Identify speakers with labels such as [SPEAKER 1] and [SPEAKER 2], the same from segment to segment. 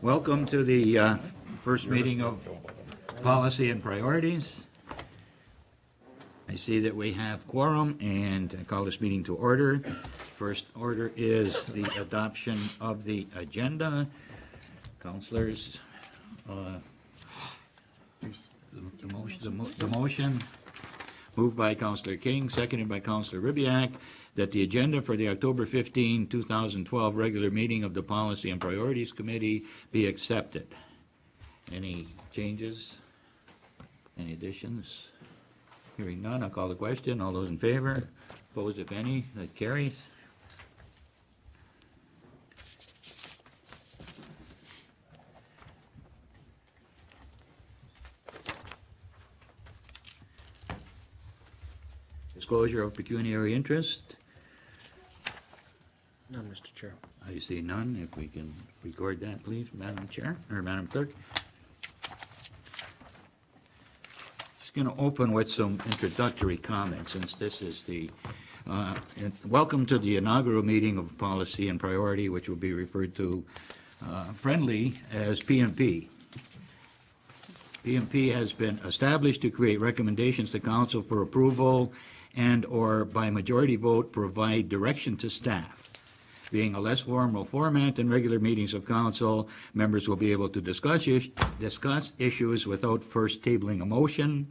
[SPEAKER 1] Welcome to the first meeting of Policy and Priorities. I see that we have quorum, and I call this meeting to order. First order is the adoption of the agenda. Councilors, the motion moved by Councilor King, seconded by Councilor Ribbiak, that the agenda for the October 15, 2012 regular meeting of the Policy and Priorities Committee be accepted. Any changes? Any additions? Hearing none, I'll call the question. All those in favor? Opposed, if any? That carries. Disclosure of pecuniary interest.
[SPEAKER 2] None, Mr. Chair.
[SPEAKER 1] I see none. If we can record that, please, Madam Chair, or Madam Clerk. Just going to open with some introductory comments, since this is the welcome to the inaugural meeting of Policy and Priority, which will be referred to friendly as PMP. PMP has been established to create recommendations to Council for approval and or by majority vote provide direction to staff. Being a less formal format than regular meetings of Council, members will be able to discuss issues without first tabling a motion.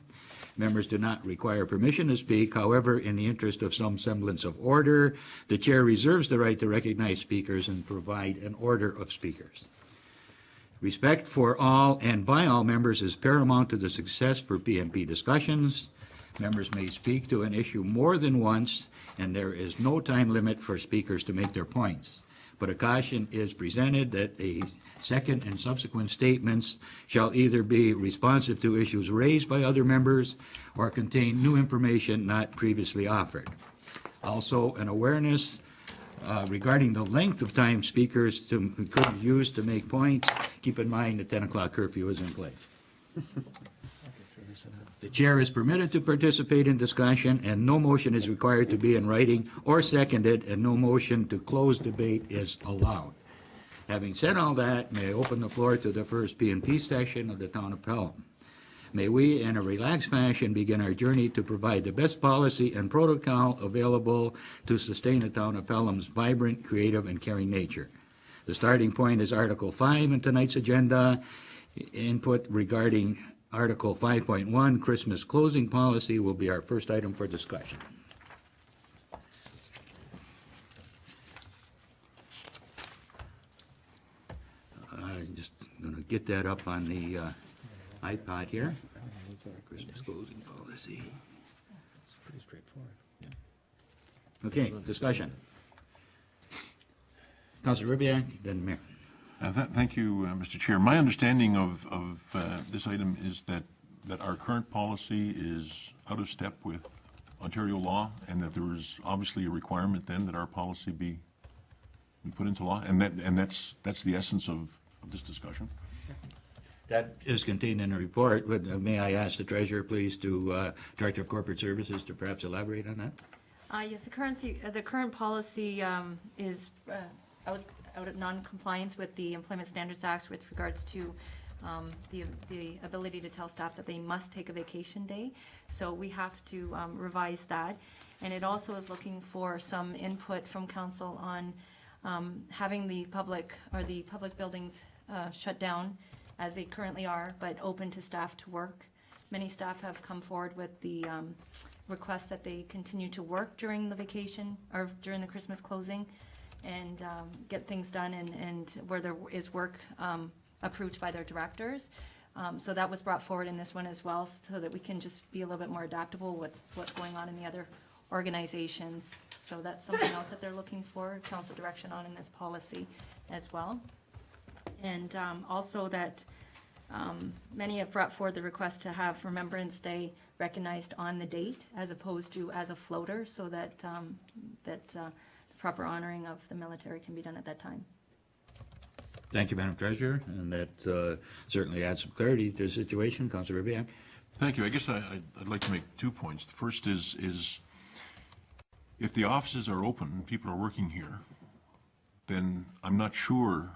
[SPEAKER 1] Members do not require permission to speak. However, in the interest of some semblance of order, the Chair reserves the right to recognize speakers and provide an order of speakers. Respect for all and by all members is paramount to the success for PMP discussions. Members may speak to an issue more than once, and there is no time limit for speakers to make their points. But a caution is presented that a second and subsequent statements shall either be responsive to issues raised by other members or contain new information not previously offered. Also, an awareness regarding the length of time speakers could use to make points. Keep in mind the 10 o'clock curfew is in place. The Chair is permitted to participate in discussion, and no motion is required to be in writing or seconded, and no motion to close debate is allowed. Having said all that, may I open the floor to the first PNP session of the Town of Pelham. May we, in a relaxed fashion, begin our journey to provide the best policy and protocol available to sustain the Town of Pelham's vibrant, creative, and caring nature. The starting point is Article 5 in tonight's agenda. Input regarding Article 5.1, Christmas closing policy, will be our first item for discussion. I'm just going to get that up on the iPod here. Christmas closing policy.
[SPEAKER 2] It's pretty straightforward. Yeah.
[SPEAKER 1] Okay, discussion. Councilor Ribbiak, then Mayor.
[SPEAKER 3] Thank you, Mr. Chair. My understanding of this item is that our current policy is out of step with Ontario law, and that there is obviously a requirement then that our policy be put into law, and that's the essence of this discussion.
[SPEAKER 1] That is contained in the report, but may I ask the Treasurer, please, to Director of Corporate Services, to perhaps elaborate on that?
[SPEAKER 4] Yes, the current policy is out of non-compliance with the Employment Standards Act with regards to the ability to tell staff that they must take a vacation day. So we have to revise that. And it also is looking for some input from Council on having the public buildings shut down as they currently are, but open to staff to work. Many staff have come forward with the request that they continue to work during the vacation or during the Christmas closing, and get things done and where there is work approved by their directors. So that was brought forward in this one as well, so that we can just be a little bit more adaptable with what's going on in the other organizations. So that's something else that they're looking for Council direction on in this policy as well. And also that many have brought forward the request to have Remembrance Day recognized on the date as opposed to as a floater, so that the proper honoring of the military can be done at that time.
[SPEAKER 1] Thank you, Madam Treasurer, and that certainly adds some clarity to the situation. Councilor Ribbiak.
[SPEAKER 3] Thank you. I guess I'd like to make 2 points. The first is if the offices are open and people are working here, then I'm not sure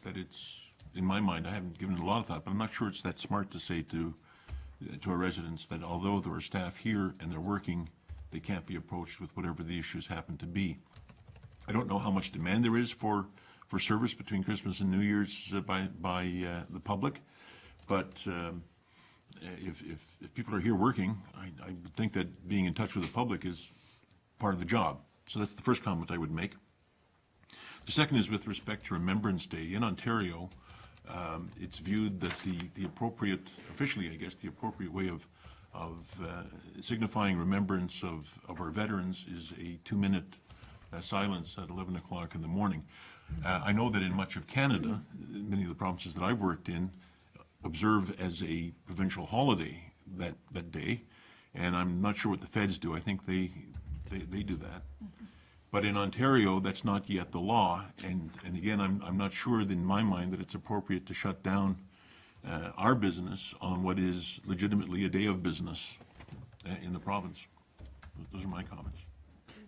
[SPEAKER 3] that it's, in my mind, I haven't given it a lot of thought, but I'm not sure it's that smart to say to our residents that although there are staff here and they're working, they can't be approached with whatever the issues happen to be. I don't know how much demand there is for service between Christmas and New Year's by the public, but if people are here working, I would think that being in touch with the public is part of the job. So that's the first comment I would make. The second is with respect to Remembrance Day. In Ontario, it's viewed that the appropriate, officially I guess, the appropriate way of signifying remembrance of our veterans is a 2-minute silence at 11 o'clock in the morning. I know that in much of Canada, many of the provinces that I've worked in observe as a provincial holiday that day, and I'm not sure what the feds do. I think they do that. But in Ontario, that's not yet the law, and again, I'm not sure in my mind that it's appropriate to shut down our business on what is legitimately a day of business in the province. Those are my comments.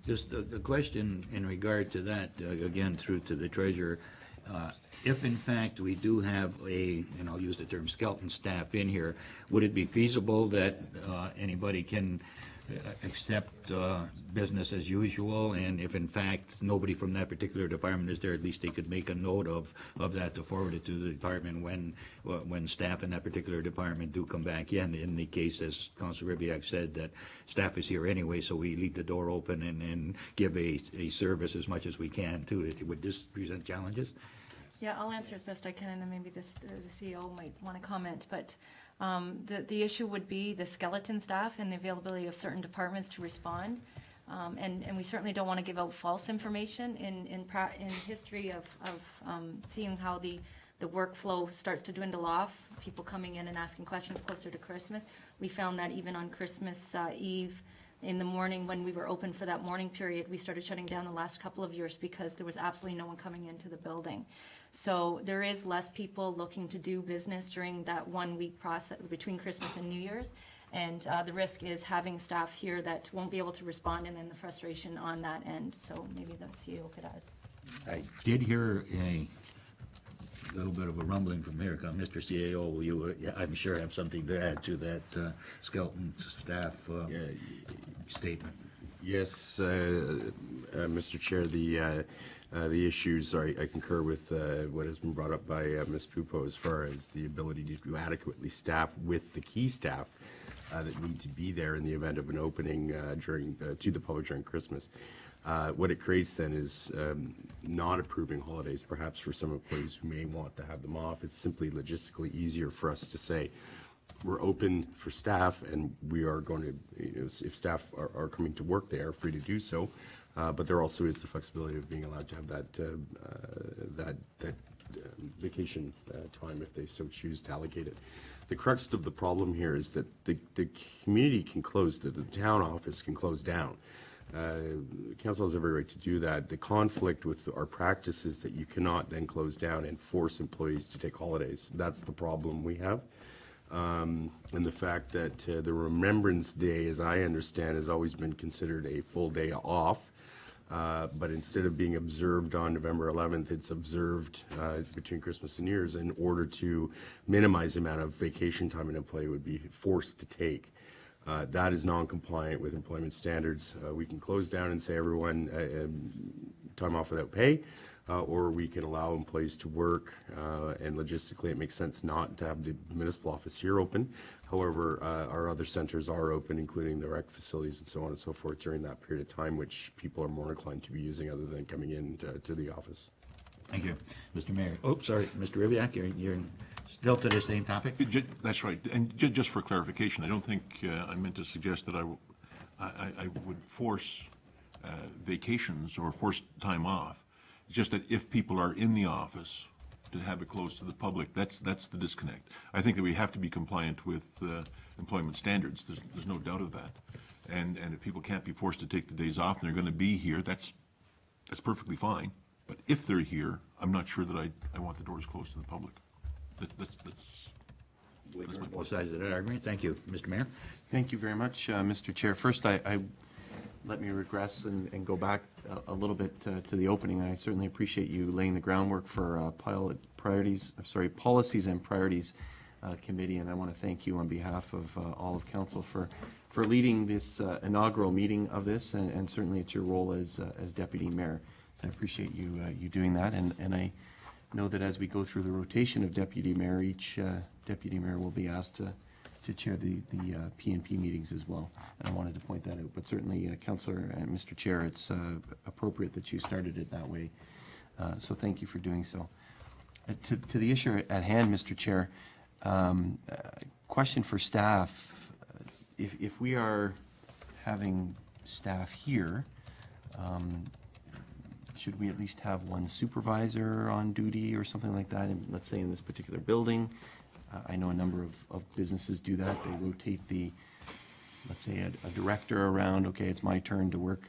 [SPEAKER 1] Just a question in regard to that, again, through to the treasurer. If in fact we do have and I'll use the term skeleton staff in here, would it be feasible that anybody can accept business as usual, and if in fact nobody from that particular department is there, at least they could make a note of that to forward it to the department when staff in that particular department do come back in the case, as Councilor Ribiak said, that staff is here anyway, so we leave the door open and give a service as much as we can to it. Would this present challenges?
[SPEAKER 4] Yeah, I'll answer as best I can, and then maybe the CEO might want to comment. But the issue would be the skeleton staff and the availability of certain departments to respond. And we certainly don't want to give out false information in history of seeing how the workflow starts to dwindle off, people coming in and asking questions closer to Christmas. We found that even on Christmas Eve, in the morning when we were open for that morning period, we started shutting down the last couple of years because there was absolutely no one coming into the building. So there is less people looking to do business during that 1 week process between Christmas and New Year's. And the risk is having staff here that won't be able to respond, and then the frustration on that end. So maybe the CEO could add.
[SPEAKER 1] I did hear a little bit of a rumbling from here. Mr. CAO, you, I'm sure, have something to add to that skeleton staff statement.
[SPEAKER 5] Yes, Mr. Chair, the issues, I concur with what has been brought up by Ms. Pupo as far as the ability to adequately staff with the key staff that need to be there in the event of an opening to the public during Christmas. What it creates then is not approving holidays, perhaps for some employees who may want to have them off. It's simply logistically easier for us to say, we're open for staff, and we are going to, if staff are coming to work, they are free to do so. But there also is the flexibility of being allowed to have that vacation time if they so choose to allocate it. The crux of the problem here is that the community can close, the town office can close down. Council has every right to do that. The conflict with our practice is that you cannot then close down and force employees to take holidays. That's the problem we have. And the fact that the Remembrance Day, as I understand, has always been considered a full day off. But instead of being observed on November 11th, it's observed between Christmas and New Year's in order to minimize the amount of vacation time an employee would be forced to take. That is non-compliant with employment standards. We can close down and say everyone time off without pay, or we can allow employees to work, and logistically it makes sense not to have the municipal office here open. However, our other centers are open, including the rec facilities and so on and so forth during that period of time, which people are more inclined to be using other than coming in to the office.
[SPEAKER 1] Thank you. Mr. Mayor. Oh, sorry, Mr. Ribiak, you're still to the same topic?
[SPEAKER 3] That's right. And just for clarification, I don't think I meant to suggest that I would force vacations or force time off. It's just that if people are in the office to have it closed to the public, that's the disconnect. I think that we have to be compliant with employment standards. There's no doubt of that. And if people can't be forced to take the days off and they're going to be here, that's perfectly fine. But if they're here, I'm not sure that I want the doors closed to the public. That's
[SPEAKER 1] Both sides of that argument. Thank you, Mr. Mayor.
[SPEAKER 2] Thank you very much, Mr. Chair. First, I
[SPEAKER 5] let me regress and go back a little bit to the opening. I certainly appreciate you laying the groundwork for Policies and Priorities Committee, and I want to thank you on behalf of all of council for leading this inaugural meeting of this, and certainly it's your role as deputy mayor. So I appreciate you doing that, and I know that as we go through the rotation of deputy mayor, each deputy mayor will be asked to chair the P&P meetings as well. And I wanted to point that out. But certainly, Councillor and Mr. Chair, it's appropriate that you started it that way. So thank you for doing so. To the issue at hand, Mr. Chair, question for staff. If we are having staff here, should we at least have one supervisor on duty or something like that, let's say in this particular building? I know a number of businesses do that. They rotate let's say a director around, okay, it's my turn to work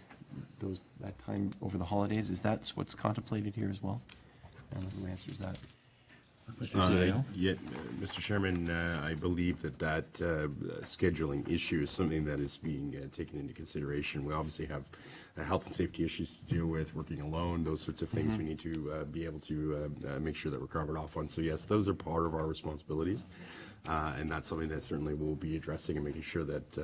[SPEAKER 5] that time over the holidays. Is that what's contemplated here as well? I don't know who answers that.
[SPEAKER 1] Yeah.
[SPEAKER 5] Mr. Chairman, I believe that scheduling issue is something that is being taken into consideration. We obviously have health and safety issues to deal with, working alone, those sorts of things. We need to be able to make sure that we're covered off on. So yes, those are part of our responsibilities, and that's something that certainly we'll be addressing and making sure that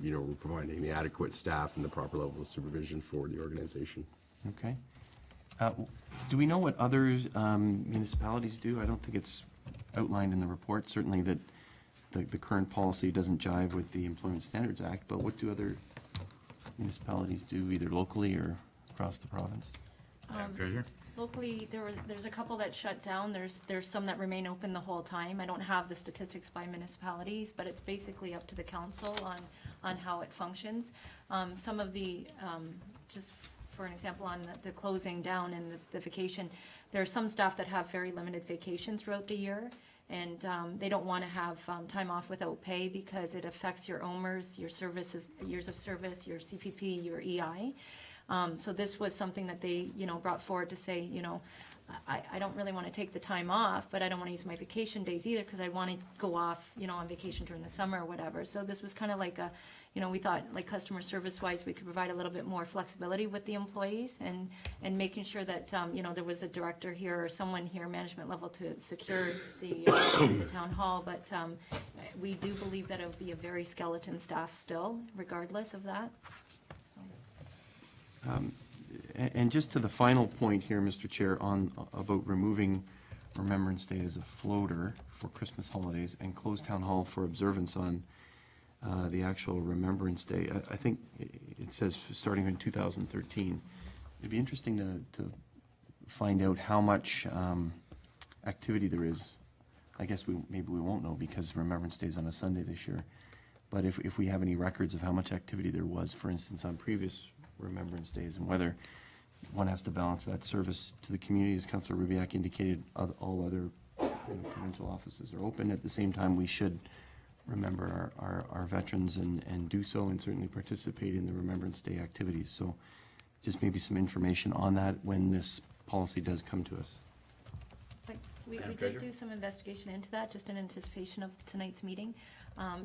[SPEAKER 5] we're providing the adequate staff and the proper level of supervision for the organization. Okay. Do we know what other municipalities do? I don't think it's outlined in the report, certainly that the current policy doesn't jive with the Employment Standards Act, but what do other municipalities do, either locally or across the province?
[SPEAKER 1] Treasurer?
[SPEAKER 4] Locally, there's a couple that shut down. There's some that remain open the whole time. I don't have the statistics by municipalities, but it's basically up to the council on how it functions. Some of the, just for an example, on the closing down and the vacation, there are some staff that have very limited vacation throughout the year, and they don't want to have time off without pay because it affects your OMERS, your years of service, your CPP, your EI. So this was something that they, brought forward to say, I don't really want to take the time off, but I don't want to use my vacation days either because I want to go off, on vacation during the summer or whatever. So this was kind of like a, we thought like customer service wise, we could provide a little bit more flexibility with the employees and making sure that, there was a director here or someone here, management level, to secure the town hall. But we do believe that it will be a very skeleton staff still, regardless of that.
[SPEAKER 5] And just to the final point here, Mr. Chair, about removing Remembrance Day as a floater for Christmas holidays and close town hall for observance on the actual Remembrance Day. I think it says starting in 2013. It'd be interesting to find out how much activity there is. I guess maybe we won't know because Remembrance Day is on a Sunday this year. But if we have any records of how much activity there was, for instance, on previous Remembrance Days, and whether one has to balance that service to the community, as Councillor Rubiak indicated, all other provincial offices are open. At the same time, we should remember our veterans and do so, and certainly participate in the Remembrance Day activities. So just maybe some information on that when this policy does come to us.
[SPEAKER 4] We did do some investigation into that, just in anticipation of tonight's meeting.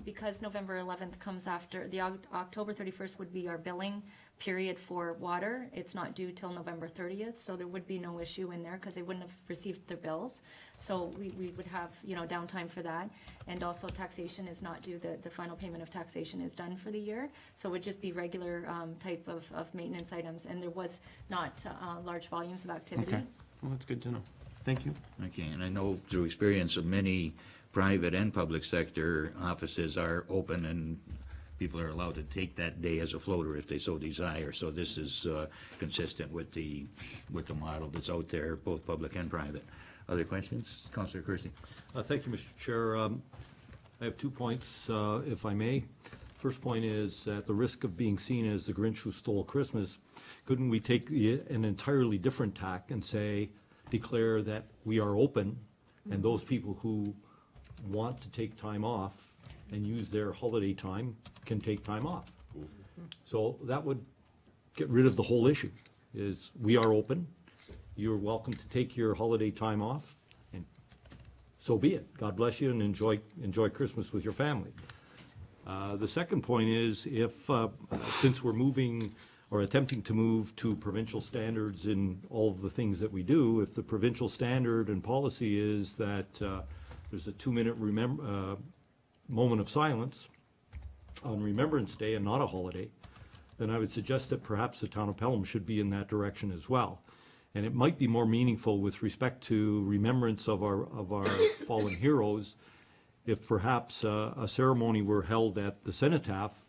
[SPEAKER 4] Because November 11th comes after, the October 31st would be our billing period for water. It's not due till November 30th, so there would be no issue in there because they wouldn't have received their bills. So we would have, downtime for that. And also taxation is not due, the final payment of taxation is done for the year. So it would just be regular type of maintenance items, and there was not large volumes of activity.
[SPEAKER 5] Okay, well, that's good to know. Thank you.
[SPEAKER 1] Okay, and I know through experience of many private and public sector offices are open and people are allowed to take that day as a floater if they so desire. So this is consistent with the model that's out there, both public and private. Other questions? Councillor Kersey.
[SPEAKER 6] Thank you, Mr. Chair. I have 2 points, if I may. First point is, at the risk of being seen as the Grinch who stole Christmas, couldn't we take an entirely different tack and declare that we are open, and those people who want to take time off and use their holiday time can take time off? So that would get rid of the whole issue, is we are open, you're welcome to take your holiday time off, and so be it. God bless you, and enjoy Christmas with your family. The second point is if, since we're moving or attempting to move to provincial standards in all of the things that we do, if the provincial standard and policy is that there's a 2-minute moment of silence on Remembrance Day and not a holiday, then I would suggest that perhaps the town of Pelham should be in that direction as well. And it might be more meaningful with respect to remembrance of our fallen heroes if perhaps a ceremony were held at the cenotaph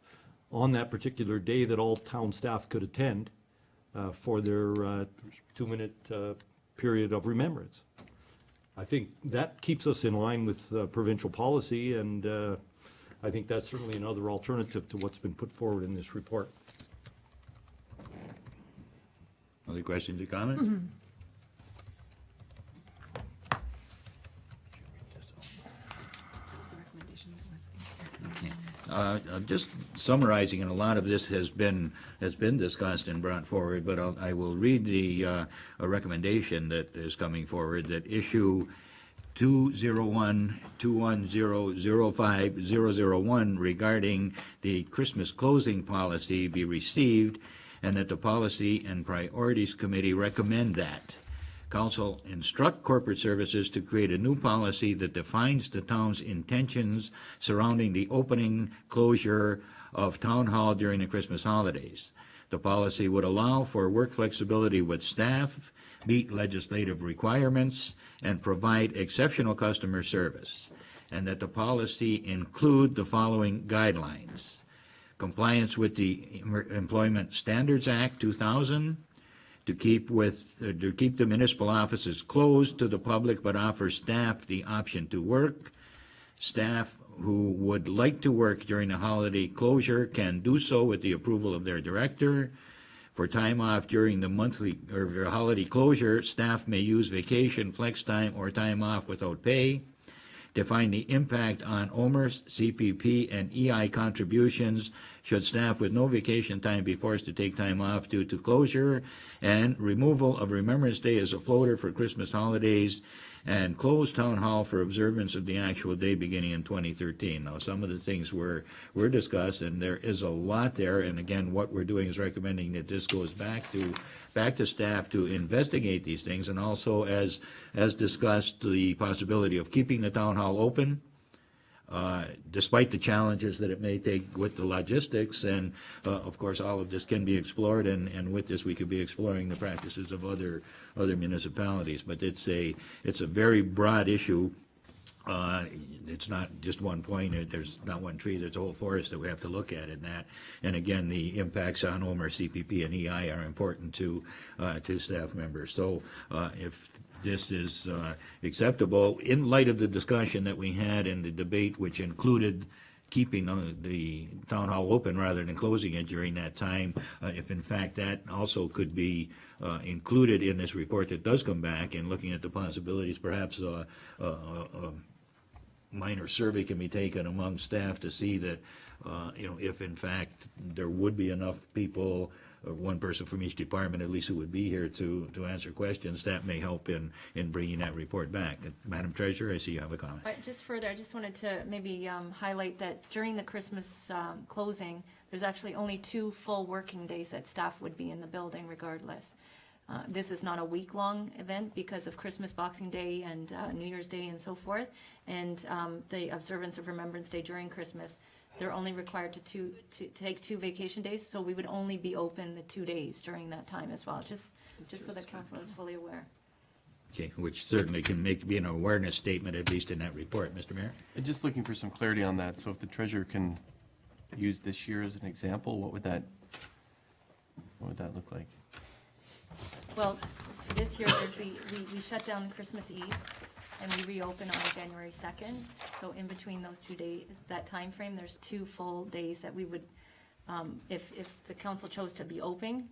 [SPEAKER 6] on that particular day that all town staff could attend for their 2-minute period of remembrance. I think that keeps us in line with provincial policy, and I think that's certainly another alternative to what's been put forward in this report.
[SPEAKER 1] Other questions or comments? I'm just summarizing, and a lot of this has been discussed and brought forward, but I will read a recommendation that is coming forward, that issue 201-210-05-001 regarding the Christmas closing policy be received, and that the Policy and Priorities Committee recommend that. Council instruct corporate services to create a new policy that defines the town's intentions surrounding the opening, closure of town hall during the Christmas holidays. The policy would allow for work flexibility with staff, meet legislative requirements, and provide exceptional customer service, and that the policy include the following guidelines: compliance with the Employment Standards Act 2000, to keep the municipal offices closed to the public but offer staff the option to work. Staff who would like to work during the holiday closure can do so with the approval of their director. For time off during the monthly or holiday closure, staff may use vacation, flex time, or time off without pay. Define the impact on OMERS, CPP, and EI contributions should staff with no vacation time be forced to take time off due to closure, and removal of Remembrance Day as a floater for Christmas holidays, and close town hall for observance of the actual day beginning in 2013. Now, some of the things were discussed, and there is a lot there, and again, what we're doing is recommending that this goes back to staff to investigate these things, and also, as discussed, the possibility of keeping the town hall open, despite the challenges that it may take with the logistics, and of course all of this can be explored, and with this we could be exploring the practices of other municipalities. But it's a very broad issue. It's not just one point. There's not one tree. There's a whole forest that we have to look at in that. And again, the impacts on OMER, CPP, and EI are important to staff members. So if this is acceptable, in light of the discussion that we had and the debate, which included keeping the town hall open rather than closing it during that time, if in fact that also could be included in this report that does come back, and looking at the possibilities, perhaps a minor survey can be taken among staff to see that, if in fact there would be enough people, one person from each department at least, who would be here to answer questions, that may help in bringing that report back. Madam Treasurer, I see you have a comment.
[SPEAKER 4] Just further, I just wanted to maybe highlight that during the Christmas closing, there's actually only 2 full working days that staff would be in the building regardless. This is not a week-long event because of Christmas, Boxing Day, and New Year's Day and so forth, and the observance of Remembrance Day during Christmas. They're only required to take 2 vacation days, so we would only be open the 2 days during that time as well, just so that council is fully aware.
[SPEAKER 1] Okay, which certainly can be an awareness statement, at least in that report. Mr. Mayor?
[SPEAKER 2] Just looking for some clarity on that. So if the treasurer can use this year as an example, what would that look like?
[SPEAKER 4] Well, for this year, we shut down Christmas Eve, and we reopen on January 2nd. So in between those 2 days, that time frame, there's 2 full days that we would, if the council chose to be open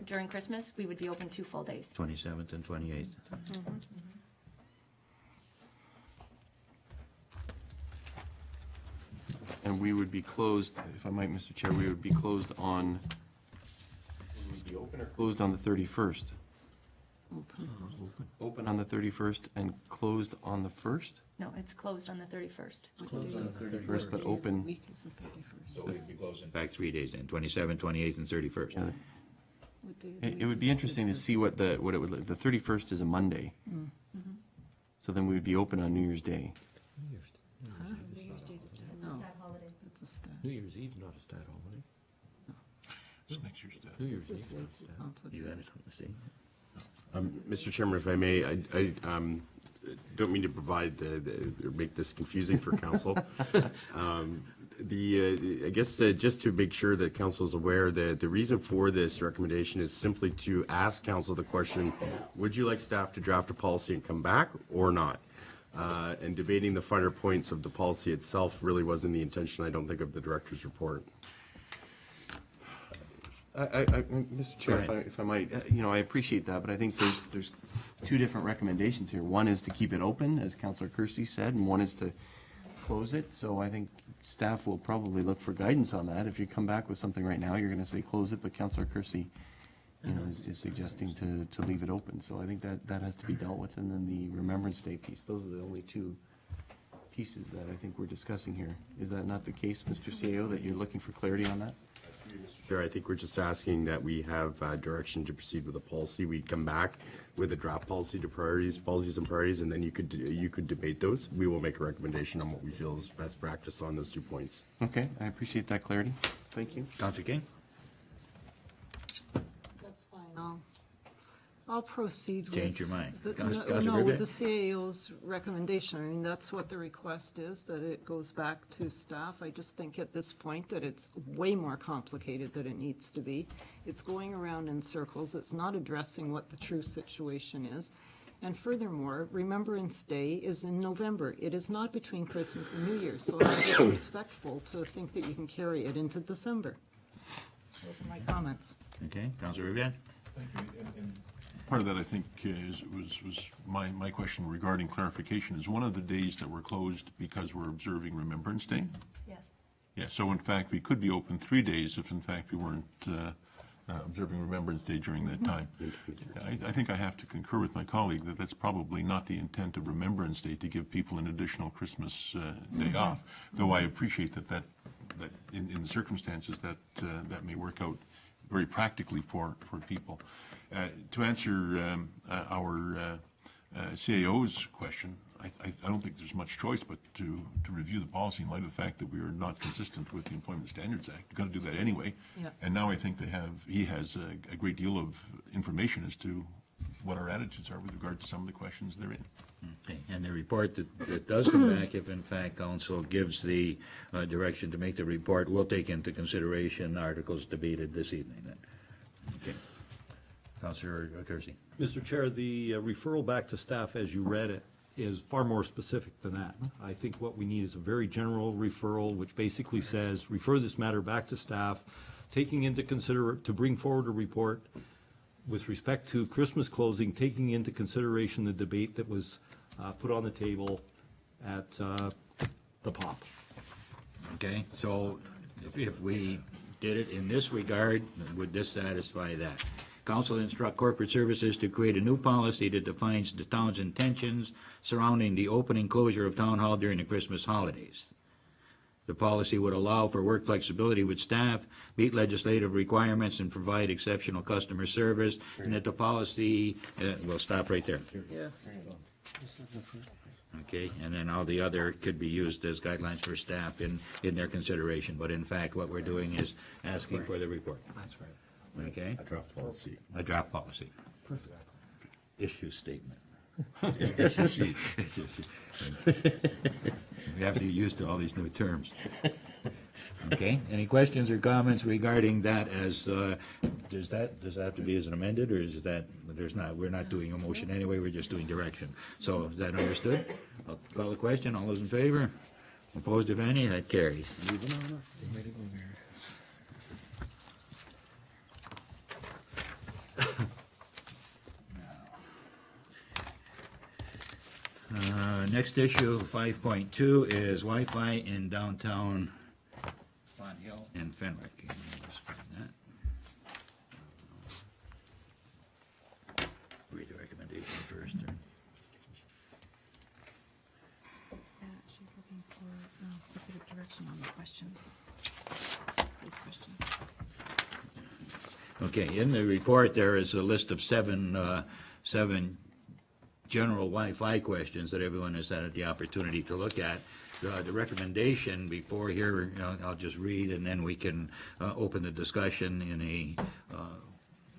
[SPEAKER 4] during Christmas, we would be open 2 full days.
[SPEAKER 1] 27th and 28th.
[SPEAKER 2] And we would be closed, if I might, Mr. Chair, we would be closed on, closed on the 31st. Open on the 31st and closed on the 1st?
[SPEAKER 4] No, it's closed on the 31st.
[SPEAKER 2] 31st, but open.
[SPEAKER 7] Week is the 31st.
[SPEAKER 1] So we'd be closing back 3 days then, 27th, 28th, and 31st.
[SPEAKER 2] Yeah.
[SPEAKER 7] What day of the
[SPEAKER 2] It
[SPEAKER 7] week
[SPEAKER 2] would
[SPEAKER 7] is
[SPEAKER 2] be
[SPEAKER 7] the
[SPEAKER 2] interesting to
[SPEAKER 7] 31st?
[SPEAKER 2] see what it would, the 31st is a Monday. So then we would be open on New Year's Day.
[SPEAKER 7] No, it's a stat.
[SPEAKER 6] New Year's Eve's not a stat holiday.
[SPEAKER 3] It's next year's
[SPEAKER 6] New
[SPEAKER 7] This
[SPEAKER 6] Year's
[SPEAKER 7] is
[SPEAKER 6] Eve.
[SPEAKER 7] way too
[SPEAKER 1] You
[SPEAKER 7] complicated.
[SPEAKER 1] had it on the same.
[SPEAKER 5] Mr. Chairman, if I may, I don't mean to provide, or make this confusing for council. I guess just to make sure that council is aware that the reason for this recommendation is simply to ask council the question, would you like staff to draft a policy and come back or not? And debating the finer points of the policy itself really wasn't the intention, I don't think, of the director's report.
[SPEAKER 2] Mr. Chair,
[SPEAKER 1] Go ahead.
[SPEAKER 2] if I might, I appreciate that, but I think there's two different recommendations here. One is to keep it open, as Councillor Kersey said, and one is to close it. So I think staff will probably look for guidance on that. If you come back with something right now, you're going to say close it, but Councillor Kersey, is suggesting to leave it open. So I think that has to be dealt with. And then the Remembrance Day piece, those are the only two pieces that I think we're discussing here. Is that not the case, Mr. CAO, that you're looking for clarity on that?
[SPEAKER 5] Sure, I think we're just asking that we have direction to proceed with the policy. We'd come back with a draft policy to policies and priorities, and then you could debate those. We will make a recommendation on what we feel is best practice on those 2 points.
[SPEAKER 2] Okay, I appreciate that clarity. Thank you.
[SPEAKER 1] Councillor King?
[SPEAKER 7] That's fine. I'll proceed with.
[SPEAKER 1] Change your mind.
[SPEAKER 7] the-
[SPEAKER 1] Councillor
[SPEAKER 7] No, with
[SPEAKER 1] Griffith?
[SPEAKER 7] the CAO's recommendation. I mean, that's what the request is, that it goes back to staff. I just think at this point that it's way more complicated than it needs to be. It's going around in circles. It's not addressing what the true situation is. And furthermore, Remembrance Day is in November. It is not between Christmas and New Year's, so it's disrespectful to think that you can carry it into December. Those are my comments.
[SPEAKER 1] Okay, Councillor Rivera?
[SPEAKER 3] And part of that, I think, was my question regarding clarification. Is one of the days that we're closed because we're observing Remembrance Day?
[SPEAKER 4] Yes.
[SPEAKER 3] Yeah, so in fact, we could be open 3 days if in fact we weren't observing Remembrance Day during that time. I think I have to concur with my colleague that that's probably not the intent of Remembrance Day, to give people an additional Christmas day off, though I appreciate that in the circumstances that may work out very practically for people. To answer our CAO's question, I don't think there's much choice but to review the policy in light of the fact that we are not consistent with the Employment Standards Act. We've got to do that anyway.
[SPEAKER 7] Yeah.
[SPEAKER 3] And now I think he has a great deal of information as to what our attitudes are with regard to some of the questions therein.
[SPEAKER 1] Okay, and the report that does come back, if in fact council gives the direction to make the report, will take into consideration articles debated this evening then. Okay. Councillor Kersey?
[SPEAKER 6] Mr. Chair, the referral back to staff, as you read it, is far more specific than that. I think what we need is a very general referral, which basically says, refer this matter back to staff, taking into to bring forward a report with respect to Christmas closing, taking into consideration the debate that was put on the table at the POP.
[SPEAKER 1] Okay, so if we did it in this regard, would this satisfy that? Council instruct corporate services to create a new policy that defines the town's intentions surrounding the open and closure of town hall during the Christmas holidays. The policy would allow for work flexibility with staff, meet legislative requirements, and provide exceptional customer service, and that the policy, we'll stop right there.
[SPEAKER 7] Yes.
[SPEAKER 1] Okay, and then all the other could be used as guidelines for staff in their consideration, but in fact, what we're doing is asking for the report.
[SPEAKER 2] That's right.
[SPEAKER 1] Okay?
[SPEAKER 5] A draft policy.
[SPEAKER 1] A draft policy. Perfect. Issue statement. We have to get used to all these new terms. Okay, any questions or comments regarding that as, does that have to be as an amended, or is that, we're not doing a motion anyway, we're just doing direction. So is that understood? I'll call the question, all those in favor? Opposed, if any, that carries. Next issue, 5.2, is Wi-Fi in downtown Font Hill and Fenwick. Let's find that. Read the recommendation first.
[SPEAKER 8] action on the questions. These questions.
[SPEAKER 1] Okay, in the report, there is a list of seven general Wi-Fi questions that everyone has had the opportunity to look at. The recommendation before here, I'll just read, and then we can open the discussion in a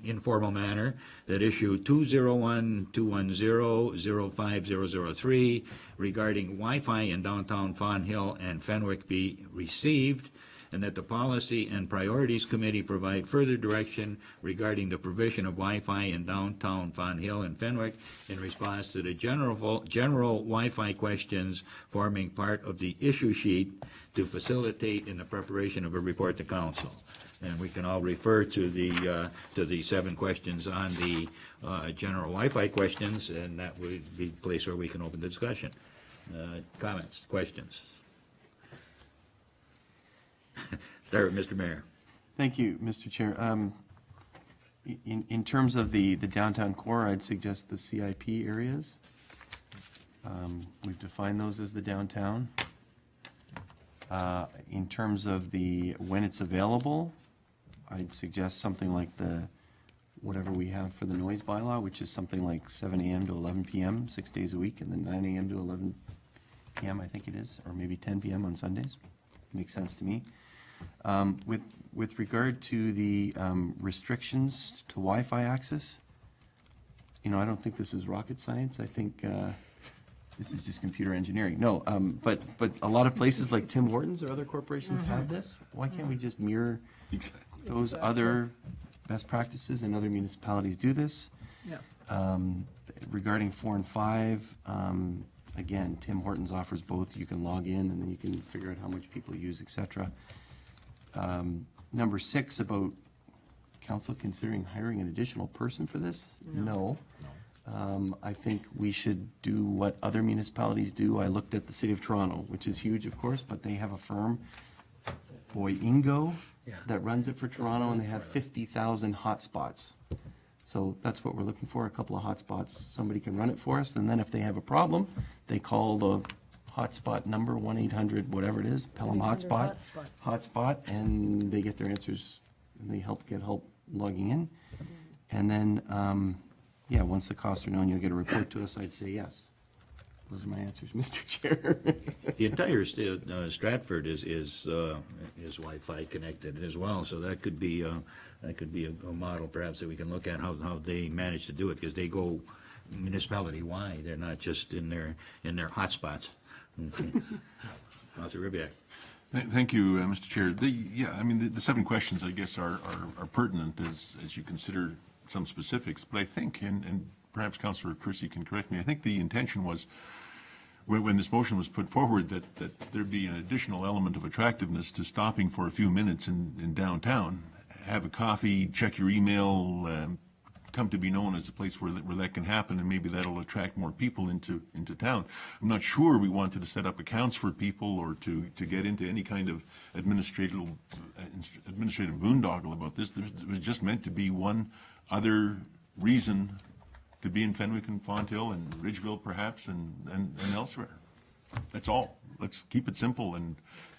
[SPEAKER 1] informal manner, that issue 201-210-05003 regarding Wi-Fi in downtown Fawn Hill and Fenwick be received, and that the Policy and Priorities Committee provide further direction regarding the provision of Wi-Fi in downtown Fawn Hill and Fenwick in response to the general Wi-Fi questions forming part of the issue sheet to facilitate in the preparation of a report to council. And we can all refer to the 7 questions on the general Wi-Fi questions, and that would be the place where we can open the discussion. Comments, questions? Start with Mr. Mayor.
[SPEAKER 2] Thank you, Mr. Chair. In terms of the downtown core, I'd suggest the CIP areas. We've defined those as the downtown. In terms of when it's available, I'd suggest something like whatever we have for the noise bylaw, which is something like 7 a.m. to 11 p.m., 6 days a week, and then 9 a.m. to 11 p.m., I think it is, or maybe 10 p.m. on Sundays. Makes sense to me. With regard to the restrictions to Wi-Fi access, I don't think this is rocket science. I think this is just computer engineering. No, but a lot of places like Tim Hortons or other corporations have this. Why can't we just mirror those other best practices, and other municipalities do this?
[SPEAKER 7] Yeah.
[SPEAKER 2] Regarding 4 and 5, again, Tim Hortons offers both. You can log in and then you can figure out how much people use, etc. Number 6, about council considering hiring an additional person for this? No. I think we should do what other municipalities do. I looked at the City of Toronto, which is huge, of course, but they have a firm, Boyingo, that runs it for Toronto, and they have 50,000 hotspots. So that's what we're looking for, a couple of hotspots. Somebody can run it for us, and then if they have a problem, they call the hotspot number, 1-800, whatever it is, Pelham hotspot, and they get their answers, and they get help logging in. And then, once the costs are known, you'll get a report to us. I'd say yes. Those are my answers, Mr. Chair.
[SPEAKER 1] The entire Stratford is Wi-Fi connected as well, so that could be a model perhaps that we can look at how they manage to do it, because they go municipality-wide. They're not just in their hotspots. Councilor Ribbiak.
[SPEAKER 3] Thank you, Mr. Chair. The 7 questions, I guess, are pertinent as you consider some specifics, but I think, and perhaps Councilor Kersey can correct me, I think the intention was, when this motion was put forward, that there'd be an additional element of attractiveness to stopping for a few minutes in downtown, have a coffee, check your email, come to be known as a place where that can happen, and maybe that'll attract more people into town. I'm not sure we wanted to set up accounts for people or to get into any kind of administrative boondoggle about this. It was just meant to be one other reason to be in Fenwick and Fonthill and Ridgeville perhaps and elsewhere. That's all. Let's keep it simple. And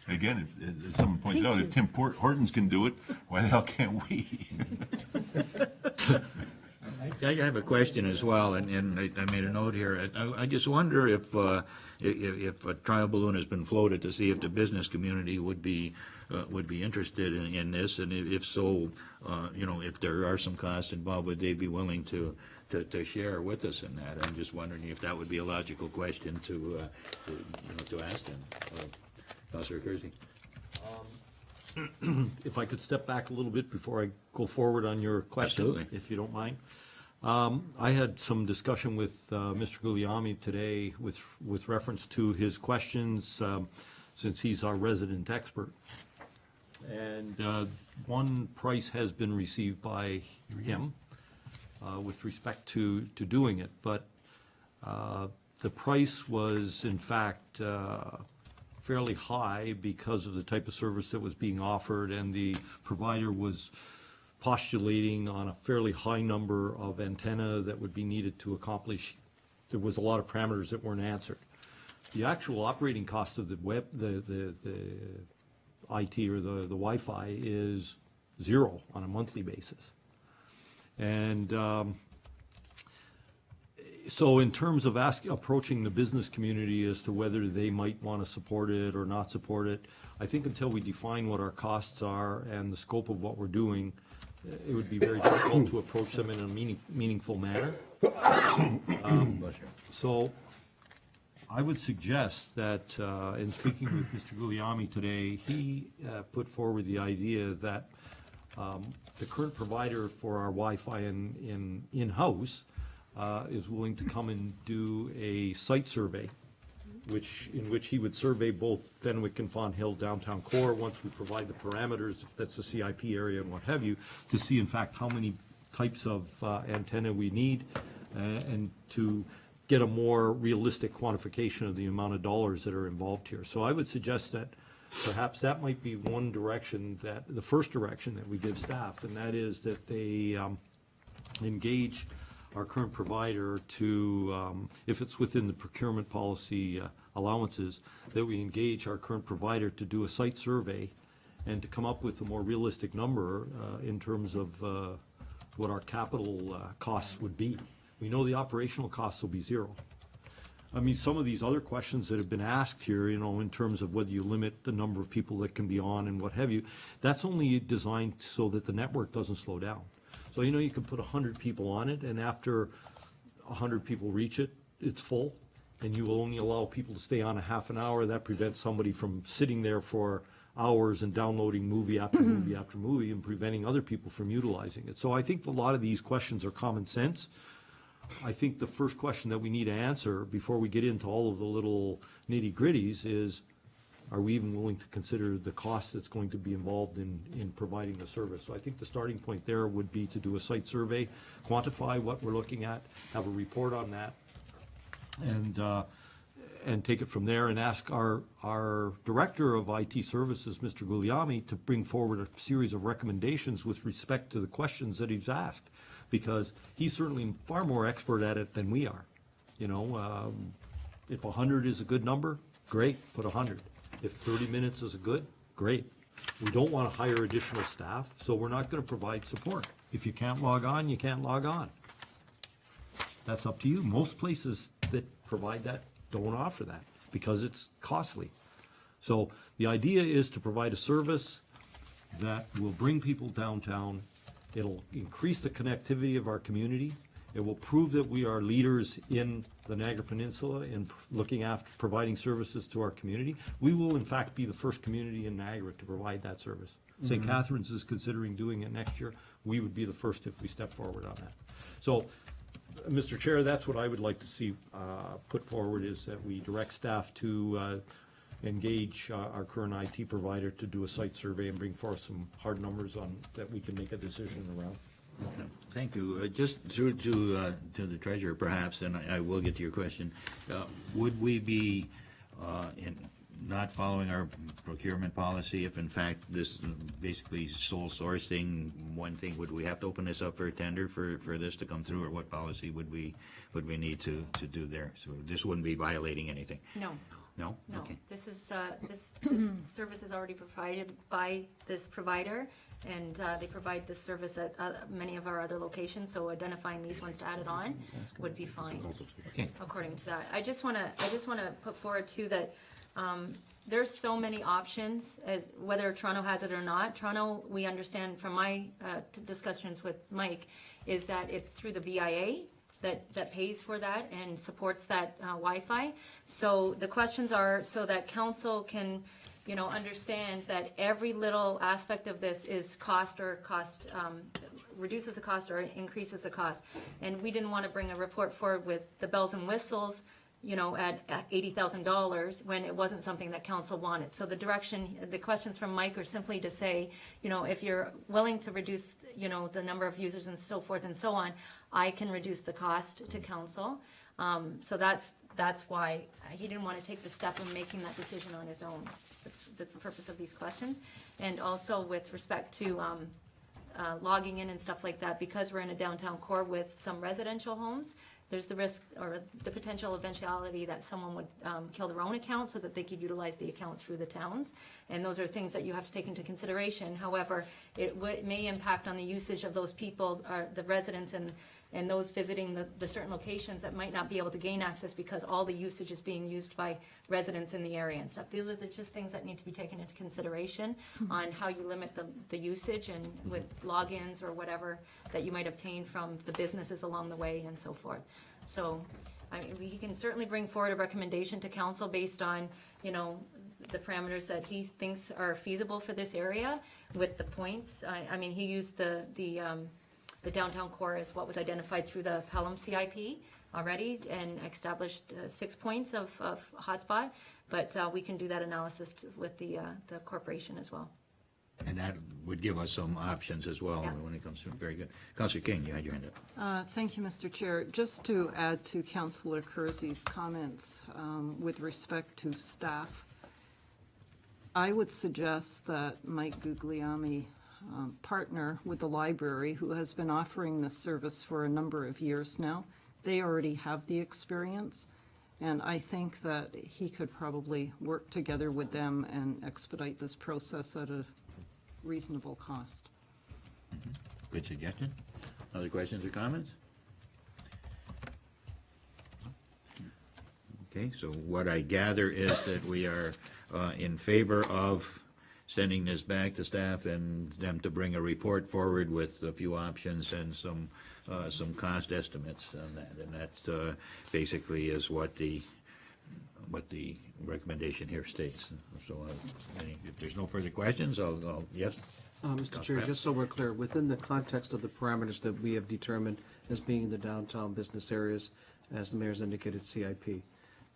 [SPEAKER 3] again, as someone pointed out, if Tim Hortons can do it, why the hell can't we?
[SPEAKER 1] I have a question as well, and I made a note here. I just wonder if a trial balloon has been floated to see if the business community would be interested in this, and if so, if there are some costs involved, would they be willing to share with us in that? I'm just wondering if that would be a logical question to ask them. Councilor Kersey.
[SPEAKER 6] If I could step back a little bit before I go forward on your question,
[SPEAKER 1] Absolutely.
[SPEAKER 6] if you don't mind. I had some discussion with Mr. Guglielmi today with reference to his questions, since he's our resident expert. And one price has been received by him with respect to doing it, but the price was in fact fairly high because of the type of service that was being offered, and the provider was postulating on a fairly high number of antenna that would be needed to accomplish. There was a lot of parameters that weren't answered. The actual operating cost of the web, the IT or the Wi-Fi is zero on a monthly basis. And so in terms of approaching the business community as to whether they might want to support it or not support it, I think until we define what our costs are and the scope of what we're doing, it would be very difficult to approach them in a meaningful manner. So I would suggest that, in speaking with Mr. Guglielmi today, he put forward the idea that the current provider for our Wi-Fi in-house is willing to come and do a site survey, in which he would survey both Fenwick and Fawn Hill downtown core, once we provide the parameters, if that's the CIP area and what have you, to see in fact how many types of antenna we need, and to get a more realistic quantification of the amount of dollars that are involved here. So I would suggest that perhaps that might be one direction, that the first direction that we give staff, and that is that they engage our current provider to, if it's within the procurement policy allowances, that we engage our current provider to do a site survey and to come up with a more realistic number in terms of what our capital costs would be. We know the operational costs will be zero. I mean, some of these other questions that have been asked here, you know, in terms of whether you limit the number of people that can be on and what have you, that's only designed so that the network doesn't slow down. So, you know, you can put 100 people on it, and after 100 people reach it, it's full, and you will only allow people to stay on a half an hour. That prevents somebody from sitting there for hours and downloading movie after movie after movie and preventing other people from utilizing it. So I think a lot of these questions are common sense. I think the first question that we need to answer before we get into all of the little nitty-gritties is, are we even willing to consider the cost that's going to be involved in providing the service? So I think the starting point there would be to do a site survey, quantify what we're looking at, have a report on that, and take it from there, and ask our Director of IT Services, Mr. Guglielmi, to bring forward a series of recommendations with respect to the questions that he's asked, because he's certainly far more expert at it than we are. You know, if 100 is a good number, great, put 100. If 30 minutes is good, great. We don't want to hire additional staff, so we're not going to provide support. If you can't log on, you can't log on. That's up to you. Most places that provide that don't offer that because it's costly. So the idea is to provide a service that will bring people downtown. It'll increase the connectivity of our community. It will prove that we are leaders in the Niagara Peninsula in looking after providing services to our community. We will in fact be the first community in Niagara to provide that service. St. Catharines is considering doing it next year. We would be the first if we step forward on that. So, Mr. Chair, that's what I would like to see put forward, is that we direct staff to engage our current IT provider to do a site survey and bring forth some hard numbers on that we can make a decision around.
[SPEAKER 1] Thank you. Just through to the treasurer, perhaps, and I will get to your question. Would we be not following our procurement policy if, in fact, this is basically sole sourcing one thing? Would we have to open this up for a tender for this to come through, or what policy would we need to do there? So this wouldn't be violating anything?
[SPEAKER 4] No.
[SPEAKER 1] No?
[SPEAKER 4] No,
[SPEAKER 1] Okay.
[SPEAKER 4] this is, this service is already provided by this provider, and they provide this service at many of our other locations, so identifying these ones to add it on would be fine,
[SPEAKER 1] Okay.
[SPEAKER 4] according to that. I just wanna put forward too that, there's so many options as whether Toronto has it or not. Toronto, we understand from my discussions with Mike, is that it's through the BIA that pays for that and supports that Wi-Fi. So the questions are so that council can, you know, understand that every little aspect of this is reduces the cost or increases the cost. And we didn't want to bring a report forward with the bells and whistles, you know, at $80,000 when it wasn't something that council wanted. So the questions from Mike are simply to say, you know, if you're willing to reduce, you know, the number of users and so forth and so on, I can reduce the cost to council. So that's why he didn't want to take the step of making that decision on his own. That's the purpose of these questions. And also with respect to logging in and stuff like that, because we're in a downtown core with some residential homes, there's the risk or the potential eventuality that someone would kill their own account so that they could utilize the accounts through the towns. And those are things that you have to take into consideration. However, it may impact on the usage of those people, the residents and those visiting the certain locations that might not be able to gain access because all the usage is being used by residents in the area and stuff. These are just things that need to be taken into consideration on how you limit the usage and with logins or whatever that you might obtain from the businesses along the way and so forth. So, I mean, he can certainly bring forward a recommendation to council based on, you know, the parameters that he thinks are feasible for this area with the points. I mean, he used the downtown core as what was identified through the Pelham CIP already and established 6 points of hotspot, but we can do that analysis with the corporation as well.
[SPEAKER 1] And that would give us some options as well
[SPEAKER 4] Yeah.
[SPEAKER 1] when it comes to, very good. Councillor King, you had your hand up.
[SPEAKER 7] Thank you, Mr. Chair. Just to add to Councillor Kersey's comments with respect to staff, I would suggest that Mike Guglielmi partner with the library, who has been offering this service for a number of years now. They already have the experience, and I think that he could probably work together with them and expedite this process at a reasonable cost.
[SPEAKER 1] Good suggestion. Other questions or comments? Okay, so what I gather is that we are in favor of sending this back to staff and them to bring a report forward with a few options and some cost estimates on that. And that basically is what the recommendation here states. So if there's no further questions, I'll yes?
[SPEAKER 9] Mr. Chair, just so we're clear, within the context of the parameters that we have determined as being the downtown business areas, as the mayor's indicated, CIP,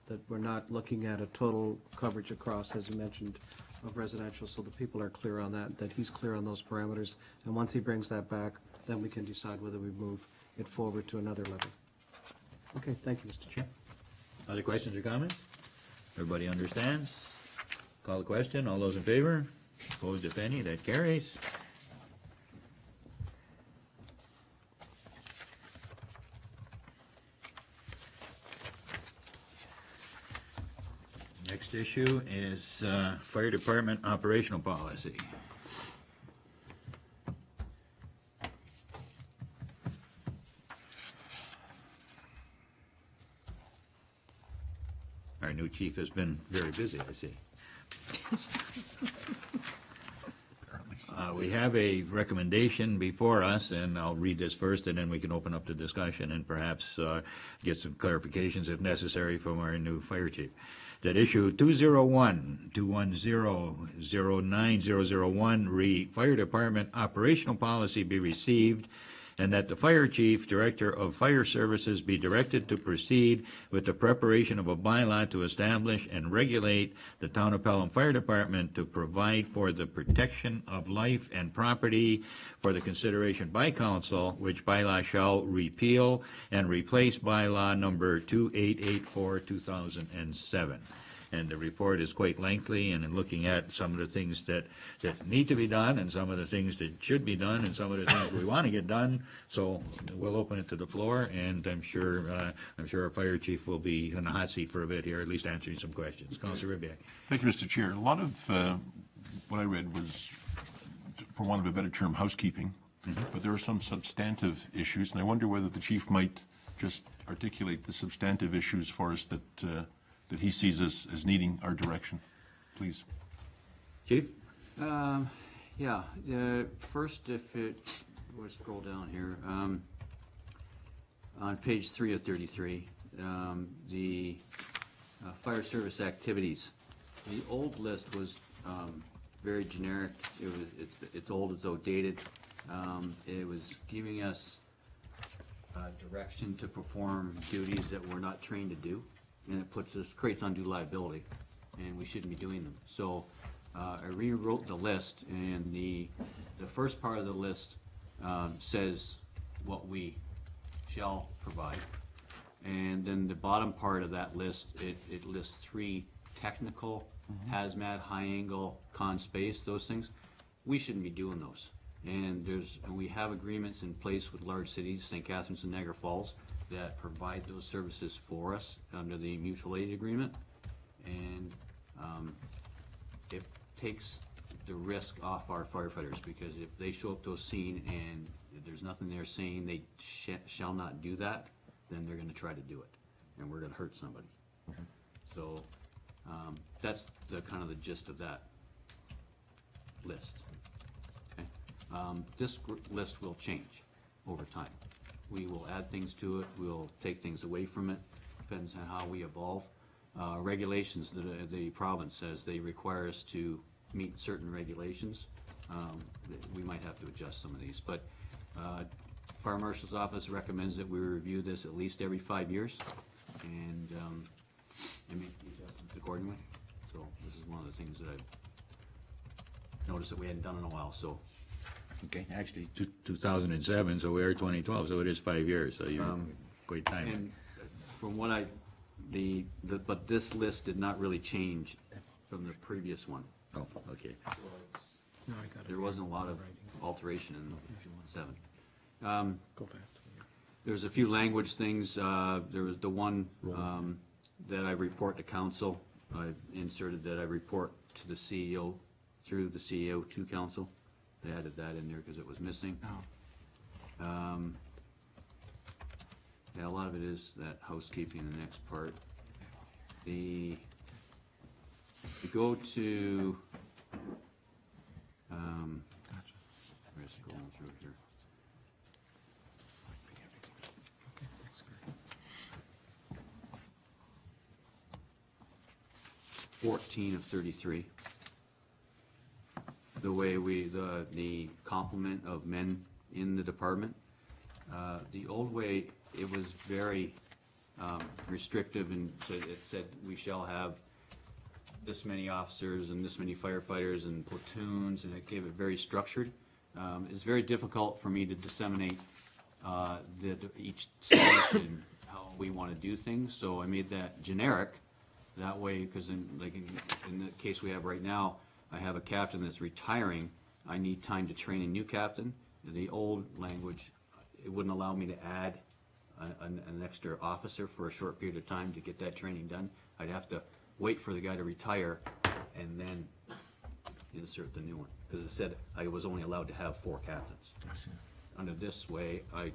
[SPEAKER 9] that we're not looking at a total coverage across, as you mentioned, of residential, so the people are clear on that he's clear on those parameters. And once he brings that back, then we can decide whether we move it forward to another level. Okay, thank you, Mr. Chair.
[SPEAKER 1] Other questions or comments? Everybody understands? Call the question. All those in favor? Opposed, if any? That carries. Next issue is Fire Department operational policy. Our new chief has been very busy, I see. We have a recommendation before us, and I'll read this first, and then we can open up the discussion and perhaps get some clarifications if necessary from our new fire chief. That issue 201-210-09001 read, Fire Department operational policy be received, and that the fire chief, director of fire services, be directed to proceed with the preparation of a bylaw to establish and regulate the Town of Pelham Fire Department to provide for the protection of life and property for the consideration by council, which bylaw shall repeal and replace bylaw number 2884-2007. And the report is quite lengthy, and in looking at some of the things that need to be done, and some of the things that should be done, and some of the things we want to get done. So we'll open it to the floor, and I'm sure our fire chief will be in the hot seat for a bit here, at least answering some questions. Councilor Ribiak.
[SPEAKER 3] Thank you, Mr. Chair. A lot of what I read was, for want of a better term, housekeeping, but there are some substantive issues, and I wonder whether the chief might just articulate the substantive issues for us that he sees as needing our direction. Please.
[SPEAKER 1] Chief?
[SPEAKER 10] Yeah, first, if we'll scroll down here, on page 3 of 33, the fire service activities. The old list was very generic. It's old, it's outdated. It was giving us direction to perform duties that we're not trained to do, and it creates undue liability, and we shouldn't be doing them. So I rewrote the list, and the first part of the list says what we shall provide, and then the bottom part of that list, it lists 3 technical, hazmat, high angle, con space, those things. We shouldn't be doing those, And we have agreements in place with large cities, St. Catharines and Niagara Falls, that provide those services for us under the mutual aid agreement. And it takes the risk off our firefighters, because if they show up to a scene and there's nothing there saying they shall not do that, then they're gonna try to do it, and we're gonna hurt somebody. So, that's the kind of the gist of that list. Okay? This list will change over time. We will add things to it, we'll take things away from it, depends on how we evolve. Regulations, the province says they require us to meet certain regulations. We might have to adjust some of these, but Fire Marshal's Office recommends that we review this at least every 5 years and make the adjustments accordingly. So this is one of the things that I've noticed that we hadn't done in a while, so.
[SPEAKER 1] Okay, actually, 2007, so we are 2012, so it is 5 years, so you're quite timely.
[SPEAKER 10] And from what but this list did not really change from the previous one.
[SPEAKER 1] Oh, okay.
[SPEAKER 10] There wasn't a lot of alteration in 7.
[SPEAKER 9] Go back to
[SPEAKER 10] There's a few language things. There was the one that I report to council. I inserted that I report to the CEO, through the CEO to council. They added that in there because it was missing. Yeah, a lot of it is that housekeeping, the next part. We go to, we're just scrolling through here. 14 of 33. The way the complement of men in the department. The old way, it was very restrictive, and it said we shall have this many officers and this many firefighters and platoons, and it gave it very structured. It's very difficult for me to disseminate each stage and how we want to do things, so I made that generic. That way, because in the case we have right now, I have a captain that's retiring. I need time to train a new captain. The old language, it wouldn't allow me to add an extra officer for a short period of time to get that training done. I'd have to wait for the guy to retire and then insert the new one, because it said I was only allowed to have 4 captains. Under this way, I'm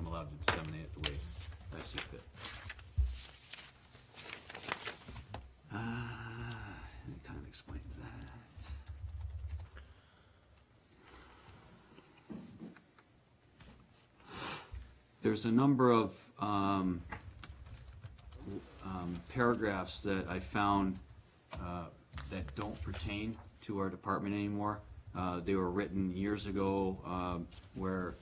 [SPEAKER 10] allowed to disseminate it the way I see fit. It kind of explains that. There's a number of paragraphs that I found that don't pertain to our department anymore. They were written years ago where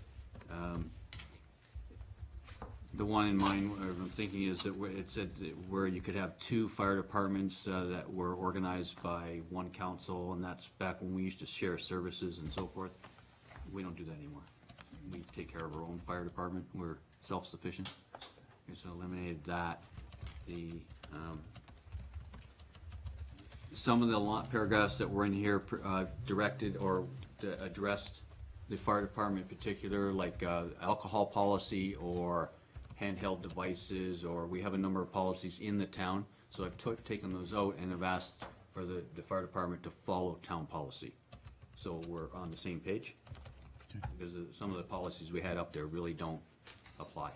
[SPEAKER 10] the one in mind I'm thinking is that it said where you could have 2 fire departments that were organized by one council, and that's back when we used to share services and so forth. We don't do that anymore. We take care of our own fire department. We're self-sufficient. So eliminated that. Some of the paragraphs that were in here directed or addressed the fire department in particular, like alcohol policy or handheld devices, or we have a number of policies in the town. So I've taken those out and have asked for the fire department to follow town policy. So we're on the same page. Because some of the policies we had up there really don't apply.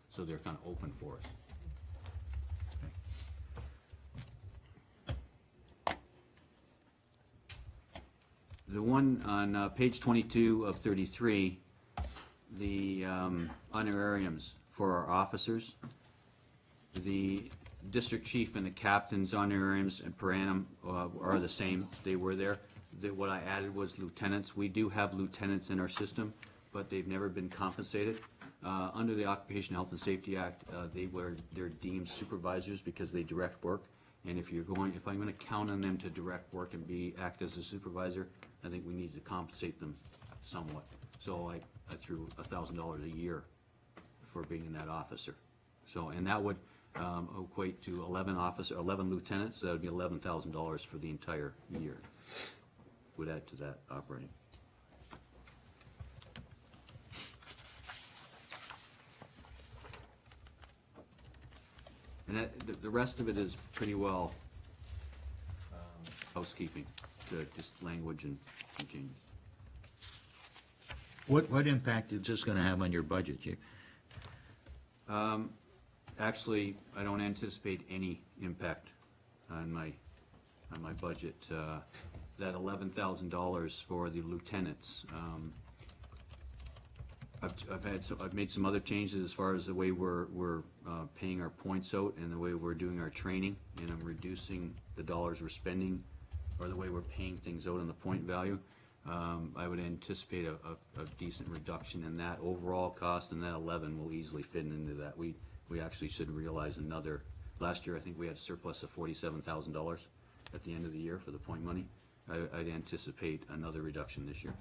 [SPEAKER 10] So they're kind of open for us. The one on page 22 of 33, the honorariums for our officers. The district chief and the captain's honorariums and per annum are the same. They were there. What I added was lieutenants. We do have lieutenants in our system, but they've never been compensated. Under the Occupational Health and Safety Act, they're deemed supervisors because they direct work. And if I'm going to count on them to direct work and act as a supervisor, I think we need to compensate them somewhat. So I threw $1,000 a year for being that officer. So, and that would equate to 11 lieutenants. That would be $11,000 for the entire year. Would add to that operating. And that, the rest of it is pretty well housekeeping, to just language and changes.
[SPEAKER 1] What impact is this gonna have on your budget, Chief?
[SPEAKER 10] Actually, I don't anticipate any impact on my budget. That $11,000 for the lieutenants. I've made some other changes as far as the way we're paying our points out and the way we're doing our training, and I'm reducing the dollars we're spending, or the way we're paying things out on the point value. I would anticipate a decent reduction in that overall cost, and that 11 will easily fit into that. We actually should realize another, last year I think we had a surplus of $47,000 at the end of the year for the point money. I'd anticipate another reduction this year.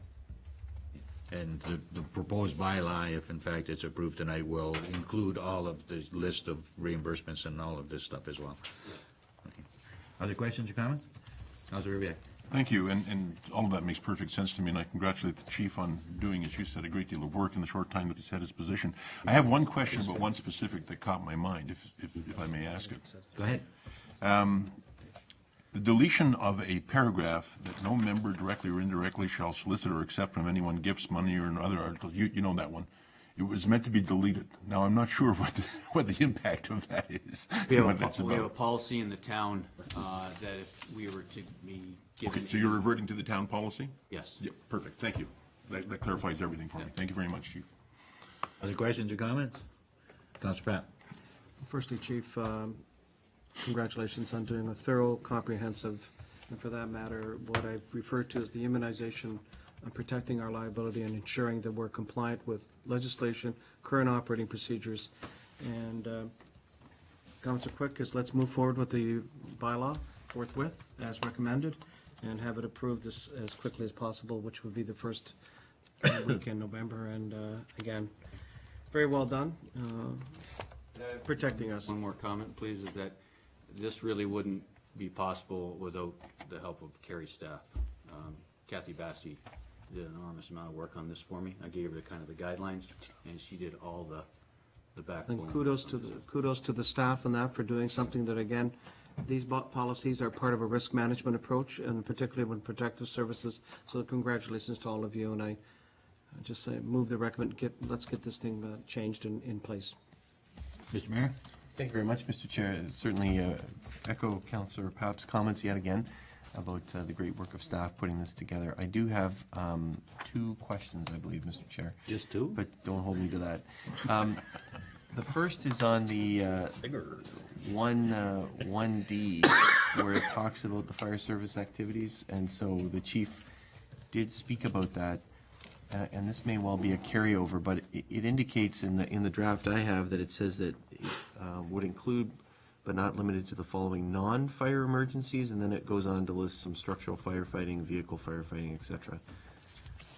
[SPEAKER 1] And the proposed bylaw, if in fact it's approved tonight, will include all of the list of reimbursements and all of this stuff as well. Okay. Other questions or comments? Councilor Riviere.
[SPEAKER 3] Thank you, and all of that makes perfect sense to me, and I congratulate the chief on doing, as you said, a great deal of work in the short time that he's had his position. I have one question, but one specific that caught my mind, if I may ask it.
[SPEAKER 1] Go ahead.
[SPEAKER 3] The deletion of a paragraph that no member directly or indirectly shall solicit or accept from anyone gifts, money, or other articles, you know that one. It was meant to be deleted. Now, I'm not sure what the impact of that is, what that's
[SPEAKER 10] We have a
[SPEAKER 3] about.
[SPEAKER 10] policy in the town that if we were to be given.
[SPEAKER 3] Okay, so you're reverting to the town policy?
[SPEAKER 10] Yes.
[SPEAKER 3] Yeah, perfect, thank you. That clarifies everything for me. Thank you very much, Chief.
[SPEAKER 1] Other questions or comments? Councilor Pratt.
[SPEAKER 9] Firstly, Chief, congratulations on doing a thorough, comprehensive, and for that matter, what I've referred to as the immunization on protecting our liability and ensuring that we're compliant with legislation, current operating procedures. And Councilor Quick is let's move forward with the bylaw forthwith as recommended and have it approved as quickly as possible, which would be the first week in November. And again, very well done, protecting us.
[SPEAKER 10] One more comment, please, is that this really wouldn't be possible without the help of Kerry's staff. Kathy Bassey did an enormous amount of work on this for me. I gave her kind of the guidelines, and she did all the backbone.
[SPEAKER 9] And kudos to the staff on that for doing something that, again, these policies are part of a risk management approach, and particularly when protective services. So congratulations to all of you, and I just say move the let's get this thing changed in place.
[SPEAKER 1] Mr. Mayor?
[SPEAKER 2] Thank you very much, Mr. Chair. Certainly echo Councillor Papp's comments yet again about the great work of staff putting this together. I do have two questions, I believe, Mr. Chair.
[SPEAKER 1] Just two?
[SPEAKER 2] But don't hold me to that. The first is on the 1D, where it talks about the fire service activities, and so the chief did speak about that, and this may well be a carryover, but it indicates in the draft I have that it says that it would include but not limited to the following non-fire emergencies, and then it goes on to list some structural firefighting, vehicle firefighting, etc.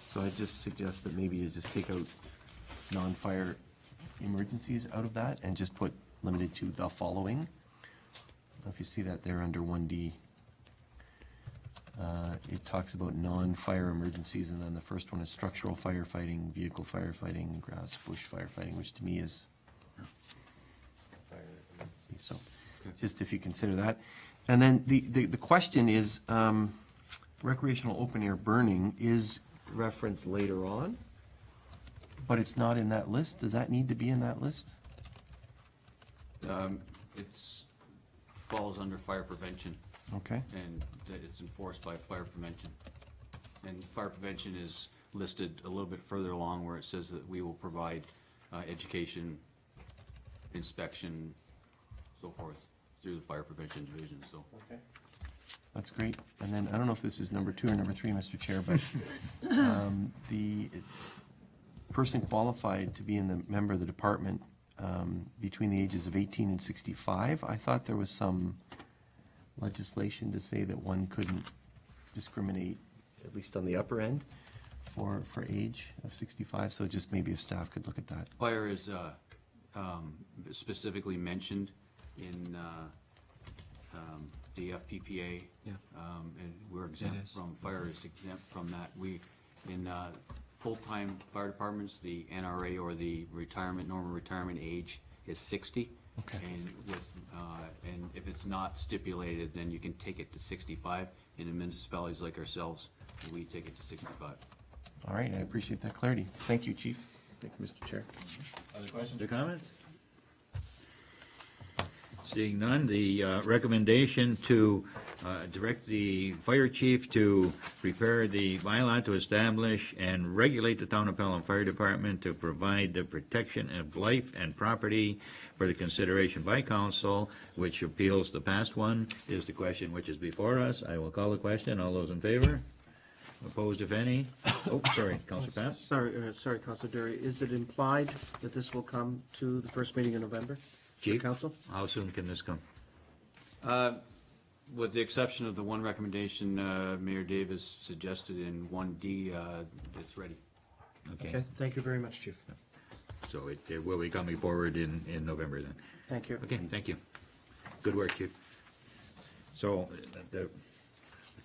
[SPEAKER 2] So I just suggest that maybe you just take out non-fire emergencies out of that and just put limited to the following. I don't know if you see that there under 1D. It talks about non-fire emergencies, and then the first one is structural firefighting, vehicle firefighting, grass bush firefighting, which to me is fire emergency. So just if you consider that. And then the question is recreational open air burning is referenced later on, but it's not in that list. Does that need to be in that list?
[SPEAKER 10] It's falls under fire prevention,
[SPEAKER 2] Okay.
[SPEAKER 10] and that it's enforced by fire prevention. And fire prevention is listed a little bit further along where it says that we will provide education, inspection, so forth, through the fire prevention division, so.
[SPEAKER 2] Okay. That's great. And then, I don't know if this is number 2 or number 3, Mr. Chair, but the person qualified to be in the member of the department between the ages of 18 and 65, I thought there was some legislation to say that one couldn't discriminate, at least on the upper end, for age of 65, so just maybe if staff could look at that.
[SPEAKER 10] Fire is specifically mentioned in the FPPA.
[SPEAKER 9] Yeah.
[SPEAKER 10] And we're exempt from, fire is exempt from that. We, in full-time fire departments, the NRA or the normal retirement age is 60.
[SPEAKER 2] Okay.
[SPEAKER 10] And if it's not stipulated, then you can take it to 65. And in municipalities like ourselves, we take it to 65.
[SPEAKER 2] All right, I appreciate that clarity. Thank you, Chief. Thank you, Mr. Chair.
[SPEAKER 1] Other questions or comments? Seeing none, the recommendation to direct the fire chief to prepare the bylaw to establish and regulate the Town of Pelham Fire Department to provide the protection of life and property for the consideration by council, which appeals the past one, is the question which is before us. I will call the question. All those in favor? Opposed, if any? Oh, sorry, Councilor Papp?
[SPEAKER 9] Sorry, Councilor Derry, is it implied that this will come to the first meeting in November?
[SPEAKER 1] Chief?
[SPEAKER 9] Council?
[SPEAKER 1] How soon can this come?
[SPEAKER 10] With the exception of the one recommendation Mayor Davis suggested in 1D, it's ready.
[SPEAKER 9] Okay, thank you very much, Chief.
[SPEAKER 1] So it will be coming forward in November then.
[SPEAKER 9] Thank you.
[SPEAKER 1] Okay, thank you. Good work, Chief. So the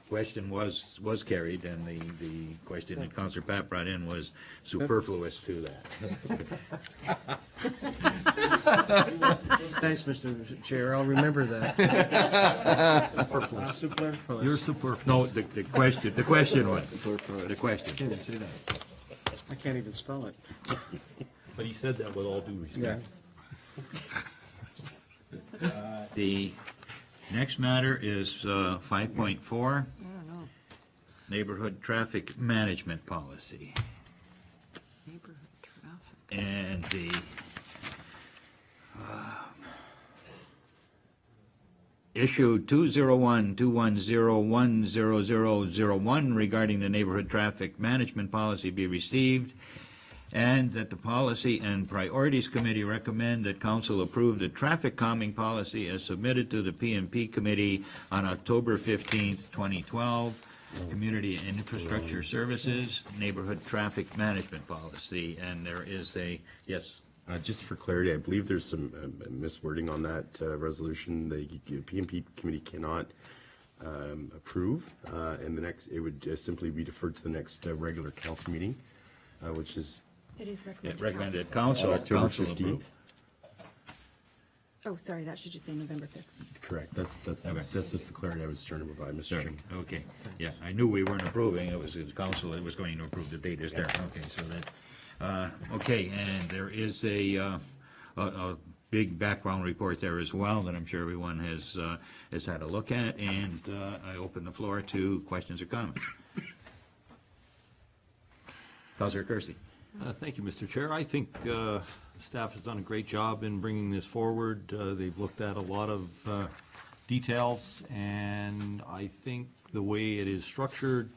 [SPEAKER 1] question was carried, and the question that Councilor Papp brought in was superfluous to that.
[SPEAKER 9] Thanks, Mr. Chair, I'll remember that. Superfluous.
[SPEAKER 6] You're superfluous.
[SPEAKER 1] No, the question was, the question.
[SPEAKER 9] I can't even spell it.
[SPEAKER 6] But he said that with all due respect.
[SPEAKER 1] The next matter is 5.4, Neighborhood Traffic Management Policy.
[SPEAKER 7] Neighborhood traffic.
[SPEAKER 1] And the issue 201-210-10001 regarding the neighborhood traffic management policy be received, and that the Policy and Priorities Committee recommend that council approve the traffic calming policy as submitted to the P&P Committee on October 15th, 2012. Community and Infrastructure Services, Neighborhood Traffic Management Policy, and there is a, yes?
[SPEAKER 5] Just for clarity, I believe there's some miswording on that resolution. The P&P committee cannot approve, and the next, it would simply be deferred to the next regular council meeting, which is
[SPEAKER 8] It is
[SPEAKER 1] Recommended council.
[SPEAKER 5] October
[SPEAKER 1] Council
[SPEAKER 5] 15th.
[SPEAKER 1] approve.
[SPEAKER 8] Oh, sorry, that should just say November 5th.
[SPEAKER 5] Correct. That's just the clarity I was trying to provide, Mr.
[SPEAKER 1] Sorry,
[SPEAKER 5] Chairman.
[SPEAKER 1] okay. Yeah, I knew we weren't approving, it was the council that was going to approve, the date is there. Okay, so that, okay, and there is a big background report there as well that I'm sure everyone has had a look at, and I open the floor to questions or comments. Councilor Kirsty.
[SPEAKER 6] Thank you, Mr. Chair. I think staff has done a great job in bringing this forward. They've looked at a lot of details, and I think the way it is structured,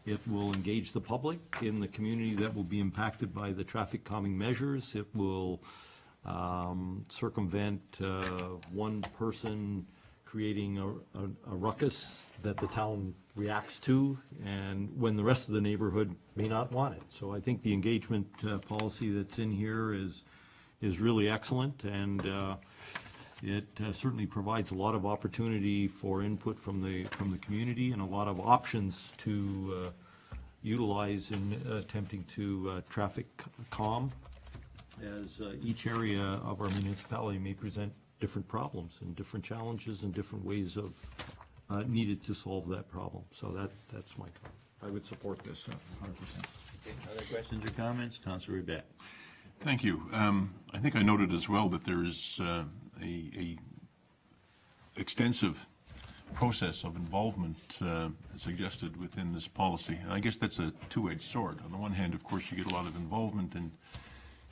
[SPEAKER 6] it will engage the public in the community that will be impacted by the traffic calming measures. It will circumvent one person creating a ruckus that the town reacts to, and when the rest of the neighborhood may not want it. So I think the engagement policy that's in here is really excellent, and it certainly provides a lot of opportunity for input from the community and a lot of options to utilize in attempting to traffic calm, as each area of our municipality may present different problems and different challenges and different ways of needed to solve that problem. So that's my comment. I would support this 100%.
[SPEAKER 1] Other questions or comments? Councilor Rebet.
[SPEAKER 3] Thank you. I think I noted as well that there is a extensive process of involvement suggested within this policy. And I guess that's a two-edged sword. On the one hand, of course, you get a lot of involvement and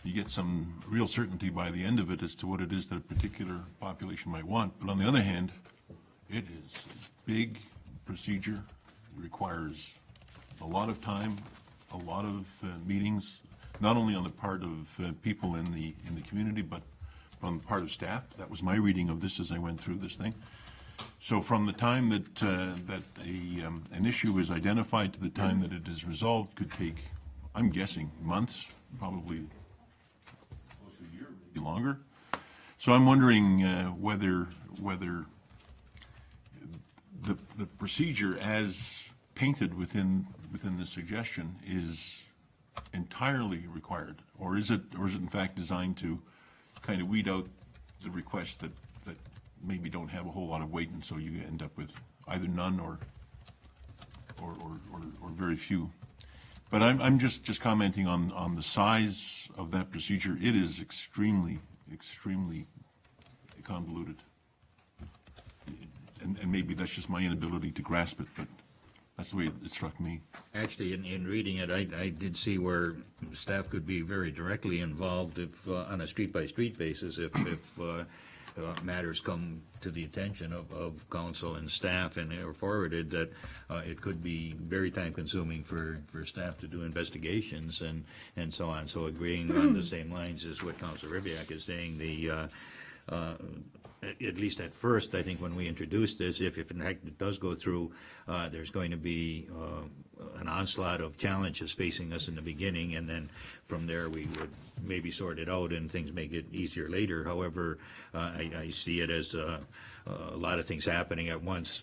[SPEAKER 3] you get some real certainty by the end of it as to what it is that a particular population might want. But on the other hand, it is a big procedure. It requires a lot of time, a lot of meetings, not only on the part of people in the community, but on the part of staff. That was my reading of this as I went through this thing. So from the time that an issue is identified to the time that it is resolved could take, I'm guessing, months, probably close to a year, maybe longer. So I'm wondering whether the procedure as painted within the suggestion is entirely required, or is it in fact designed to kind of weed out the requests that maybe don't have a whole lot of weight, and so you end up with either none or very few. But I'm just commenting on the size of that procedure. It is extremely convoluted. And maybe that's just my inability to grasp it, but that's the way it struck me.
[SPEAKER 1] Actually, in reading it, I did see where staff could be very directly involved if, on a street-by-street basis, if matters come to the attention of council and staff and are forwarded, that it could be very time-consuming for staff to do investigations and so on. So agreeing on the same lines as what Councilor Rivak is saying, at least at first, I think when we introduced this, if in fact it does go through, there's going to be an onslaught of challenges facing us in the beginning, and then from there we would maybe sort it out and things may get easier later. However, I see it as a lot of things happening at once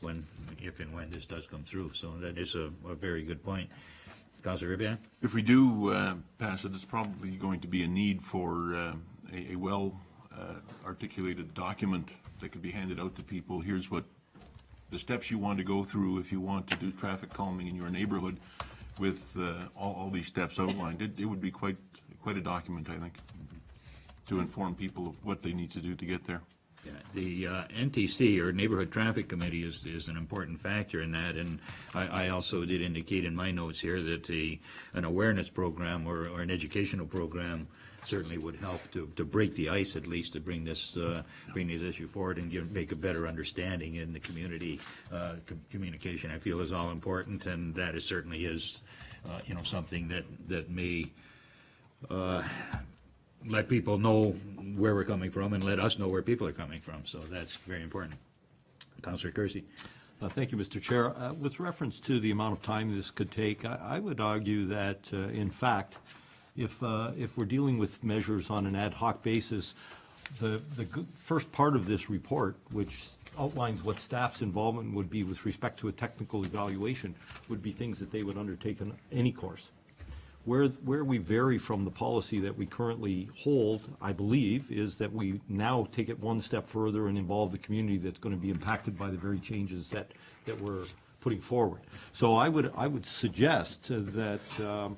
[SPEAKER 1] if and when this does come through. So that is a very good point. Councilor Rivak?
[SPEAKER 3] If we do pass it, it's probably going to be a need for a well articulated document that could be handed out to people. Here's what the steps you want to go through if you want to do traffic calming in your neighborhood, with all these steps outlined. It would be quite a document, I think, to inform people of what they need to do to get there.
[SPEAKER 1] Yeah, the NTC, or Neighborhood Traffic Committee, is an important factor in that, and I also did indicate in my notes here that an awareness program or an educational program certainly would help to break the ice, at least to bring this issue forward and make a better understanding in the community. Communication, I feel, is all important, and that certainly is something that may let people know where we're coming from and let us know where people are coming from. So that's very important. Councillor Kersey.
[SPEAKER 6] Thank you, Mr. Chair. With reference to the amount of time this could take, I would argue that, in fact, if we're dealing with measures on an ad hoc basis, the first part of this report, which outlines what staff's involvement would be with respect to a technical evaluation, would be things that they would undertake in any course. Where we vary from the policy that we currently hold, I believe, is that we now take it one step further and involve the community that's going to be impacted by the very changes that we're putting forward. So I would suggest that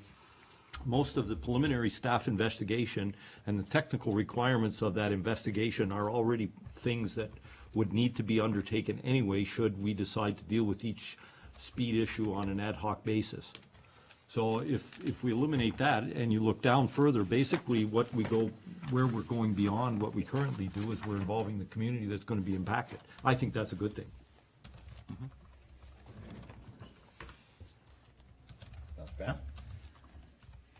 [SPEAKER 6] most of the preliminary staff investigation and the technical requirements of that investigation are already things that would need to be undertaken anyway should we decide to deal with each speed issue on an ad hoc basis. So if we eliminate that and you look down further, basically where we're going beyond what we currently do is we're involving the community that's going to be impacted. I think that's a good thing.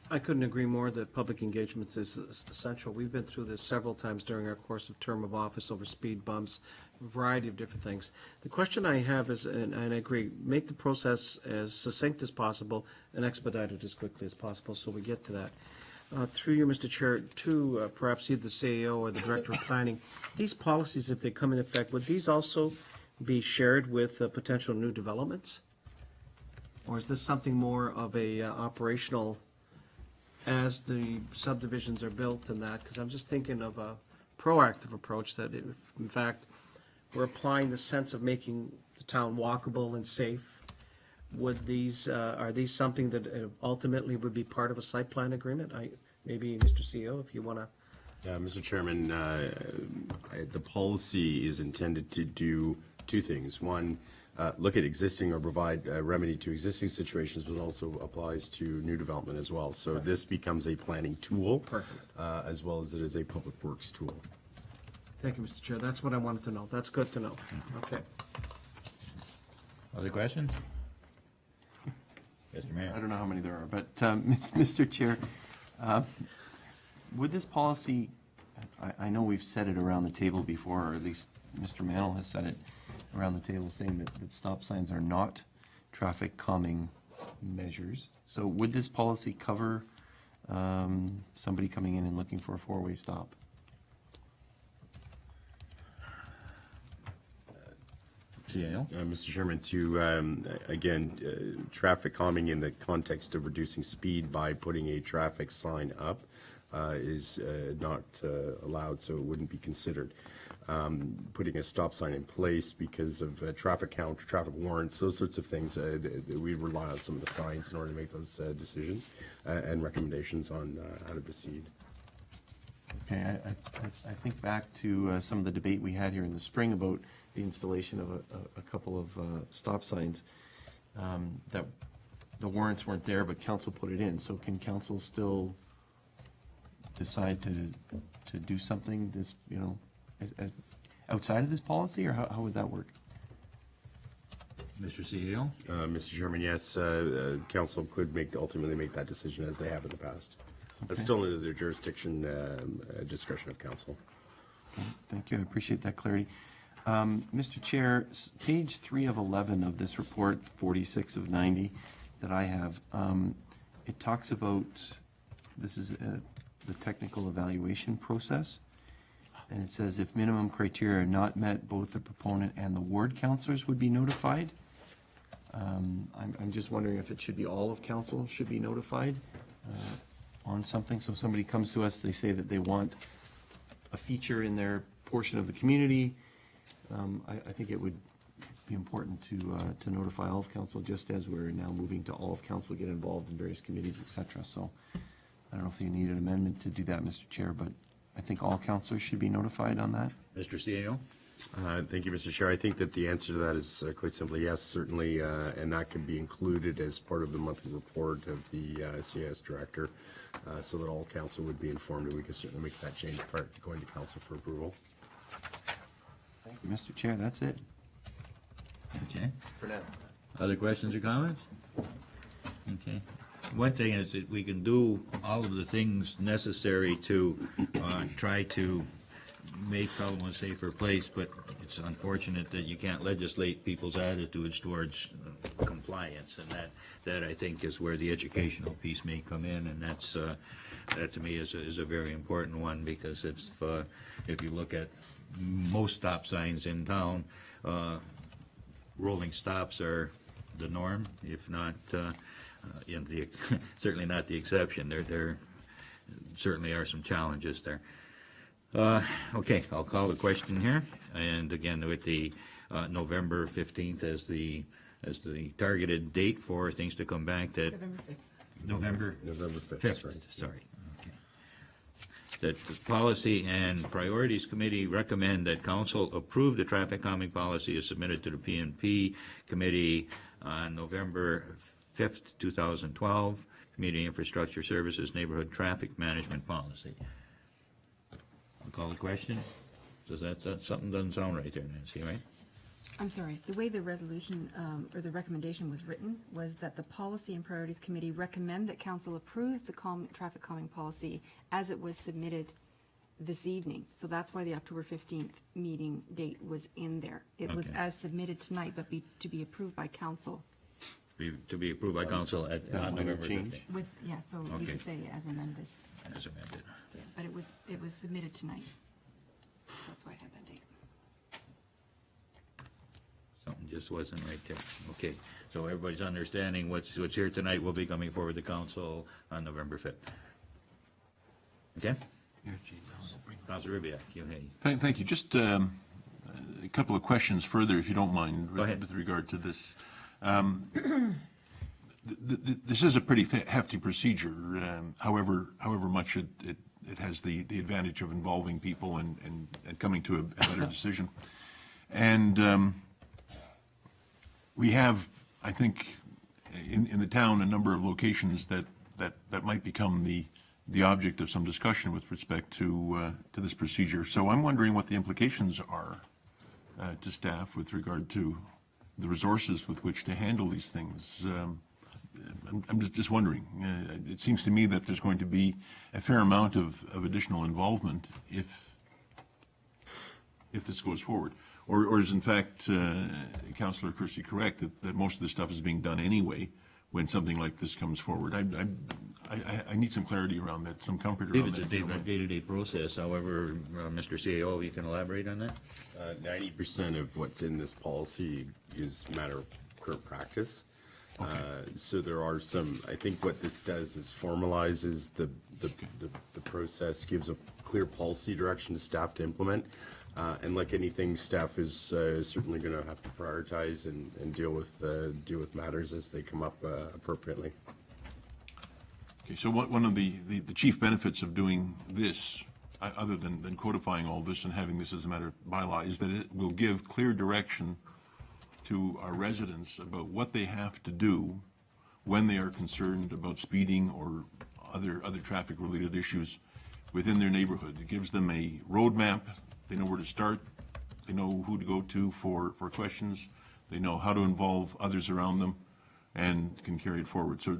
[SPEAKER 9] I couldn't agree more that public engagement is essential. We've been through this several times during our course of term of office over speed bumps, a variety of different things. The question I have is, and I agree, make the process as succinct as possible and expedite it as quickly as possible so we get to that. Through you, Mr. Chair, to perhaps either the CEO or the Director of Planning, these policies, if they come in effect, would these also be shared with potential new developments? Or is this something more of a operational as the subdivisions are built and that? Because I'm just thinking of a proactive approach that if, in fact, we're applying the sense of making the town walkable and safe, would these, are these something that ultimately would be part of a site plan agreement? Maybe Mr. CEO, if you want to.
[SPEAKER 5] Mr. Chairman, the policy is intended to do two things. One, look at existing or provide a remedy to existing situations, but also applies to new development as well. So this becomes a planning tool, as well as it is a public works tool.
[SPEAKER 9] Thank you, Mr. Chair. That's what I wanted to know. That's good to know. Okay.
[SPEAKER 1] Other questions? Mr. Mayor.
[SPEAKER 2] I don't know how many there are, but Mr. Chair, would this policy, I know we've said it around the table before, or at least Mr. Mantle has said it around the table, saying that stop signs are not traffic calming measures. So would this policy cover somebody coming in and looking for a four-way stop?
[SPEAKER 5] Mr. Chairman, to, again, traffic calming in the context of reducing speed by putting a traffic sign up, is not allowed, so it wouldn't be considered. Putting a stop sign in place because of traffic count, traffic warrants, those sorts of things, we rely on some of the science in order to make those decisions and recommendations on how to proceed.
[SPEAKER 2] Okay, I think back to some of the debate we had here in the spring about the installation of a couple of stop signs, that the warrants weren't there, but council put it in. So can council still decide to do something this, as outside of this policy, or how would that work?
[SPEAKER 1] Mr. CEO?
[SPEAKER 5] Mr. Chairman, yes, council could ultimately make that decision as they have in the past. That's
[SPEAKER 2] Okay.
[SPEAKER 5] still under their jurisdiction, discretion of council.
[SPEAKER 2] Thank you, I appreciate that clarity. Mr. Chair, page 3 of 11 of this report, 46 of 90 that I have, it talks about, this is the technical evaluation process, and it says if minimum criteria are not met, both the proponent and the ward councillors would be notified. I'm just wondering if it should be all of council should be notified on something. So if somebody comes to us, they say that they want a feature in their portion of the community, I think it would be important to notify all of council, just as we're now moving to all of council get involved in various committees, et cetera. So I don't know if you need an amendment to do that, Mr. Chair, but I think all councillors should be notified on that.
[SPEAKER 1] Mr. CEO?
[SPEAKER 5] Thank you, Mr. Chair. I think that the answer to that is quite simply yes, certainly, and that can be included as part of the monthly report of the CIS director, so that all council would be informed, and we can certainly make that change prior to going to council for approval.
[SPEAKER 2] Thank you, Mr. Chair, that's it.
[SPEAKER 1] Okay.
[SPEAKER 2] For now.
[SPEAKER 1] Other questions or comments? Okay. One thing is that we can do all of the things necessary to try to make Pelham a safer place, but it's unfortunate that you can't legislate people's attitudes towards compliance, and that I think is where the educational piece may come in, and that to me is a very important one, because if you look at most stop signs in town, rolling stops are the norm, if not certainly not the exception. There certainly are some challenges there. Okay, I'll call the question here, and again with the November 15th as the targeted date for things to come back. That
[SPEAKER 8] November 5th.
[SPEAKER 5] November 5th.
[SPEAKER 1] 5th,
[SPEAKER 5] Right.
[SPEAKER 1] sorry. Okay. That the Policy and Priorities Committee recommend that council approve the traffic calming policy as submitted to the P&P Committee on November 5th, 2012, Community Infrastructure Services Neighborhood Traffic Management Policy. I'll call the question. Does that something doesn't sound right there, Nancy, right?
[SPEAKER 8] I'm sorry, the way the resolution, or the recommendation was written was that the Policy and Priorities Committee recommend that council approve the traffic calming policy as it was submitted this evening. So that's why the October 15th meeting date was in there. It was
[SPEAKER 1] Okay.
[SPEAKER 8] as submitted tonight, but to be approved by council.
[SPEAKER 1] To be approved by council on November
[SPEAKER 2] change.
[SPEAKER 1] 15th,
[SPEAKER 8] With, yeah, so
[SPEAKER 1] Okay.
[SPEAKER 8] you could say as amended,
[SPEAKER 1] as amended.
[SPEAKER 8] but it was submitted tonight. That's why I had that date.
[SPEAKER 1] Something just wasn't right there. Okay, so everybody's understanding what's here tonight will be coming forward to council on November 5th. Okay? Councilor Ribbiak,
[SPEAKER 3] Thank you. Just a couple of questions further, if you don't mind,
[SPEAKER 1] Go ahead.
[SPEAKER 3] with regard to this. This is a pretty hefty procedure, however much it has the advantage of involving people and coming to a better decision. And we have, I think, in the town, a number of locations that might become the object of some discussion with respect to this procedure. So I'm wondering what the implications are to staff with regard to the resources with which to handle these things. I'm just wondering. It seems to me that there's going to be a fair amount of additional involvement if this goes forward. Or is in fact Councillor Kersey correct that most of this stuff is being done anyway when something like this comes forward? I need some clarity around that, some comfort around
[SPEAKER 1] It's a
[SPEAKER 3] that.
[SPEAKER 1] day-to-day process. However, Mr. CEO, you can elaborate on that?
[SPEAKER 5] 90% of what's in this policy is a matter of current practice. So there are some, I think what this does is formalizes the process, gives a clear policy direction to staff to implement. And like anything, staff is certainly going to have to prioritize and deal with matters as they come up appropriately.
[SPEAKER 3] Okay, so one of the chief benefits of doing this, other than codifying all this and having this as a matter of bylaw, is that it will give clear direction to our residents about what they have to do when they are concerned about speeding or other traffic-related issues within their neighborhood. It gives them a roadmap. They know where to start. They know who to go to for questions. They know how to involve others around them and can carry it forward. So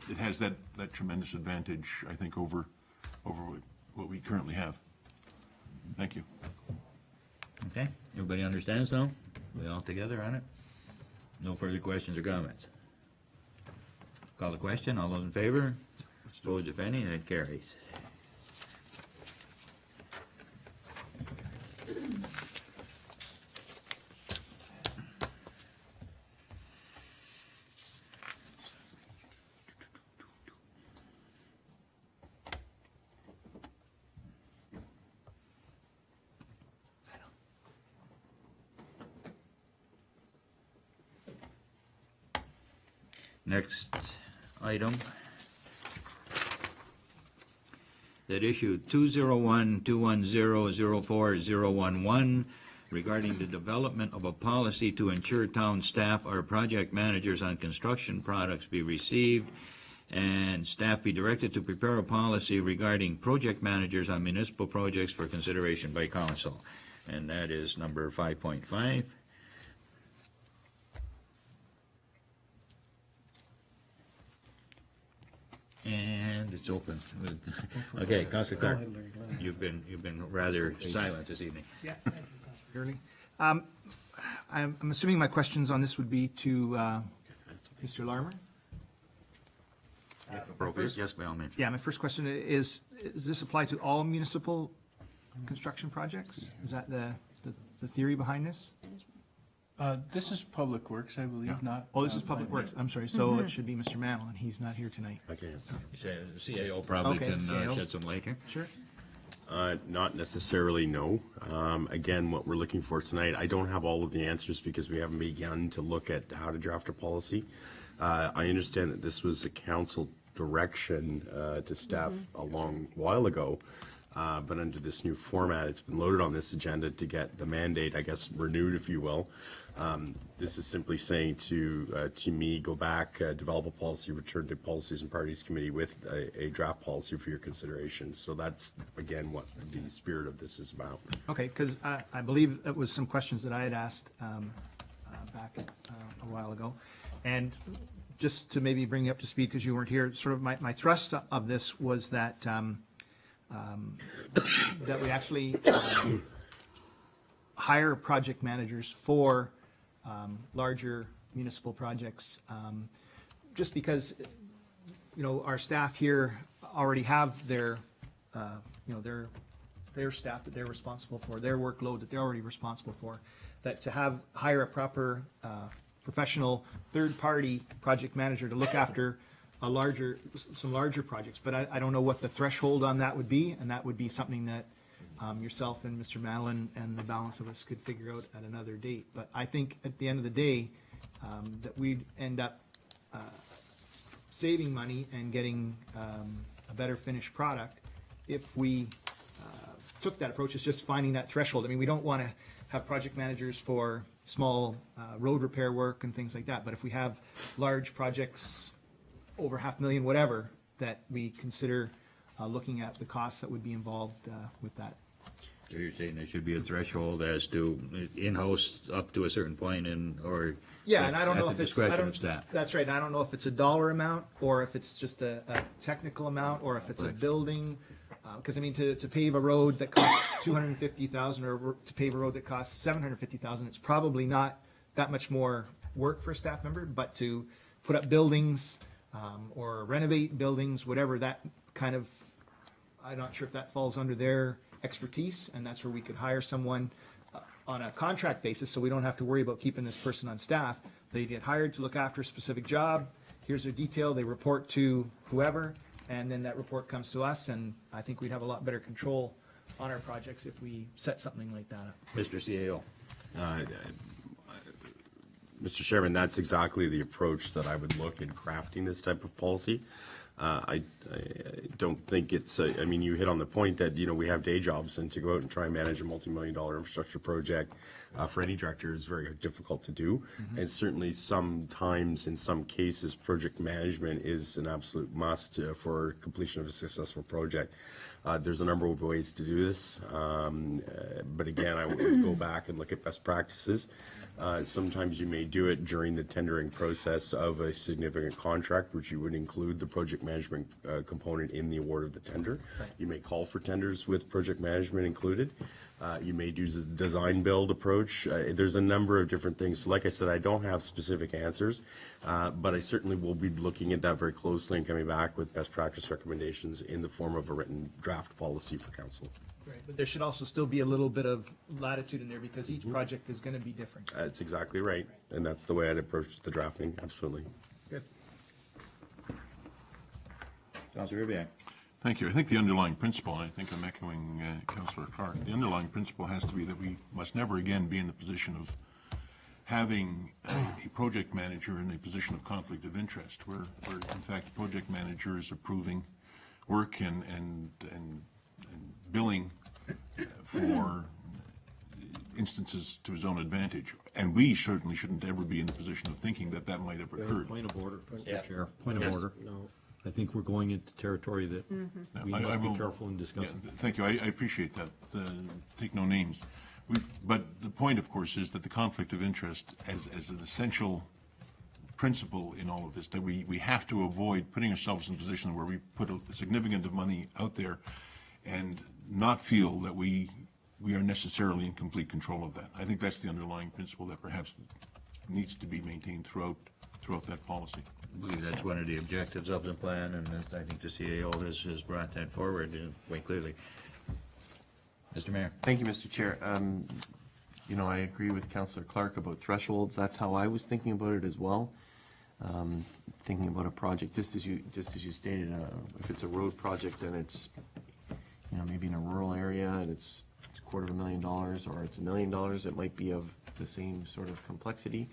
[SPEAKER 3] it has that tremendous advantage, I think, over what we currently have. Thank you.
[SPEAKER 1] Okay, everybody understands now? We all together on it? No further questions or comments? Call the question, all those in favor? Opposed, if any, and it carries. Next item, that issue 201-210-04011 regarding the development of a policy to ensure town staff or project managers on construction products be received and staff be directed to prepare a policy regarding project managers on municipal projects for consideration by council. And that is number 5.5. And it's open. Okay, Councilor Clark, you've been rather silent this evening.
[SPEAKER 11] Yeah, thank you, Councilor Gurley. I'm assuming my questions on this would be to Mr. Larmer?
[SPEAKER 1] If appropriate, yes, by all means.
[SPEAKER 11] Yeah, my first question is, does this apply to all municipal construction projects? Is that the theory behind this?
[SPEAKER 12] This is Public Works, I believe, not.
[SPEAKER 11] Oh, this is Public Works, I'm sorry, so it should be Mr. Mantle, and he's not here tonight.
[SPEAKER 5] Okay.
[SPEAKER 1] The CAO probably
[SPEAKER 11] Okay,
[SPEAKER 1] can
[SPEAKER 11] CAO.
[SPEAKER 1] shed some light here.
[SPEAKER 11] Sure.
[SPEAKER 5] Not necessarily, no. Again, what we're looking for tonight, I don't have all of the answers because we haven't begun to look at how to draft a policy. I understand that this was a council direction to staff a long while ago, but under this new format, it's been loaded on this agenda to get the mandate, I guess, renewed, if you will. This is simply saying to me, go back, develop a policy, return to Policies and Priorities Committee with a draft policy for your consideration. So that's, again, what the spirit of this is about.
[SPEAKER 11] Okay, because I believe that was some questions that I had asked back a while ago. And just to maybe bring you up to speed, because you weren't here, sort of my thrust of this was that that we actually hire project managers for larger municipal projects, just because, you know, our staff here already have their, you know, their staff that they're responsible for, their workload that they're already responsible for, that to hire a proper professional third-party project manager to look after some larger projects. But I don't know what the threshold on that would be, and that would be something that yourself and Mr. Madeline and the balance of us could figure out at another date. But I think at the end of the day, that we'd end up saving money and getting a better finished product if we took that approach. It's just finding that threshold. I mean, we don't want to have project managers for small road repair work and things like that. But if we have large projects over $500,000, whatever, that we consider looking at the costs that would be involved with that.
[SPEAKER 1] So you're saying there should be a threshold as to in-house up to a certain point or.
[SPEAKER 11] Yeah, and I don't know
[SPEAKER 1] at
[SPEAKER 11] if
[SPEAKER 1] the
[SPEAKER 11] it's,
[SPEAKER 1] discretion of staff.
[SPEAKER 11] that's right, and I don't know if it's a dollar amount, or if it's just a technical amount, or if it's a building. Because I mean, to pave a road that costs $250,000, or to pave a road that costs $750,000, it's probably not that much more work for a staff member. But to put up buildings or renovate buildings, whatever, that kind of, I'm not sure if that falls under their expertise, and that's where we could hire someone on a contract basis, so we don't have to worry about keeping this person on staff, They get hired to look after a specific job. Here's their detail. They report to whoever, and then that report comes to us, and I think we'd have a lot better control on our projects if we set something like that up.
[SPEAKER 1] Mr. CAO.
[SPEAKER 5] Mr. Chairman, that's exactly the approach that I would look in crafting this type of policy. I don't think it's, I mean, you hit on the point that, you know, we have day jobs, and to go out and try and manage a multi-million-dollar infrastructure project for any director is very difficult to do. And certainly sometimes, in some cases, project management is an absolute must for completion of a successful project. There's a number of ways to do this, but again, I would go back and look at best practices. Sometimes you may do it during the tendering process of a significant contract, which you would include the project management component in the award of the tender. You may call for tenders with project management included. You may use a design build approach. There's a number of different things. So like I said, I don't have specific answers, but I certainly will be looking at that very closely and coming back with best practice recommendations in the form of a written draft policy for council.
[SPEAKER 11] Right, but there should also still be a little bit of latitude in there because each project is going to be different.
[SPEAKER 5] That's exactly right, and that's the way I'd approach the drafting, absolutely.
[SPEAKER 11] Good.
[SPEAKER 1] Councilor Ribbiak.
[SPEAKER 3] Thank you. I think the underlying principle, and I think I'm echoing Councillor Clark, the underlying principle has to be that we must never again be in the position of having a project manager in a position of conflict of interest, where in fact the project manager is approving work and billing for instances to his own advantage. And we certainly shouldn't ever be in the position of thinking that that might have occurred.
[SPEAKER 6] Point of order, Mr. Chair. Point of order. No. I think we're going into territory that we must be careful in discussing.
[SPEAKER 3] Yeah, thank you. I appreciate that. Take no names. But the point, of course, is that the conflict of interest as an essential principle in all of this, that we have to avoid putting ourselves in a position where we put a significant amount of money out there and not feel that we are necessarily in complete control of that. I think that's the underlying principle that perhaps needs to be maintained throughout that policy.
[SPEAKER 1] I believe that's one of the objectives of the plan, and I think the CAO has brought that forward quite clearly. Mr. Mayor.
[SPEAKER 2] Thank you, Mr. Chair. You know, I agree with Councillor Clark about thresholds. That's how I was thinking about it as well. Thinking about a project, just as you stated, if it's a road project and it's, you know, maybe in a rural area and it's $250,000 or it's $1 million, it might be of the same sort of complexity.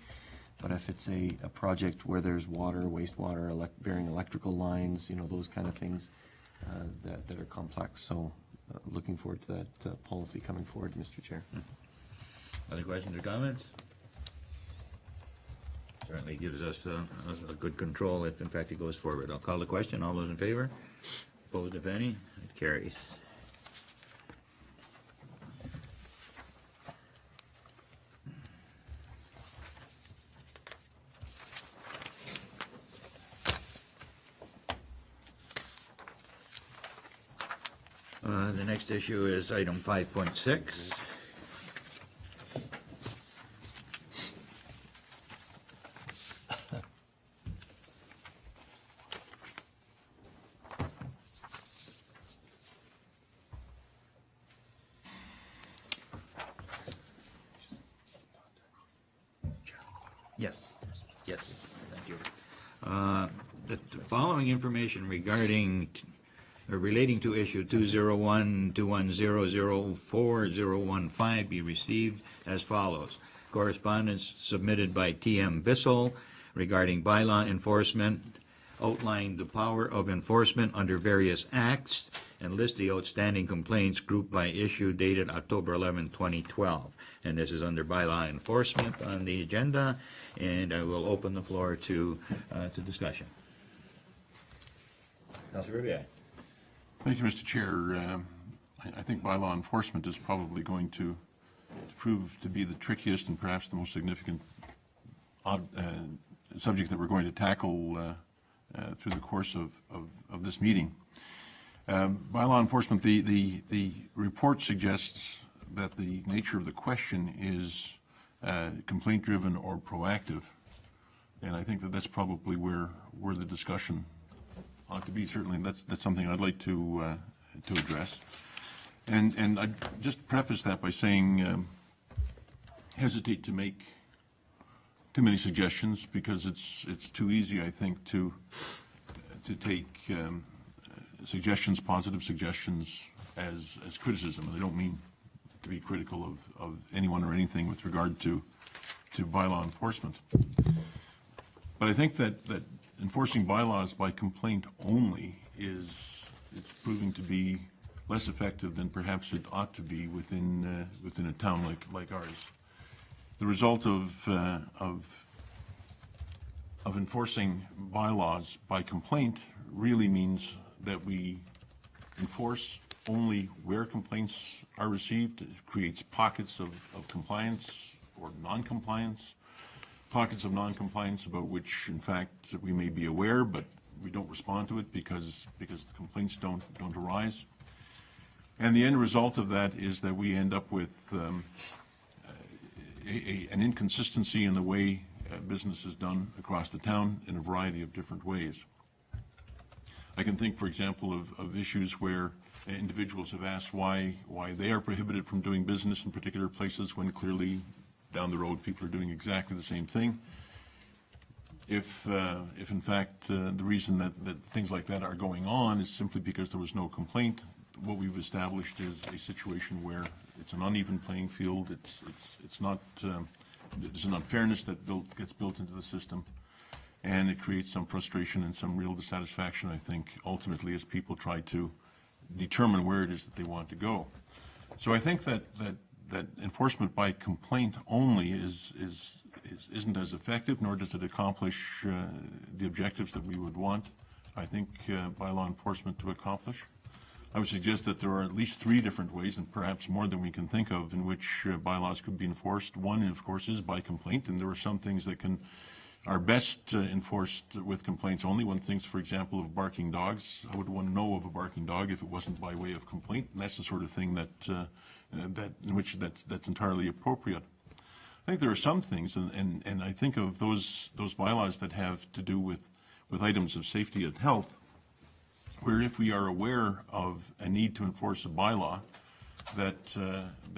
[SPEAKER 2] But if it's a project where there's water, wastewater, varying electrical lines, you know, those kind of things that are complex. So looking forward to that policy coming forward, Mr. Chair.
[SPEAKER 1] Other questions or comments? Certainly gives us a good control if in fact it goes forward. I'll call the question. All those in favor? Opposed, if any? It carries. The next issue is item 5.6. Yes, thank you. The following information regarding relating to issue 201-210-04015 be received as follows. Correspondence submitted by T.M. Bissell regarding bylaw enforcement, outline the power of enforcement under various acts, and list the outstanding complaints grouped by issue dated October 11, 2012. And this is under bylaw enforcement on the agenda, and I will open the floor to discussion. Councilor Ribbiak.
[SPEAKER 3] Thank you, Mr. Chair. I think bylaw enforcement is probably going to prove to be the trickiest and perhaps the most significant subject that we're going to tackle through the course of this meeting. Bylaw enforcement, the report suggests that the nature of the question is complaint-driven or proactive, and I think that that's probably where the discussion ought to be. Certainly, that's something I'd like to address. And I'd just preface that by saying, hesitate to too many suggestions, because it's too easy, I think, to take suggestions, positive suggestions, as criticism. And I don't mean to be critical of anyone or anything with regard to bylaw enforcement. But I think that enforcing bylaws by complaint only it's proving to be less effective than perhaps it ought to be within a town like ours. The result of enforcing bylaws by complaint really means that we enforce only where complaints are received. It creates pockets of compliance or non-compliance, pockets of non-compliance about which, in fact, we may be aware, but we don't respond to it because the complaints don't arise. And the end result of that is that we end up with an inconsistency in the way business is done across the town in a variety of different ways. I can think, for example, of issues where individuals have asked why they are prohibited from doing business in particular places when clearly down the road people are doing exactly the same thing. If in fact the reason that things like that are going on is simply because there was no complaint, what we've established is a situation where it's an uneven playing field. It's not there's an unfairness that gets built into the system, and it creates some frustration and some real dissatisfaction, I think, ultimately, as people try to determine where it is that they want to go. So I think that enforcement by complaint only isn't as effective, nor does it accomplish the objectives that we would want, I think, bylaw enforcement to accomplish. I would suggest that there are at least 3 different ways, and perhaps more than we can think of, in which bylaws could be enforced. One, of course, is by complaint, and there are some things that are best enforced with complaints only. One thinks, for example, of barking dogs. How would one know of a barking dog if it wasn't by way of complaint? And that's the sort of thing that's entirely appropriate. I think there are some things, and I think of those bylaws that have to do with items of safety and health, where if we are aware of a need to enforce a bylaw, that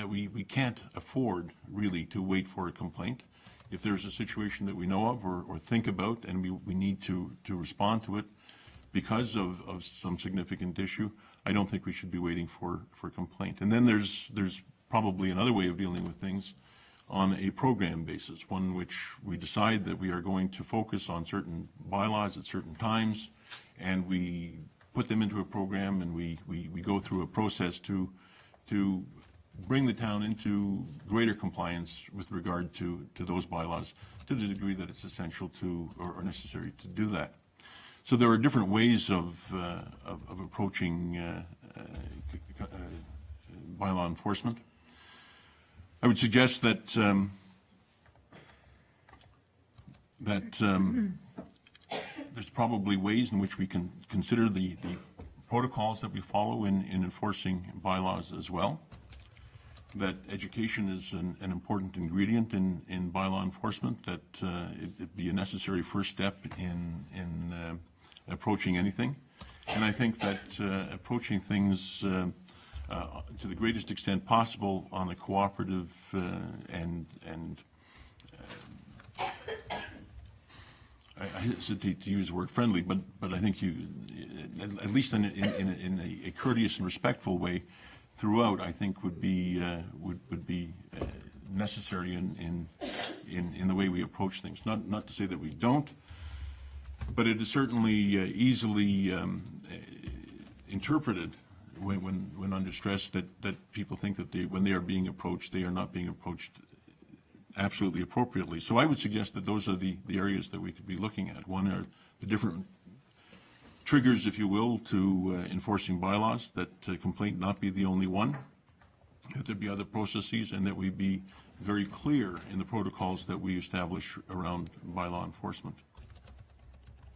[SPEAKER 3] we can't afford really to wait for a complaint. If there's a situation that we know of or think about and we need to respond to it because of some significant issue, I don't think we should be waiting for complaint. And then there's probably another way of dealing with things on a program basis, one in which we decide that we are going to focus on certain bylaws at certain times, and we put them into a program, and we go through a process to bring the town into greater compliance with regard to those bylaws, to the degree that it's essential to or necessary to do that. So there are different ways of approaching bylaw enforcement. I would suggest that there's probably ways in which we can consider the protocols that we follow in enforcing bylaws as well. That education is an important ingredient in bylaw enforcement, that it be a necessary first step in approaching anything. And I think that approaching things to the greatest extent possible on a cooperative and I hesitate to use the word friendly, but I think you, at least in a courteous and respectful way throughout, I think would be necessary in the way we approach things. Not to say that we don't, but it is certainly easily interpreted when under stress that people think that when they are being approached, they are not being approached absolutely appropriately. So I would suggest that those are the areas that we could be looking at. One are the different triggers, if you will, to enforcing bylaws, that complaint not be the only one, that there be other processes, and that we be very clear in the protocols that we establish around bylaw enforcement.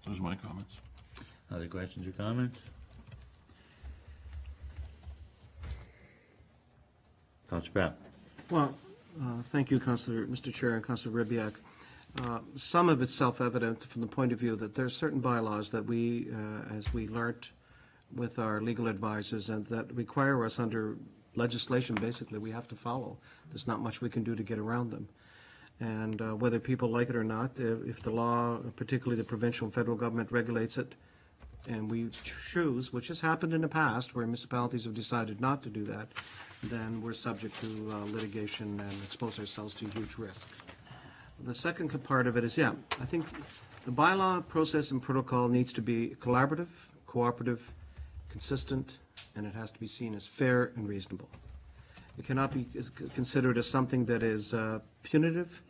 [SPEAKER 3] Those are my comments.
[SPEAKER 1] Other questions or comments? Councilor Pratt.
[SPEAKER 9] Well, thank you, Mr. Chair and Councilor Ribbiak. Some of it's self-evident from the point of view that there are certain bylaws that we, as we learnt with our legal advisors, and that require us under legislation, basically, we have to follow. There's not much we can do to get around them. And whether people like it or not, if the law, particularly the provincial and federal government regulates it, and we choose, which has happened in the past where municipalities have decided not to do that, then we're subject to litigation and expose ourselves to huge risk. The second part of it is, I think the bylaw process and protocol needs to be collaborative, cooperative, consistent, and it has to be seen as fair and reasonable. It cannot be considered as something that is punitive,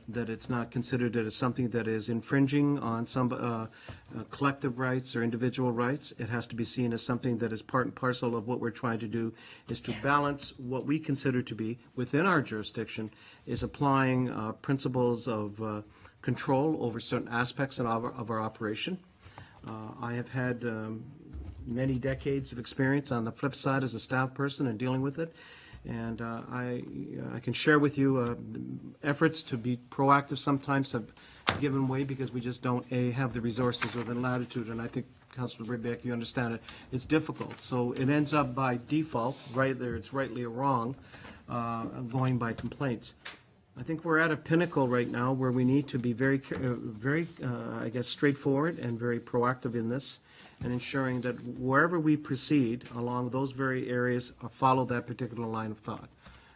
[SPEAKER 9] that it's not considered as something that is infringing on some collective rights or individual rights. It has to be seen as something that is part and parcel of what we're trying to do, is to balance what we consider to be, within our jurisdiction, is applying principles of control over certain aspects of our operation. I have had many decades of experience on the flip side as a staff person and dealing with it. And I can share with you efforts to be proactive sometimes have given way because we just don't have the resources or the latitude. And I think, Councilor Rebek, you understand it. It's difficult. So it ends up by default, whether it's rightly or wrong, going by complaints. I think we're at a pinnacle right now where we need to be very, I guess, straightforward and very proactive in this, and ensuring that wherever we proceed along those very areas, follow that particular line of thought.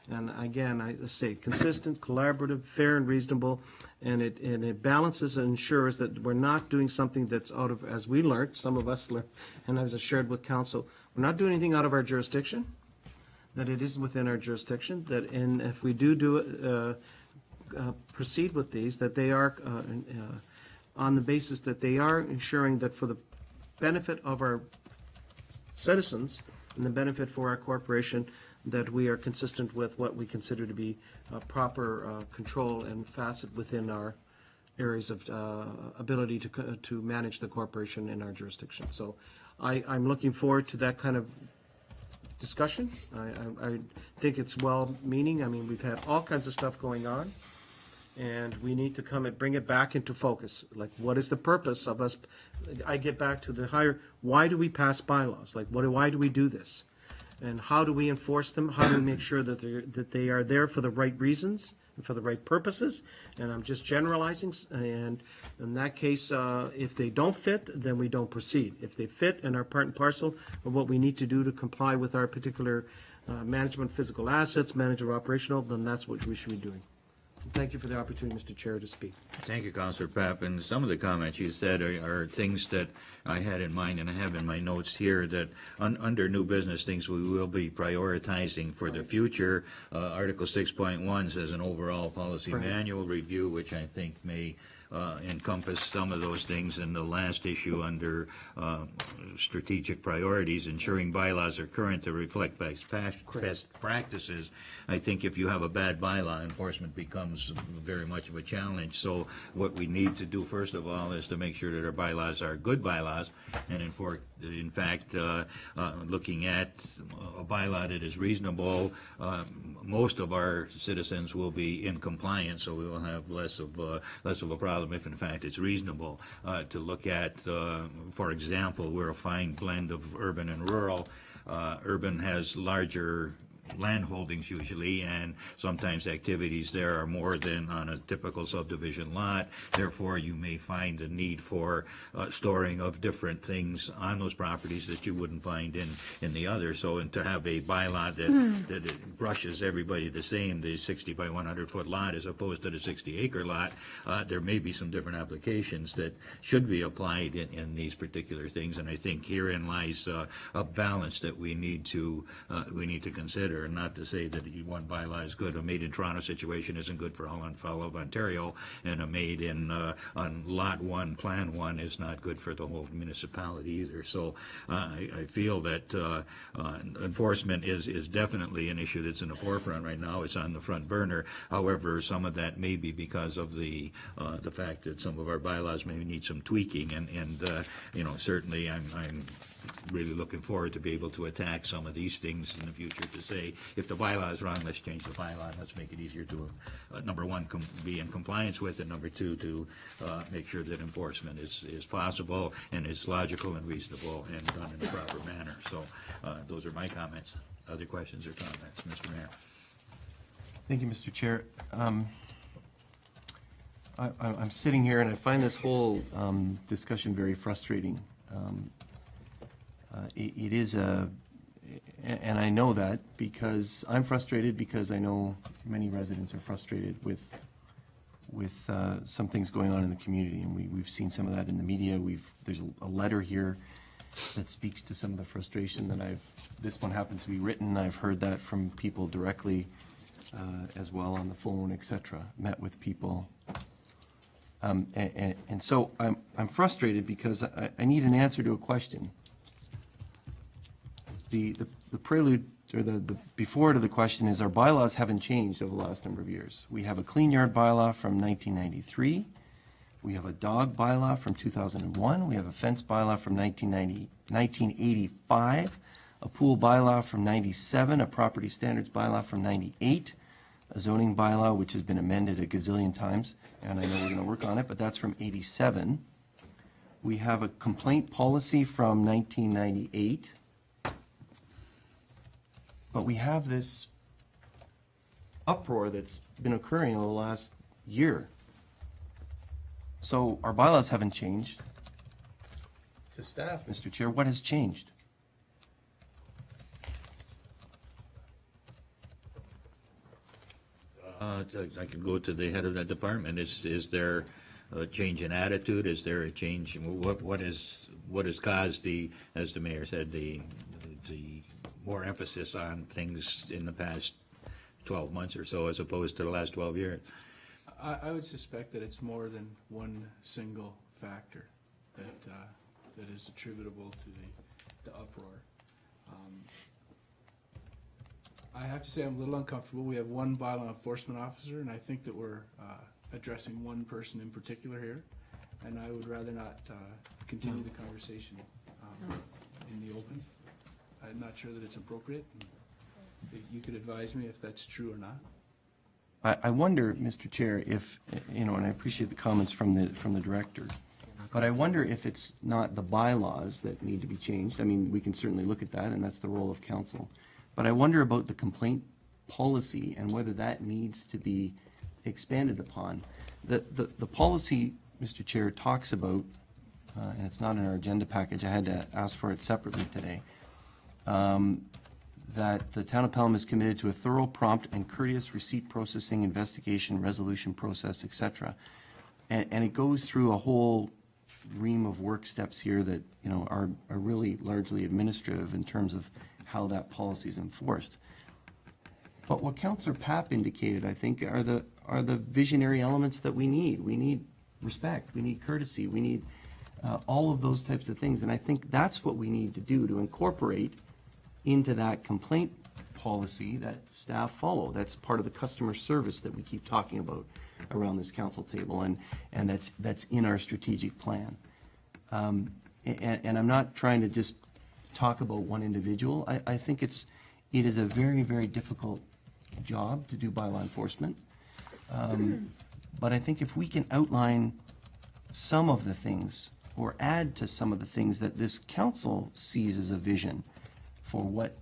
[SPEAKER 9] And again, I say consistent, collaborative, fair and reasonable, and it balances and ensures that we're not doing something that's out of, as we learned, some of us learned, and as I shared with council, we're not doing anything out of our jurisdiction, that it is within our jurisdiction, that if we do proceed with these, that they are on the basis that they are ensuring that for the benefit of our citizens and the benefit for our corporation, that we are consistent with what we consider to be proper control and facet within our areas of ability to manage the corporation in our jurisdiction. So I'm looking forward to that kind of discussion. I think it's well-meaning. I mean, we've had all kinds of stuff going on, and we need to bring it back into focus. Like, what is the purpose of us? I get back to the higher, why do we pass bylaws? Like, why do we do this? And how do we enforce them? How do we make sure that they are there for the right reasons and for the right purposes? And I'm just generalizing, and in that case, if they don't fit, then we don't proceed. If they fit and are part and parcel of what we need to do to comply with our particular management, physical assets, management operational, then that's what we should be doing. Thank you for the opportunity, Mr. Chair, to speak.
[SPEAKER 1] Thank you, Councillor Papp. And some of the comments you said are things that I had in mind, and I have in my notes here that under new business, things we will be prioritizing for the future. Article 6.1 says an overall policy manual review, which I think may encompass some of those things. In the last issue under strategic priorities, ensuring bylaws are current to reflect best practices. I think if you have a bad bylaw, enforcement becomes very much of a challenge. So what we need to do, first of all, is to make sure that our bylaws are good bylaws, and in fact, looking at a bylaw that is reasonable, most of our citizens will be in compliance, so we will have less of a problem if in fact it's reasonable. To look at, for example, we're a fine blend of urban and rural. Urban has larger land holdings usually, and sometimes activities there are more than on a typical subdivision lot. Therefore, you may find a need for storing of different things on those properties that you wouldn't find in the other. So, and to have a bylaw that it brushes everybody the same, the 60 by 100 foot lot as opposed to the 60 acre lot, there may be some different applications that should be applied in these particular things. And I think herein lies a balance that we need to consider. And not to say that one bylaw is good. A made in Toronto situation isn't good for all of Ontario, and a made in on lot 1, plan 1 is not good for the whole municipality either. So I feel that enforcement is definitely an issue that's in the forefront right now. It's on the front burner. However, some of that may be because of the fact that some of our bylaws may need some tweaking, and certainly I'm really looking forward to be able to attack some of these things in the future, to say, if the bylaw is wrong, let's change the bylaw. Let's make it easier to, number one, be in compliance with, and number two, to make sure that enforcement is possible and is logical and reasonable and done in a proper manner. So those are my comments. Other questions or comments, Mr. Mayor?
[SPEAKER 2] Thank you, Mr. Chair. I'm sitting here and I find this whole discussion very frustrating. It is and I know that because I'm frustrated, because I know many residents are frustrated with some things going on in the community, and we've seen some of that in the media. There's a letter here that speaks to some of the frustration that this one happens to be written. I've heard that from people directly as well on the phone, etc. Met with people. And so I'm frustrated because I need an answer to a question. The prelude, or the before to the question is, our bylaws haven't changed over the last number of years. We have a clean yard bylaw from 1993. We have a dog bylaw from 2001. We have a fence bylaw from 1985, a pool bylaw from 97, a property standards bylaw from 98, a zoning bylaw which has been amended a gazillion times, and I know we're going to work on it, but that's from 87. We have a complaint policy from 1998. But we have this uproar that's been occurring over the last year. So our bylaws haven't changed. To staff, Mr. Chair, what has changed?
[SPEAKER 1] I can go to the head of that department. Is there a change in attitude? Is there a change? What has caused the, as the mayor said, the more emphasis on things in the past 12 months or so as opposed to the last 12 years?
[SPEAKER 12] I would suspect that it's more than one single factor that is attributable to the uproar. I have to say I'm a little uncomfortable. We have one bylaw enforcement officer, and I think that we're addressing one person in particular here, and I would rather not continue the conversation in the open. I'm not sure that it's appropriate. You could advise me if that's true or not.
[SPEAKER 2] I wonder, Mr. Chair, if, and I appreciate the comments from the director, but I wonder if it's not the bylaws that need to be changed. I mean, we can certainly look at that, and that's the role of council. But I wonder about the complaint policy and whether that needs to be expanded upon. The policy, Mr. Chair, talks about, and it's not in our agenda package, I had to ask for it separately today, that the town of Pelham is committed to a thorough, prompt, and courteous receipt processing, investigation, resolution process, etc. And it goes through a whole ream of work steps here that are really largely administrative in terms of how that policy is enforced. But what Councillor Papp indicated, I think, are the visionary elements that we need. We need respect. We need courtesy. We need all of those types of things. And I think that's what we need to do to incorporate into that complaint policy that staff follow. That's part of the customer service that we keep talking about around this council table, and that's in our strategic plan. And I'm not trying to just talk about one individual. I think it is a very, very difficult job to do bylaw enforcement. But I think if we can outline some of the things or add to some of the things that this council sees as a vision for what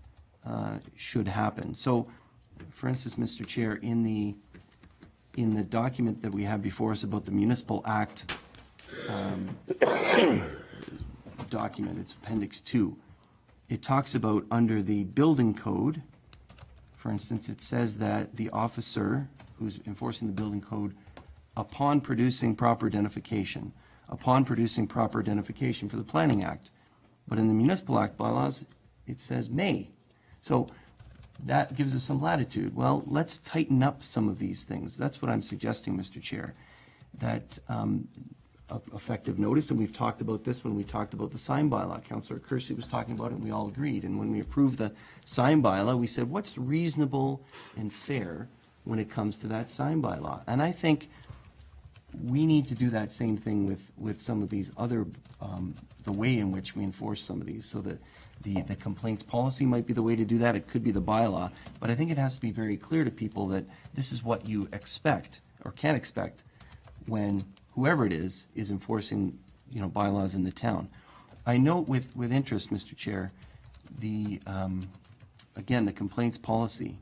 [SPEAKER 2] should happen. So, for instance, Mr. Chair, in the document that we have before us about the Municipal Act document, it's Appendix 2, it talks about under the building code, for instance, it says that the officer who's enforcing the building code, upon producing proper identification for the Planning Act. But in the Municipal Act bylaws, it says may. So that gives us some latitude. Well, let's tighten up some of these things. That's what I'm suggesting, Mr. Chair, that effective notice, and we've talked about this when we talked about the sign bylaw. Councillor Kersey was talking about it, and we all agreed. And when we approved the sign bylaw, we said, what's reasonable and fair when it comes to that sign bylaw? And I think we need to do that same thing with some of these other, the way in which we enforce some of these, so that the complaints policy might be the way to do that. It could be the bylaw, but I think it has to be very clear to people that this is what you expect or can expect when whoever it is enforcing, bylaws in the town. I note with interest, Mr. Chair, again, the complaints policy,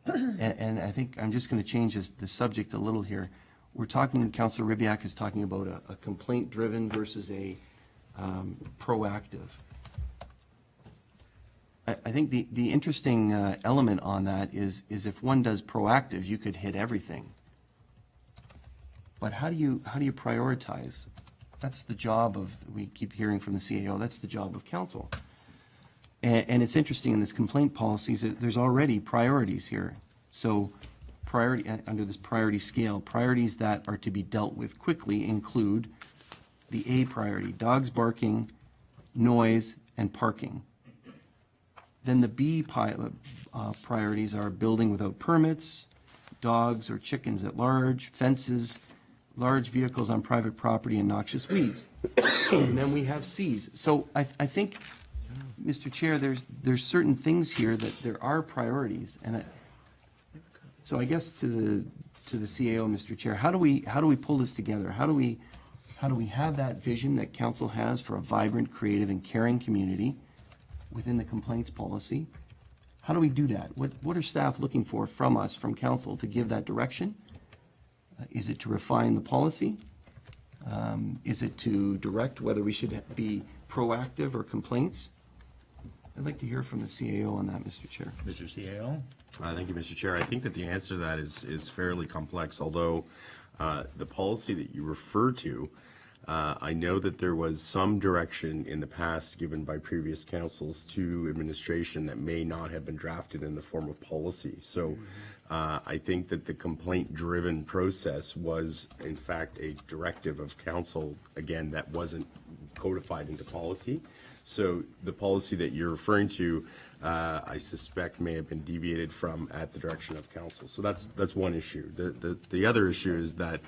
[SPEAKER 2] and I think I'm just going to change the subject a little here. we're talking, Councillor Ribbiak is talking about a complaint-driven versus a proactive. I think the interesting element on that is if one does proactive, you could hit everything. But how do you prioritize? That's the job of, we keep hearing from the CAO, that's the job of council. And it's interesting, in this complaint policies, there's already priorities here. So priority, under this priority scale, priorities that are to be dealt with quickly include the A priority, dogs barking, noise, and parking. Then the B priorities are building without permits, dogs or chickens at large, fences, large vehicles on private property, and noxious weeds. And then we have Cs. So I think, Mr. Chair, there's certain things here that there are priorities, and so I guess to the CAO, Mr. Chair, how do we pull this together? How do we have that vision that council has for a vibrant, creative, and caring community within the complaints policy? How do we do that? What are staff looking for from us, from council, to give that direction? Is it to refine the policy? Is it to direct whether we should be proactive or complaints? I'd like to hear from the CAO on that, Mr. Chair.
[SPEAKER 1] Mr. CAO?
[SPEAKER 5] Thank you, Mr. Chair. I think that the answer to that is fairly complex, although the policy that you refer to, I know that there was some direction in the past given by previous councils to administration that may not have been drafted in the form of policy. So I think that the complaint-driven process was, in fact, a directive of council, again, that wasn't codified into policy. So the policy that you're referring to, I suspect may have been deviated from at the direction of council. So that's one issue. The other issue is that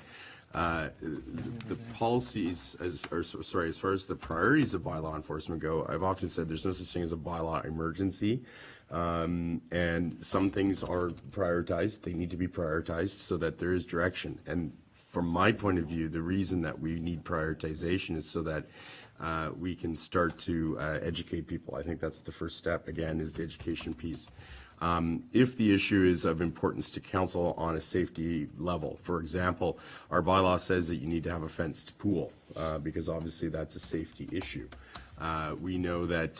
[SPEAKER 5] the policies, as far as the priorities of bylaw enforcement go, I've often said there's no such thing as a bylaw emergency. And some things are prioritized. They need to be prioritized so that there is direction. And from my point of view, the reason that we need prioritization is so that we can start to educate people. I think that's the first step, again, is the education piece. If the issue is of importance to council on a safety level, for example, our bylaw says that you need to have a fenced pool because obviously that's a safety issue. We know that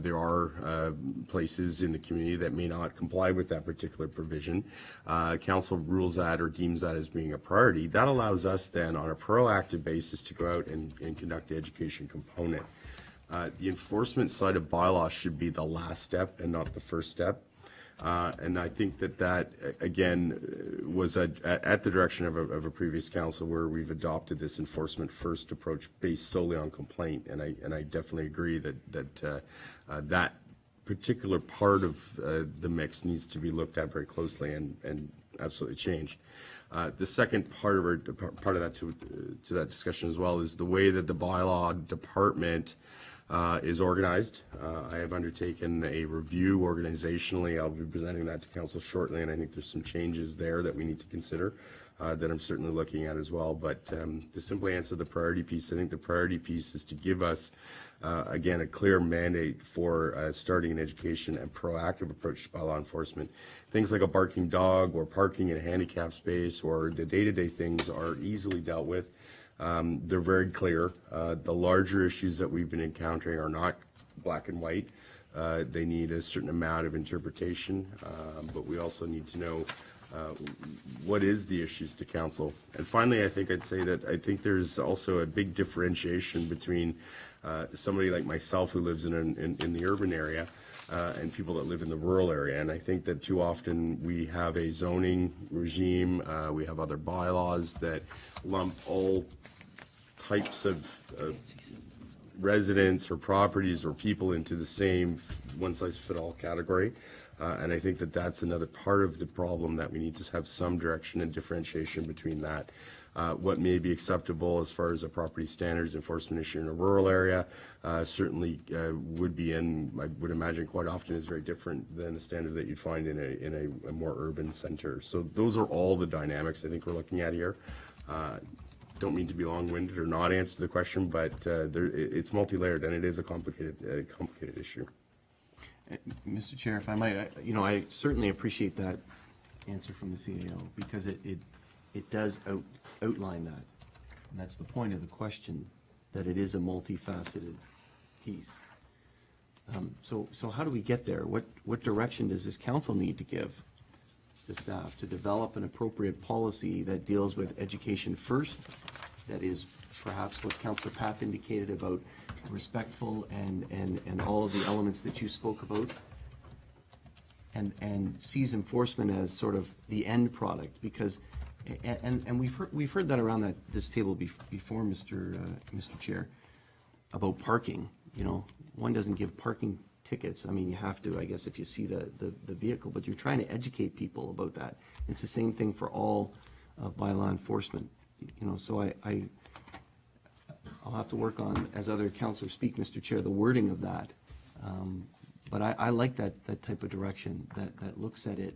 [SPEAKER 5] there are places in the community that may not comply with that particular provision. Council rules that or deems that as being a priority. That allows us then on a proactive basis to go out and conduct the education component. The enforcement side of bylaw should be the last step and not the first step. And I think that again was at the direction of a previous council where we've adopted this enforcement first approach based solely on complaint, and I definitely agree that that particular part of the mix needs to be looked at very closely and absolutely changed. The second part of that to that discussion as well is the way that the bylaw department is organized. I have undertaken a review organizationally. I'll be presenting that to council shortly, and I think there's some changes there that we need to consider that I'm certainly looking at as well. But to simply answer the priority piece, I think the priority piece is to give us, again, a clear mandate for starting an education and proactive approach to bylaw enforcement. Things like a barking dog or parking in a handicap space or the day-to-day things are easily dealt with. They're very clear. The larger issues that we've been encountering are not black and white. They need a certain amount of interpretation, but we also need to know what is the issues to council. And finally, I think I'd say that I think there's also a big differentiation between somebody like myself who lives in the urban area and people that live in the rural area. And I think that too often we have a zoning regime, we have other bylaws that lump all types of residents or properties or people into the same one-size-fits-all category. And I think that that's another part of the problem, that we need to have some direction and differentiation between that. What may be acceptable as far as a property standards enforcement issue in a rural area certainly would be, and I would imagine quite often is very different than the standard that you'd find in a more urban center. So those are all the dynamics I think we're looking at here. Don't mean to be long-winded or not answer the question, but it's multi-layered and it is a complicated issue.
[SPEAKER 2] Mr. Chair, if I might, I certainly appreciate that answer from the CAO because it it does outline that. And that's the point of the question, that it is a multifaceted piece. So how do we get there? What direction does this council need to give to staff to develop an appropriate policy that deals with education first, that is perhaps what Councillor Papp indicated about respectful and all of the elements that you spoke about, and sees enforcement as sort of the end product, because and we've heard that around this table before, Mr. Chair, about parking. You know, one doesn't give parking tickets. I mean, you have to, I guess, if you see the vehicle, but you're trying to educate people about that. It's the same thing for all bylaw enforcement. You know, so I'll have to work on, as other councillors speak, Mr. Chair, the wording of that. But I like that type of direction that looks at it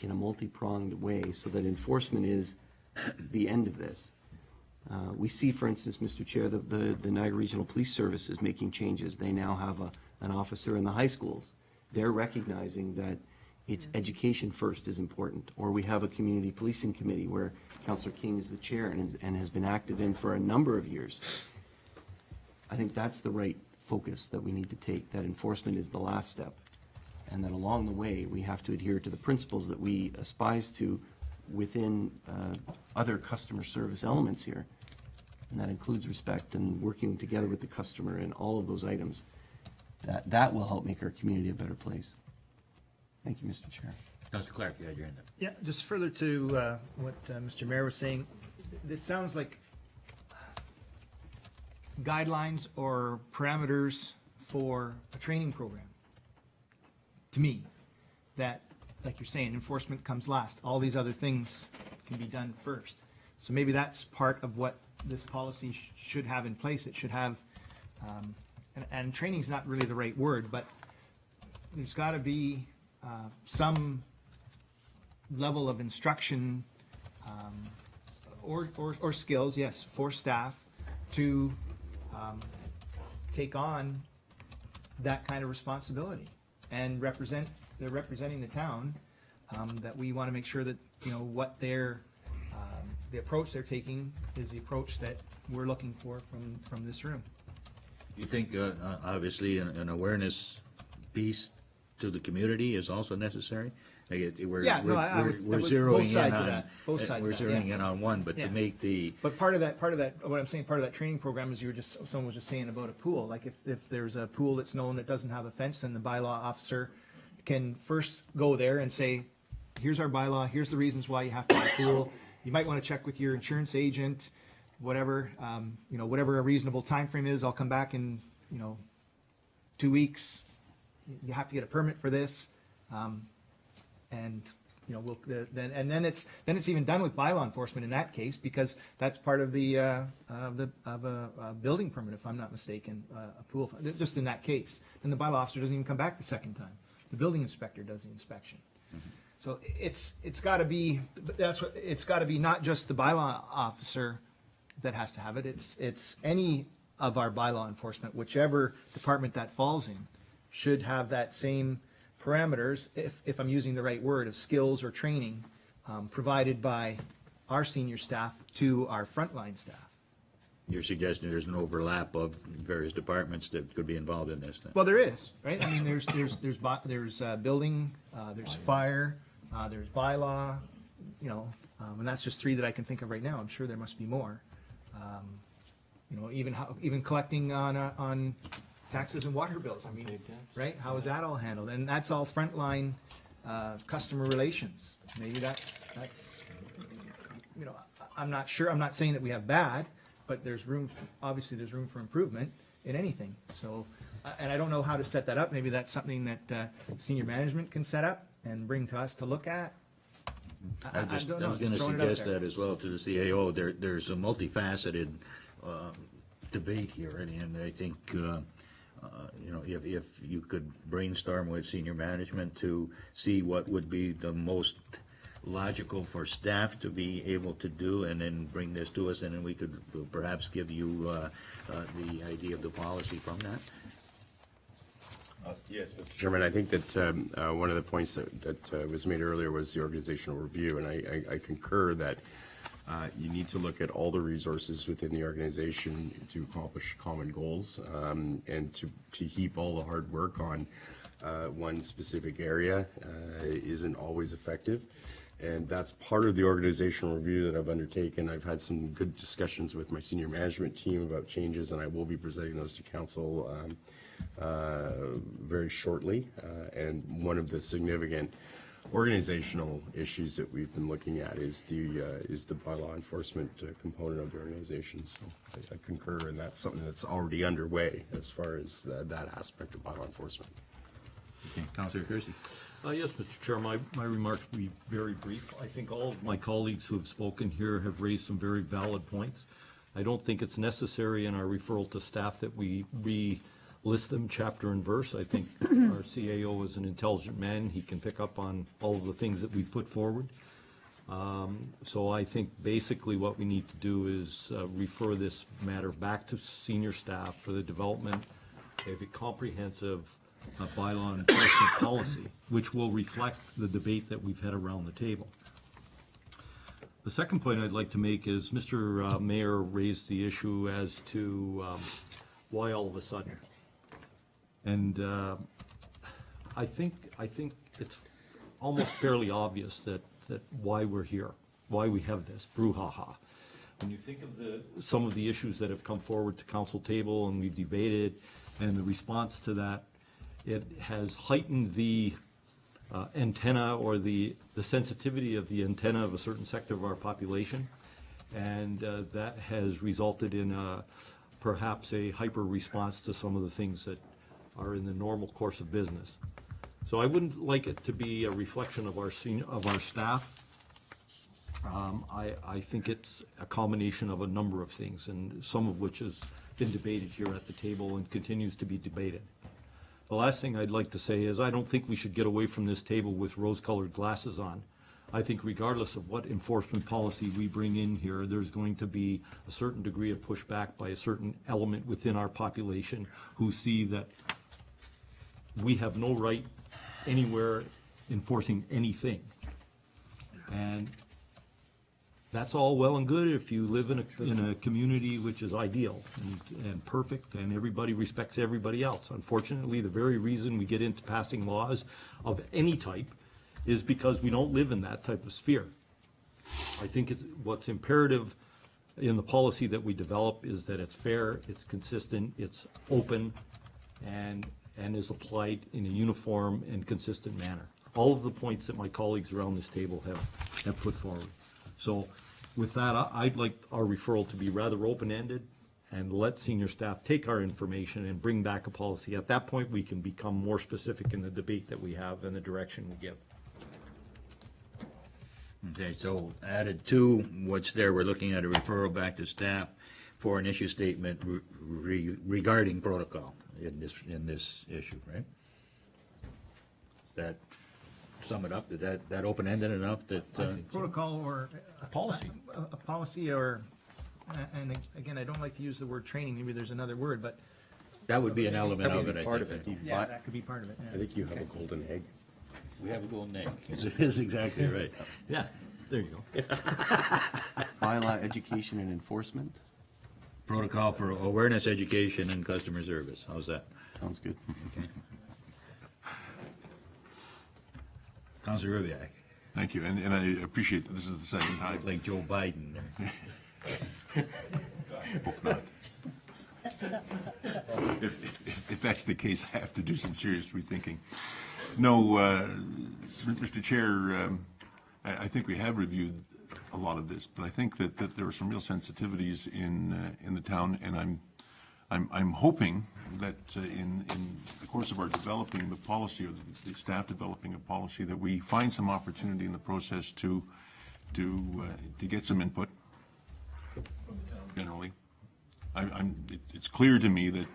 [SPEAKER 2] in a multi-pronged way, so that enforcement is the end of this. We see, for instance, Mr. Chair, the Niagara Regional Police Service is making changes. They now have an officer in the high schools. They're recognizing that it's education first is important. Or we have a community policing committee where Councillor King is the chair and has been active in for a number of years. I think that's the right focus that we need to take, that enforcement is the last step. And that along the way, we have to adhere to the principles that we aspire to within other customer service elements here. And that includes respect and working together with the customer and all of those items. That will help make our community a better place. Thank you, Mr. Chair.
[SPEAKER 1] Dr. Clark, you had your hand up.
[SPEAKER 11] Yeah, just further to what Mr. Mayor was saying, this sounds like guidelines or parameters for a training program. To me, that, like you're saying, enforcement comes last. All these other things can be done first. So maybe that's part of what this policy should have in place. It should have, and training's not really the right word, but there's got to be some level of instruction or skills, yes, for staff to take on that kind of responsibility and they're representing the town, that we want to make sure that, you know, what they're, the approach they're taking is the approach that we're looking for from this room.
[SPEAKER 1] You think, obviously, an awareness piece to the community is also necessary? Like we're zeroing
[SPEAKER 11] both sides
[SPEAKER 1] in
[SPEAKER 11] of
[SPEAKER 1] on,
[SPEAKER 11] that. Both sides
[SPEAKER 1] we're
[SPEAKER 11] of that,
[SPEAKER 1] zeroing
[SPEAKER 11] yes.
[SPEAKER 1] in on one, but
[SPEAKER 11] Yeah.
[SPEAKER 1] to make the,
[SPEAKER 11] But part of that, what I'm saying, part of that training program is someone was just saying about a pool. Like if there's a pool that's known that doesn't have a fence, then the bylaw officer can first go there and say, here's our bylaw, here's the reasons why you have to have a pool. You might want to check with your insurance agent, whatever, you know, whatever a reasonable time frame is. I'll come back in, 2 weeks. You have to get a permit for this. And you know, then it's even done with bylaw enforcement in that case, because that's part of a building permit, if I'm not mistaken, a pool, just in that case. Then the bylaw officer doesn't even come back the second time. The building inspector does the inspection. Mm-hmm. So it's got to be, it's got to be not just the bylaw officer that has to have it. It's any of our bylaw enforcement, whichever department that falls in, should have that same parameters, if I'm using the right word, of skills or training provided by our senior staff to our frontline staff.
[SPEAKER 1] you're suggesting there's an overlap of various departments that could be involved in this then?
[SPEAKER 11] Well, there is, right? I mean, there's building, there's fire, there's bylaw, and that's just three that I can think of right now. I'm sure there must be more. Even collecting on taxes and water bills. I mean, right? How is that all handled? And that's all frontline customer relations. Maybe that's I'm not sure. I'm not saying that we have bad, but there's room. Obviously, there's room for improvement in anything. So, and I don't know how to set that up. Maybe that's something that senior management can set up and bring to us to look at.
[SPEAKER 1] I was going to suggest that as well to the CAO. There's a multifaceted debate here, and I think if you could brainstorm with senior management to see what would be the most logical for staff to be able to do, and then bring this to us, and then we could perhaps give you the idea of the policy from that.
[SPEAKER 5] Yes, Mr. Chairman, I think that one of the points that was made earlier was the organizational review, and I concur that you need to look at all the resources within the organization to accomplish common goals, and to heap all the hard work on one specific area isn't always effective. And that's part of the organizational review that I've undertaken. I've had some good discussions with my senior management team about changes, and I will be presenting those to council very shortly. And one of the significant organizational issues that we've been looking at is the bylaw enforcement component of the organization. So I concur, and that's something that's already underway as far as that aspect of bylaw enforcement.
[SPEAKER 1] Okay, Councillor Kersey.
[SPEAKER 6] Yes, Mr. Chair, my remarks will be very brief. I think all of my colleagues who have spoken here have raised some very valid points. I don't think it's necessary in our referral to staff that we list them chapter and verse. I think our CAO is an intelligent man. He can pick up on all of the things that we've put forward. So I think basically what we need to do is refer this matter back to senior staff for the development of a comprehensive bylaw enforcement policy, which will reflect the debate that we've had around the table. The second point I'd like to make is Mr. Mayor raised the issue as to why all of a sudden. And I think it's almost fairly obvious that why we're here, why we have this brouhaha. When you think of some of the issues that have come forward to council table and we've debated, and the response to that, it has heightened the antenna or the sensitivity of the antenna of a certain sector of our population, and that has resulted in perhaps a hyper response to some of the things that are in the normal course of business. So I wouldn't like it to be a reflection of our staff. I think it's a combination of a number of things, and some of which has been debated here at the table and continues to be debated. The last thing I'd like to say is I don't think we should get away from this table with rose-colored glasses on. I think regardless of what enforcement policy we bring in here, there's going to be a certain degree of pushback by a certain element within our population who see that we have no right anywhere enforcing anything. And that's all well and good if you live in a community which is ideal and perfect and everybody respects everybody else. Unfortunately, the very reason we get into passing laws of any type is because we don't live in that type of sphere. I think what's imperative in the policy that we develop is that it's fair, it's consistent, it's open, and is applied in a uniform and consistent manner. All of the points that my colleagues around this table have put forward. So with that, I'd like our referral to be rather open-ended and let senior staff take our information and bring back a policy. At that point, we can become more specific in the debate that we have and the direction we give.
[SPEAKER 1] Okay, so added to what's there, we're looking at a referral back to staff for an issue statement regarding protocol in this issue, right? That sum it up, that open-ended enough that?
[SPEAKER 11] Protocol or a policy. A policy or, and again, I don't like to use the word training, maybe there's another word, but.
[SPEAKER 1] That would be an element of it, I
[SPEAKER 2] part
[SPEAKER 1] think.
[SPEAKER 2] of it.
[SPEAKER 11] Yeah, that could be part of it.
[SPEAKER 5] I think you have a golden egg.
[SPEAKER 1] We have a golden egg. That's exactly right.
[SPEAKER 6] Yeah, there you go.
[SPEAKER 2] Bylaw education and enforcement.
[SPEAKER 1] Protocol for awareness, education, and customer service. How's that?
[SPEAKER 2] Sounds good.
[SPEAKER 1] Councilor Rubik.
[SPEAKER 3] Thank you, and I appreciate that this is the second time.
[SPEAKER 1] Like Joe Biden there.
[SPEAKER 3] Hope not. If that's the case, I have to do some serious rethinking. No, Mr. Chair, I think we have reviewed a lot of this, but I think that there are some real sensitivities in the town, and I'm hoping that in the course of our developing the policy, or the staff developing a policy, that we find some opportunity in the process to get some input. Generally, it's clear to me that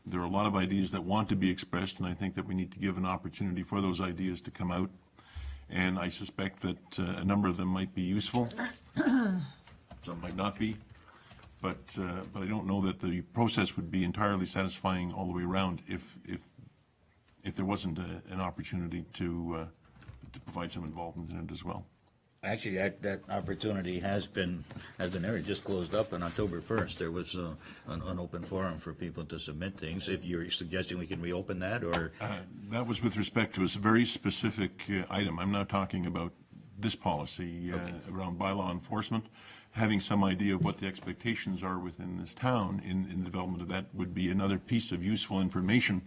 [SPEAKER 3] there are a lot of ideas that want to be expressed, and I think that we need to give an opportunity for those ideas to come out. And I suspect that a number of them might be useful, some might not be, but I don't know that the process would be entirely satisfying all the way around if if there wasn't an opportunity to provide some involvement in it as well.
[SPEAKER 1] Actually, that opportunity has been there. It just closed up on October 1st. There was an open forum for people to submit things. If you're suggesting we can reopen that, or?
[SPEAKER 3] That was with respect to a very specific item. I'm now talking about this policy around bylaw enforcement. Having some idea of what the expectations are within this town in the development of that would be another piece of useful information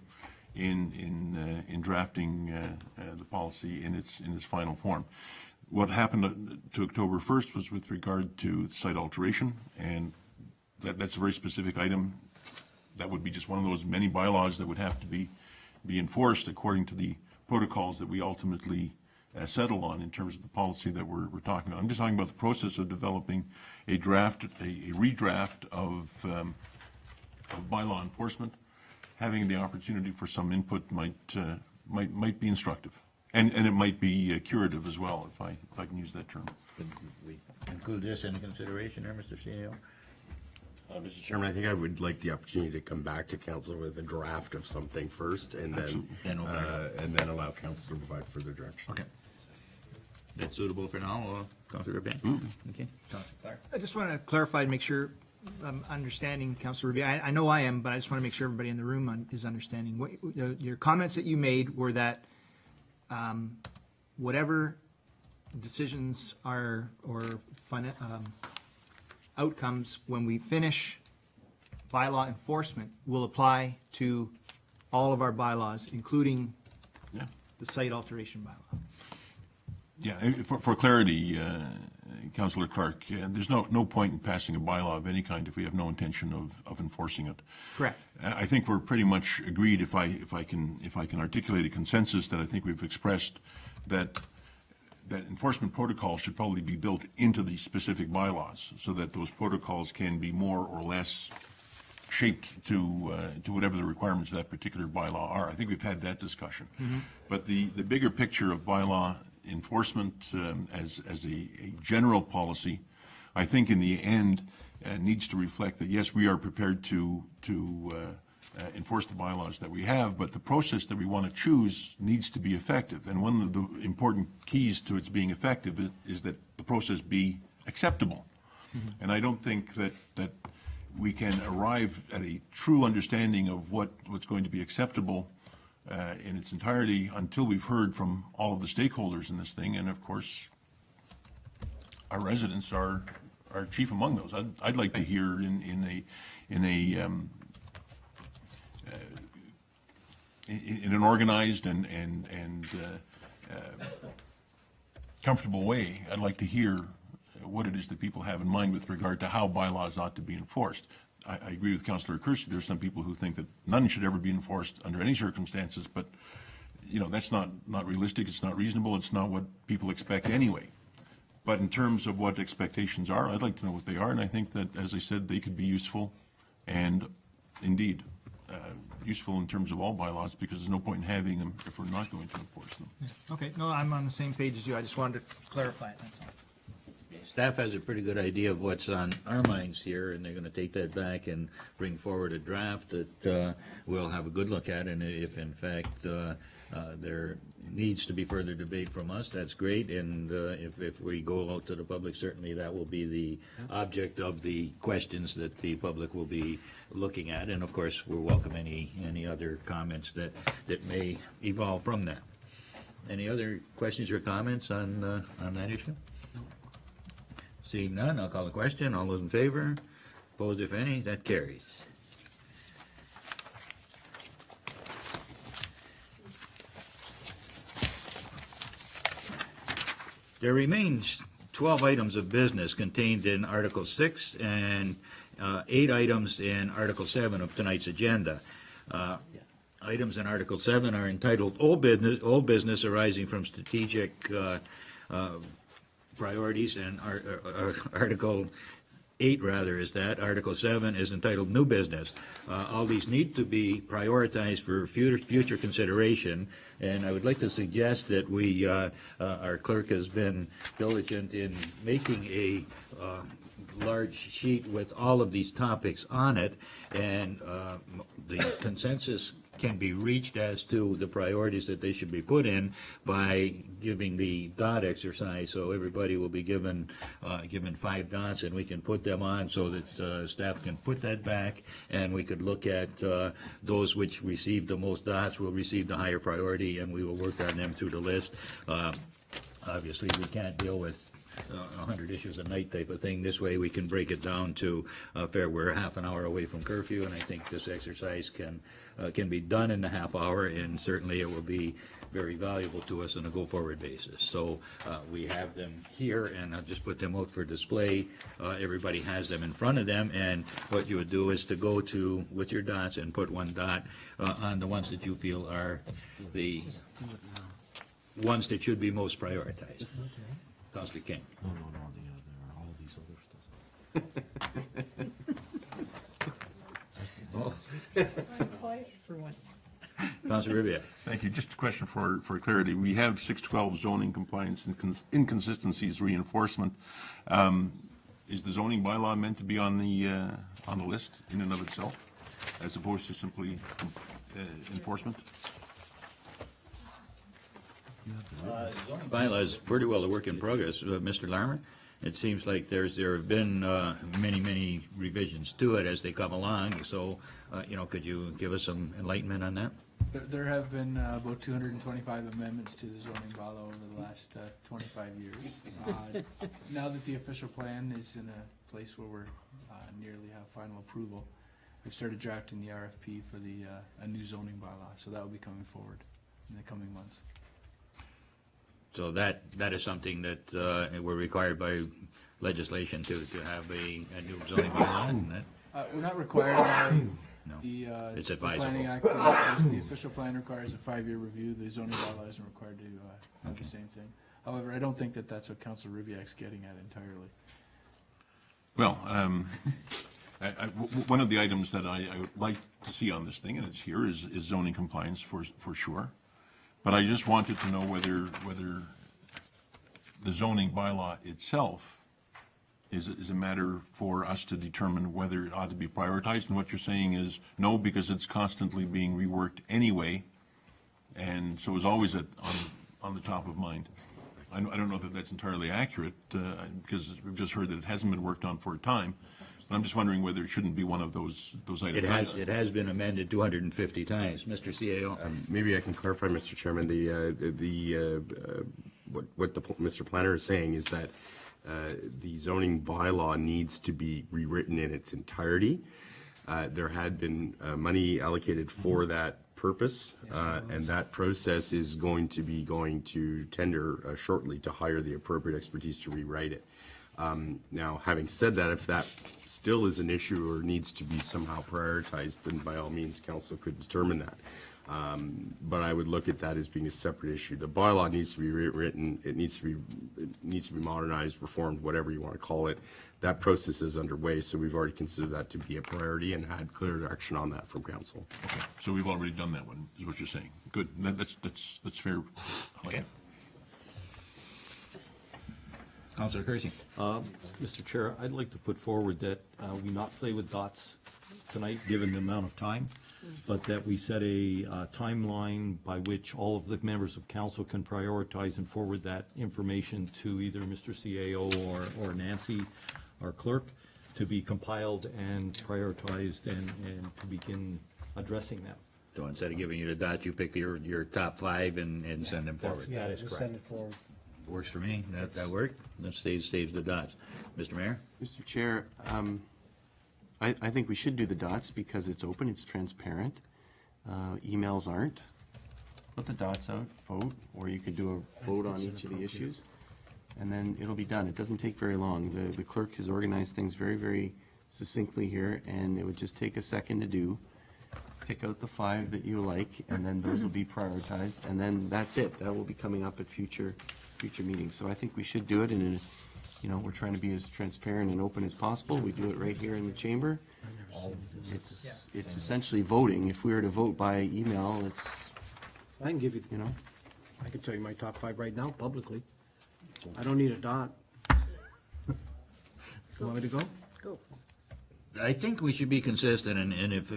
[SPEAKER 3] in drafting the policy in its final form. What happened to October 1st was with regard to site alteration, and that's a very specific item. That would be just one of those many bylaws that would have to be enforced according to the protocols that we ultimately settle on in terms of the policy that we're talking about. I'm just talking about the process of developing a redraft of bylaw enforcement. Having the opportunity for some input might be instructive. And it might be curative as well, if I can use that term.
[SPEAKER 1] Could we include this in consideration there, Mr. CEO?
[SPEAKER 5] Mr. Chairman, I think I would like the opportunity to come back to council with a draft of something first, and then allow council to provide further direction.
[SPEAKER 1] Okay. That's suitable for now, Councilor Van? Okay. Councilor Clark?
[SPEAKER 11] I just want to clarify and make sure I'm understanding, Councilor Rubio. I know I am, but I just want to make sure everybody in the room is understanding. Your comments that you made were that whatever decisions are or outcomes when we finish bylaw enforcement will apply to all of our bylaws, including the site alteration bylaw.
[SPEAKER 3] Yeah, for clarity, Councillor Clark, there's no point in passing a bylaw of any kind if we have no intention of enforcing it.
[SPEAKER 11] Correct.
[SPEAKER 3] I think we're pretty much agreed, if I can articulate a consensus that I think we've expressed, that enforcement protocols should probably be built into the specific bylaws so that those protocols can be more or less shaped to whatever the requirements of that particular bylaw are. I think we've had that discussion. But the bigger picture of bylaw enforcement as a general policy, I think in the end needs to reflect that, yes, we are prepared to enforce the bylaws that we have, but the process that we want to choose needs to be effective. And one of the important keys to its being effective is that the process be acceptable. And I don't think that we can arrive at a true understanding of what's going to be acceptable in its entirety until we've heard from all of the stakeholders in this thing. And of course, our residents are chief among those. I'd like to hear in an organized and comfortable way, I'd like to hear what it is that people have in mind with regard to how bylaws ought to be enforced. I agree with Councillor Kersey. There's some people who think that none should ever be enforced under any circumstances, but that's not realistic. It's not reasonable. It's not what people expect anyway. But in terms of what expectations are, I'd like to know what they are, and I think that, as I said, they could be useful and indeed useful in terms of all bylaws, because there's no point in having them if we're not going to enforce them.
[SPEAKER 11] Okay, no, I'm on the same page as you. I just wanted to clarify it, that's all.
[SPEAKER 1] Staff has a pretty good idea of what's on our minds here, and they're going to take that back and bring forward a draft that we'll have a good look at. And if, in fact, there needs to be further debate from us, that's great. And if we go out to the public, certainly that will be the object of the questions that the public will be looking at. And, of course, we'll welcome any other comments that may evolve from that. Any other questions or comments on that issue? Seeing none, I'll call the question. All those in favor? Opposed, if any? That carries. There remains 12 items of business contained in Article 6 and 8 items in Article 7 of tonight's agenda. Items in Article 7 are entitled Old Business arising from strategic priorities, and Article 8, rather, is that. Article 7 is entitled New Business. All these need to be prioritized for future consideration, and I would like to suggest that our clerk has been diligent in making a large sheet with all of these topics on it, and the consensus can be reached as to the priorities that they should be put in by giving the dot exercise. So everybody will be given 5 dots, and we can put them on so that staff can put that back, and we could look at those which received the most dots will receive the higher priority, and we will work on them through the list. Obviously, we can't deal with 100 issues a night type of thing. This way we can break it down to we're half an hour away from curfew, and I think this exercise can be done in a half hour, and certainly it will be very valuable to us on a go-forward basis. So we have them here, and I'll just put them out for display. Everybody has them in front of them, and what you would do is to go to, with your dots, and put 1 dot on the ones that you feel are the ones that should be most prioritized. Councilor King.
[SPEAKER 6] No, all these other stuff.
[SPEAKER 8] Quiet for once.
[SPEAKER 1] Councilor Ribia.
[SPEAKER 3] Thank you. Just a question for clarity. We have 612 zoning compliance and inconsistencies reinforcement. Is the zoning bylaw meant to be on the list in and of itself, as opposed to simply enforcement?
[SPEAKER 1] Zoning bylaw is pretty well a work in progress. Mr. Larmer, it seems like there have been many revisions to it as they come along. So, could you give us some enlightenment on that?
[SPEAKER 12] There have been about 225 amendments to the zoning bylaw over the last 25 years. Now that the official plan is in a place where we're nearly have final approval, I've started drafting the RFP for a new zoning bylaw, so that will be coming forward in the coming months.
[SPEAKER 1] So that is something that we're required by legislation to have a new zoning bylaw, isn't it?
[SPEAKER 12] We're not required by
[SPEAKER 1] No.
[SPEAKER 12] the
[SPEAKER 1] It's advisable.
[SPEAKER 12] Planning Act. The official plan requires a 5-year review. The zoning bylaw isn't required to have the same thing. However, I don't think that that's what Councilor Ribiak's getting at entirely.
[SPEAKER 3] Well, one of the items that I would like to see on this thing, and it's here, is zoning compliance for sure. But I just wanted to know whether the zoning bylaw itself is a matter for us to determine whether it ought to be prioritized. And what you're saying is no, because it's constantly being reworked anyway, and so it's always on the top of mind. I don't know that that's entirely accurate, because we've just heard that it hasn't been worked on for a time. But I'm just wondering whether it shouldn't be one of those items.
[SPEAKER 1] It has been amended 250 times. Mr. CAO.
[SPEAKER 5] Maybe I can clarify, Mr. Chairman, what Mr. Planner is saying is that the zoning bylaw needs to be rewritten in its entirety. There had been money allocated for that purpose, and that process is going to tender shortly to hire the appropriate expertise to rewrite it. Now, having said that, if that still is an issue or needs to be somehow prioritized, then by all means, council could determine that. But I would look at that as being a separate issue. The bylaw needs to be rewritten. It needs to be modernized, reformed, whatever you want to call it. That process is underway, so we've already considered that to be a priority and had clear direction on that from council.
[SPEAKER 3] Okay, so we've already done that one, is what you're saying. Good. That's fair.
[SPEAKER 1] Okay. Councilor Kersey.
[SPEAKER 6] Mr. Chair, I'd like to put forward that we not play with dots tonight, given the amount of time, but that we set a timeline by which all of the members of council can prioritize and forward that information to either Mr. CAO or Nancy, our clerk, to be compiled and prioritized and to begin addressing them.
[SPEAKER 1] So instead of giving you the dots, you pick your top 5 and send them forward.
[SPEAKER 9] Yeah, just send it forward.
[SPEAKER 1] Works for me. That worked. That saves the dots. Mr. Mayor?
[SPEAKER 2] Mr. Chair, I think we should do the dots because it's open, it's transparent. Emails aren't. Put the dots out, vote, or you could do a vote on each of the issues, and then it'll be done. It doesn't take very long. The clerk has organized things very, very succinctly here, and it would just take a second to do. Pick out the 5 that you like, and then those will be prioritized, and then that's it. That will be coming up at future meetings. So I think we should do it, and we're trying to be as transparent and open as possible. We do it right here in the chamber. It's essentially voting. If we were to vote by email,
[SPEAKER 9] I can give you, I can tell you my top 5 right now, publicly. I don't need a dot. You want me to go?
[SPEAKER 7] Go.
[SPEAKER 1] I think we should be consistent, and if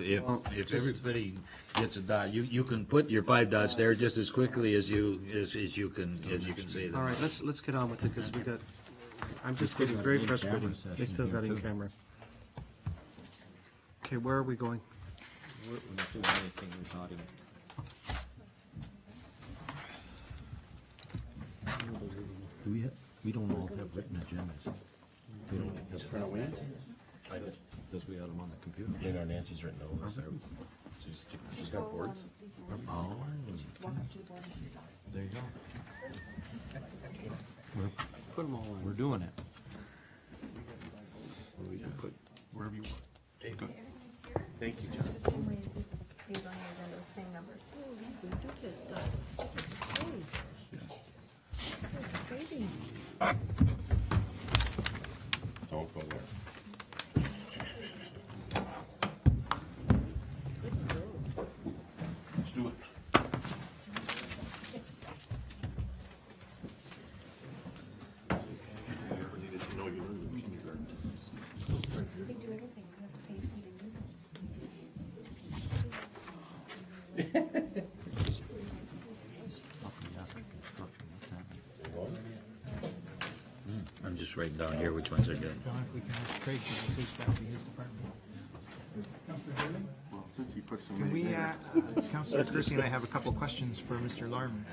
[SPEAKER 1] everybody gets a dot, you can put your 5 dots there just as quickly as you can say them.
[SPEAKER 9] All right, let's get on with it, because we got, I'm just getting very frustrated. They still got in camera. Okay, where are we going?
[SPEAKER 6] We don't all have written agendas. We don't have. Because we had them on the computer.
[SPEAKER 5] You know, Nancy's written all this out. She's got boards.
[SPEAKER 6] Oh. There you go.
[SPEAKER 9] Put them all on.
[SPEAKER 6] We're doing it.
[SPEAKER 3] We can put wherever you want. Good.
[SPEAKER 2] Thank you, John.
[SPEAKER 8] The same way as these on the agenda, the same numbers.
[SPEAKER 5] Don't go there.
[SPEAKER 3] Let's do it. Never needed to know you were in kindergarten.
[SPEAKER 8] They do everything, you have to pay fee to use it.
[SPEAKER 1] I'm just writing down here which ones are good.
[SPEAKER 11] Don, if we can ask Craig, because it's his staff in his department.
[SPEAKER 2] Well, since you put so
[SPEAKER 11] Can
[SPEAKER 2] many
[SPEAKER 11] we,
[SPEAKER 2] there.
[SPEAKER 11] Councillor Kersey and I have a couple questions for Mr. Larman.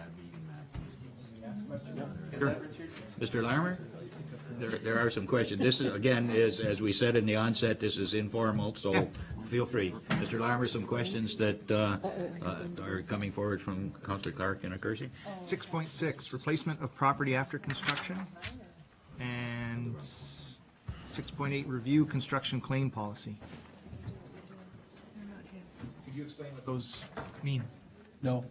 [SPEAKER 1] Mr. Larmer? There are some questions. This is, again, is, as we said in the onset, this is informal, so feel free. Mr. Larmer, some questions that are coming forward from Councillor Clark and Kersey?
[SPEAKER 11] 6.6, replacement of property after construction. And 6.8, review construction claim policy. Could you explain what those mean?
[SPEAKER 12] No,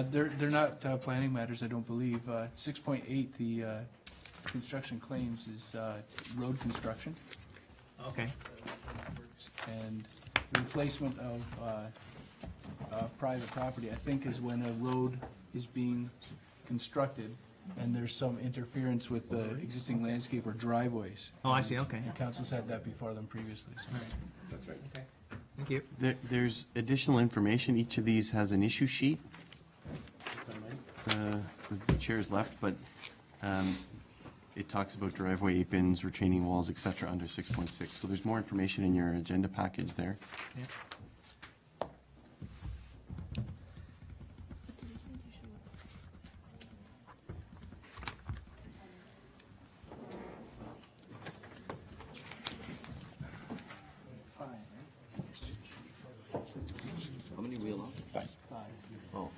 [SPEAKER 12] they're not planning matters, I don't believe. 6.8, the construction claims is road construction.
[SPEAKER 11] Okay.
[SPEAKER 12] And replacement of private property, I think, is when a road is being constructed and there's some interference with the existing landscape or driveways.
[SPEAKER 11] Oh, I see, okay.
[SPEAKER 12] The council's had that before them previously. So.
[SPEAKER 5] That's right.
[SPEAKER 11] Thank you.
[SPEAKER 2] There's additional information. Each of these has an issue sheet. The chair's left, but it talks about driveway apons, retaining walls, et cetera, under 6.6. So there's more information in your agenda package there.
[SPEAKER 11] Yeah.
[SPEAKER 10] How many wheel off? Oh.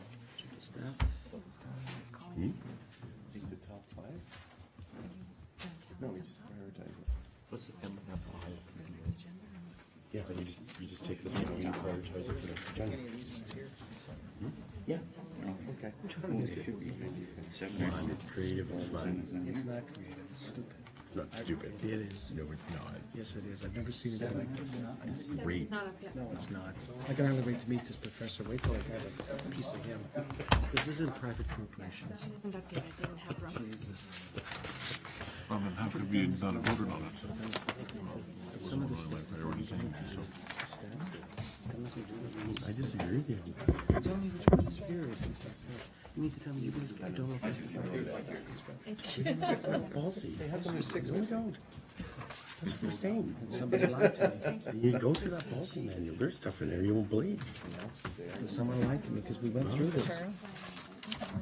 [SPEAKER 2] Take the top 5? No, we just prioritize it.
[SPEAKER 10] What's the MFI?
[SPEAKER 5] Yeah, but you just take this and you prioritize it for next agenda.
[SPEAKER 10] Yeah.
[SPEAKER 2] Okay.
[SPEAKER 5] Come on, it's creative, it's fun.
[SPEAKER 9] It's not creative, it's stupid.
[SPEAKER 5] It's not stupid.
[SPEAKER 9] It is.
[SPEAKER 5] No, it's not.
[SPEAKER 9] Yes, it is. I've never seen it like this.
[SPEAKER 5] It's great.
[SPEAKER 9] No, it's not. I can hardly wait to meet this professor. Wait till I have a piece of him. This isn't private corporations.
[SPEAKER 8] That wasn't updated, didn't have room.
[SPEAKER 9] Jesus.
[SPEAKER 3] Then how could we have done a voted on it?
[SPEAKER 9] Some of the
[SPEAKER 3] One of my priorities anyway, so.
[SPEAKER 5] I disagree with you.
[SPEAKER 9] Tell me which one is yours. You need to tell me you guys, I don't know if that's
[SPEAKER 5] Policy.
[SPEAKER 9] They have them at 6
[SPEAKER 5] No, we don't. That's what we're saying.
[SPEAKER 9] Somebody lied to me.
[SPEAKER 5] You go through that policy manual, there's stuff in there you won't believe.
[SPEAKER 9] Someone lied to me because we went through this.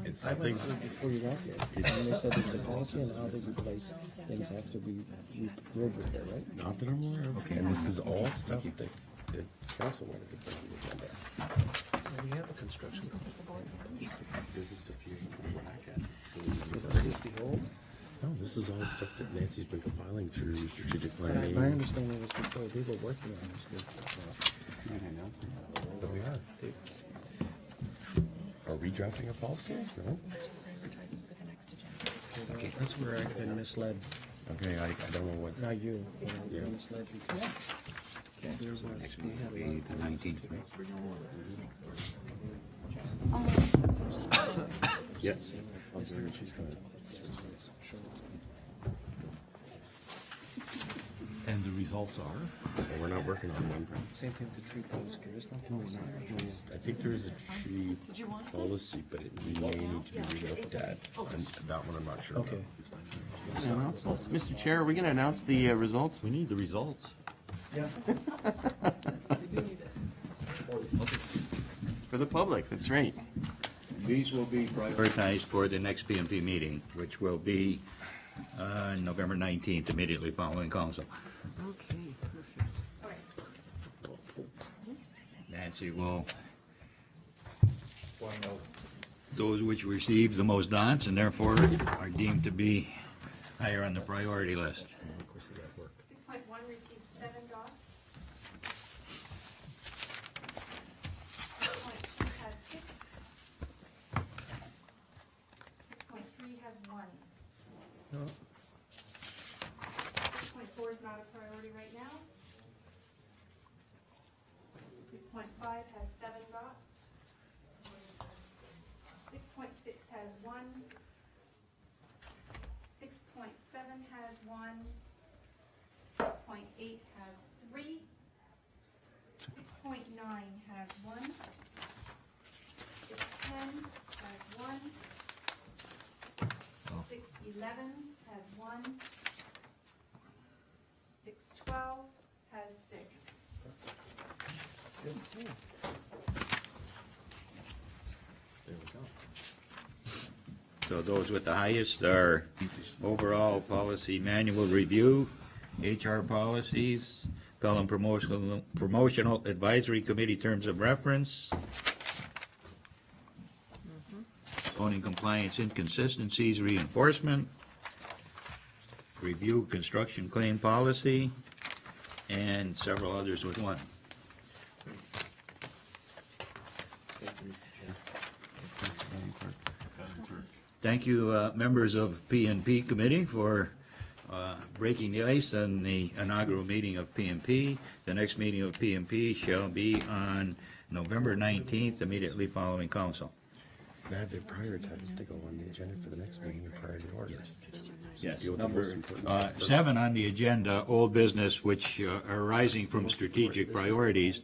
[SPEAKER 5] It's
[SPEAKER 9] I went
[SPEAKER 5] something,
[SPEAKER 9] through it before you got here. And they said there was a policy on how they replace things after we road repair, right?
[SPEAKER 5] not that I'm aware of, and this is all stuff that council wanted to put on the agenda.
[SPEAKER 9] We have a construction.
[SPEAKER 5] This is stuff you usually put in the packet. So
[SPEAKER 9] Is this the old?
[SPEAKER 5] No, this is all stuff that Nancy's been compiling through strategic
[SPEAKER 9] My
[SPEAKER 5] planning.
[SPEAKER 9] understanding was before we were working on this.
[SPEAKER 5] But we are. Are we drafting a policy? No?
[SPEAKER 9] Okay, that's where I've been misled.
[SPEAKER 5] Okay, I don't know what.
[SPEAKER 9] Not you, but I've
[SPEAKER 5] Yeah.
[SPEAKER 9] been misled because there was, we have a lot of things.
[SPEAKER 5] Yes.
[SPEAKER 6] And the results are?
[SPEAKER 5] And we're not working on one.
[SPEAKER 9] Same thing to tree poster, isn't it? No, we're not.
[SPEAKER 5] I think there is a tree policy, but it may need to be relooked at. And that one I'm not sure about.
[SPEAKER 9] Okay.
[SPEAKER 2] Mr. Chair, are we going to announce the results?
[SPEAKER 6] We need the results.
[SPEAKER 2] For the public, that's right.
[SPEAKER 1] These will be prioritized for the next PMP meeting, which will be November 19th, immediately following council.
[SPEAKER 7] Okay, perfect.
[SPEAKER 1] Nancy will point out those which received the most dots and therefore are deemed to be higher on the priority list.
[SPEAKER 8] 6.1 received 7 dots. 6.2 has 6. 6.3 has 1. 6.4 is not a priority right now. 6.5 has 7 dots. 6.6 has 1. 6.7 has 1. 6.8 has 3. 6.9 has 1. 6.10 has 1. 6.11 has 1. 6.12 has 6.
[SPEAKER 1] So those with the highest are overall policy manual review, HR policies, Pelham Promotional Advisory Committee terms of reference, zoning compliance inconsistencies reinforcement, review construction claim policy, and several others with 1. Thank you, members of P&P Committee, for breaking the ice on the inaugural meeting of P&P. The next meeting of P&P shall be on November 19th, immediately following council.
[SPEAKER 5] Glad they're prioritized to go on the agenda for the next meeting in priority order.
[SPEAKER 1] Yes, number 7 on the agenda, old business, which are arising from strategic priorities.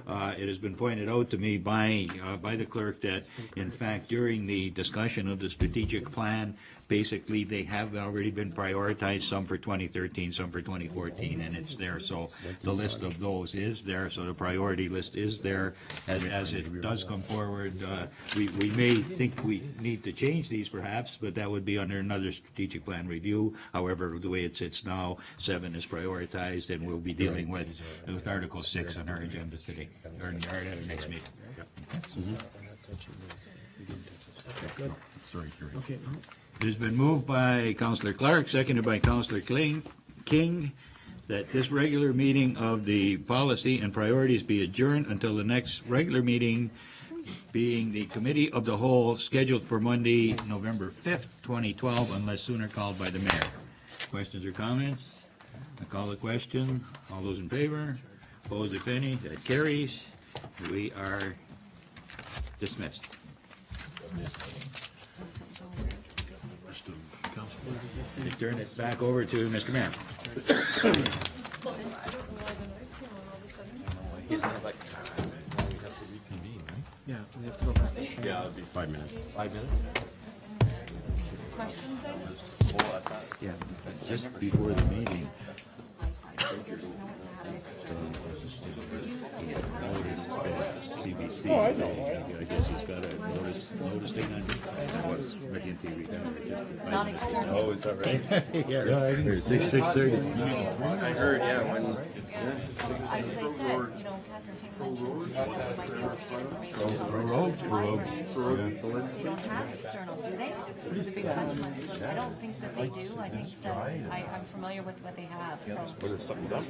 [SPEAKER 1] It has been pointed out to me by the clerk that, in fact, during the discussion of the strategic plan, basically they have already been prioritized, some for 2013, some for 2014, and it's there. So the list of those is there, so the priority list is there. As it does come forward, we may think we need to change these perhaps, but that would be under another strategic plan review. However, the way it sits now, 7 is prioritized, and we'll be dealing with Article 6 on our agenda today, or at our next meeting.
[SPEAKER 5] Sorry, Kerry.
[SPEAKER 9] Okay.
[SPEAKER 1] It has been moved by Councillor Clark, seconded by Councillor King, that this regular meeting of the policy and priorities be adjourned until the next regular meeting, being the Committee of the Whole, scheduled for Monday, November 5th, 2012, unless sooner called by the mayor. Questions or comments? I call the question. All those in favor? Opposed, if any? That carries. We are dismissed. I turn it back over to Mr. Mayor.
[SPEAKER 9] Yeah, we have to go back.
[SPEAKER 5] Yeah, it'll be 5 minutes.
[SPEAKER 6] 5 minutes?
[SPEAKER 1] Yeah, just before the meeting. CBC. Oh, I know. I guess he's got a notice thing on TV.
[SPEAKER 4] Not external.
[SPEAKER 5] Oh, is that right?
[SPEAKER 1] Yeah, 6:30.
[SPEAKER 2] I heard, yeah, when,
[SPEAKER 4] As I said, Catherine King mentioned that we might be able to get information. They don't have external, do they? The big question was, I don't think that they do. I think that, I'm familiar with what they have, so.
[SPEAKER 5] What if something's up?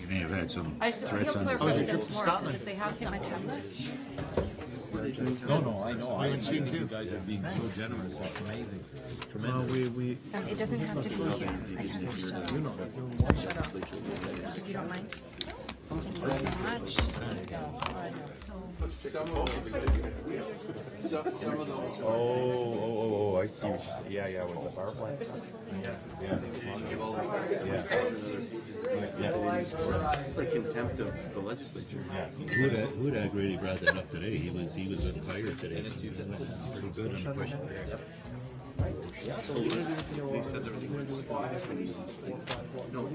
[SPEAKER 1] You may have had some
[SPEAKER 4] I just, he'll
[SPEAKER 1] threats on.
[SPEAKER 4] clarify the trip to Scotland. If they have something.
[SPEAKER 6] No, I know. I think you guys are being so generous. That's amazing.
[SPEAKER 9] Well, we,
[SPEAKER 8] It doesn't have to be here. It has to shut off. Shut off. If you don't mind.
[SPEAKER 12] Some of those are.
[SPEAKER 5] Oh, I see what you're saying. Yeah, with the power plant.
[SPEAKER 2] It's like contempt of the legislature.
[SPEAKER 13] Hudak really brought that up today. He was on fire today. Pretty good on the question.
[SPEAKER 2] They said there was emergency. No,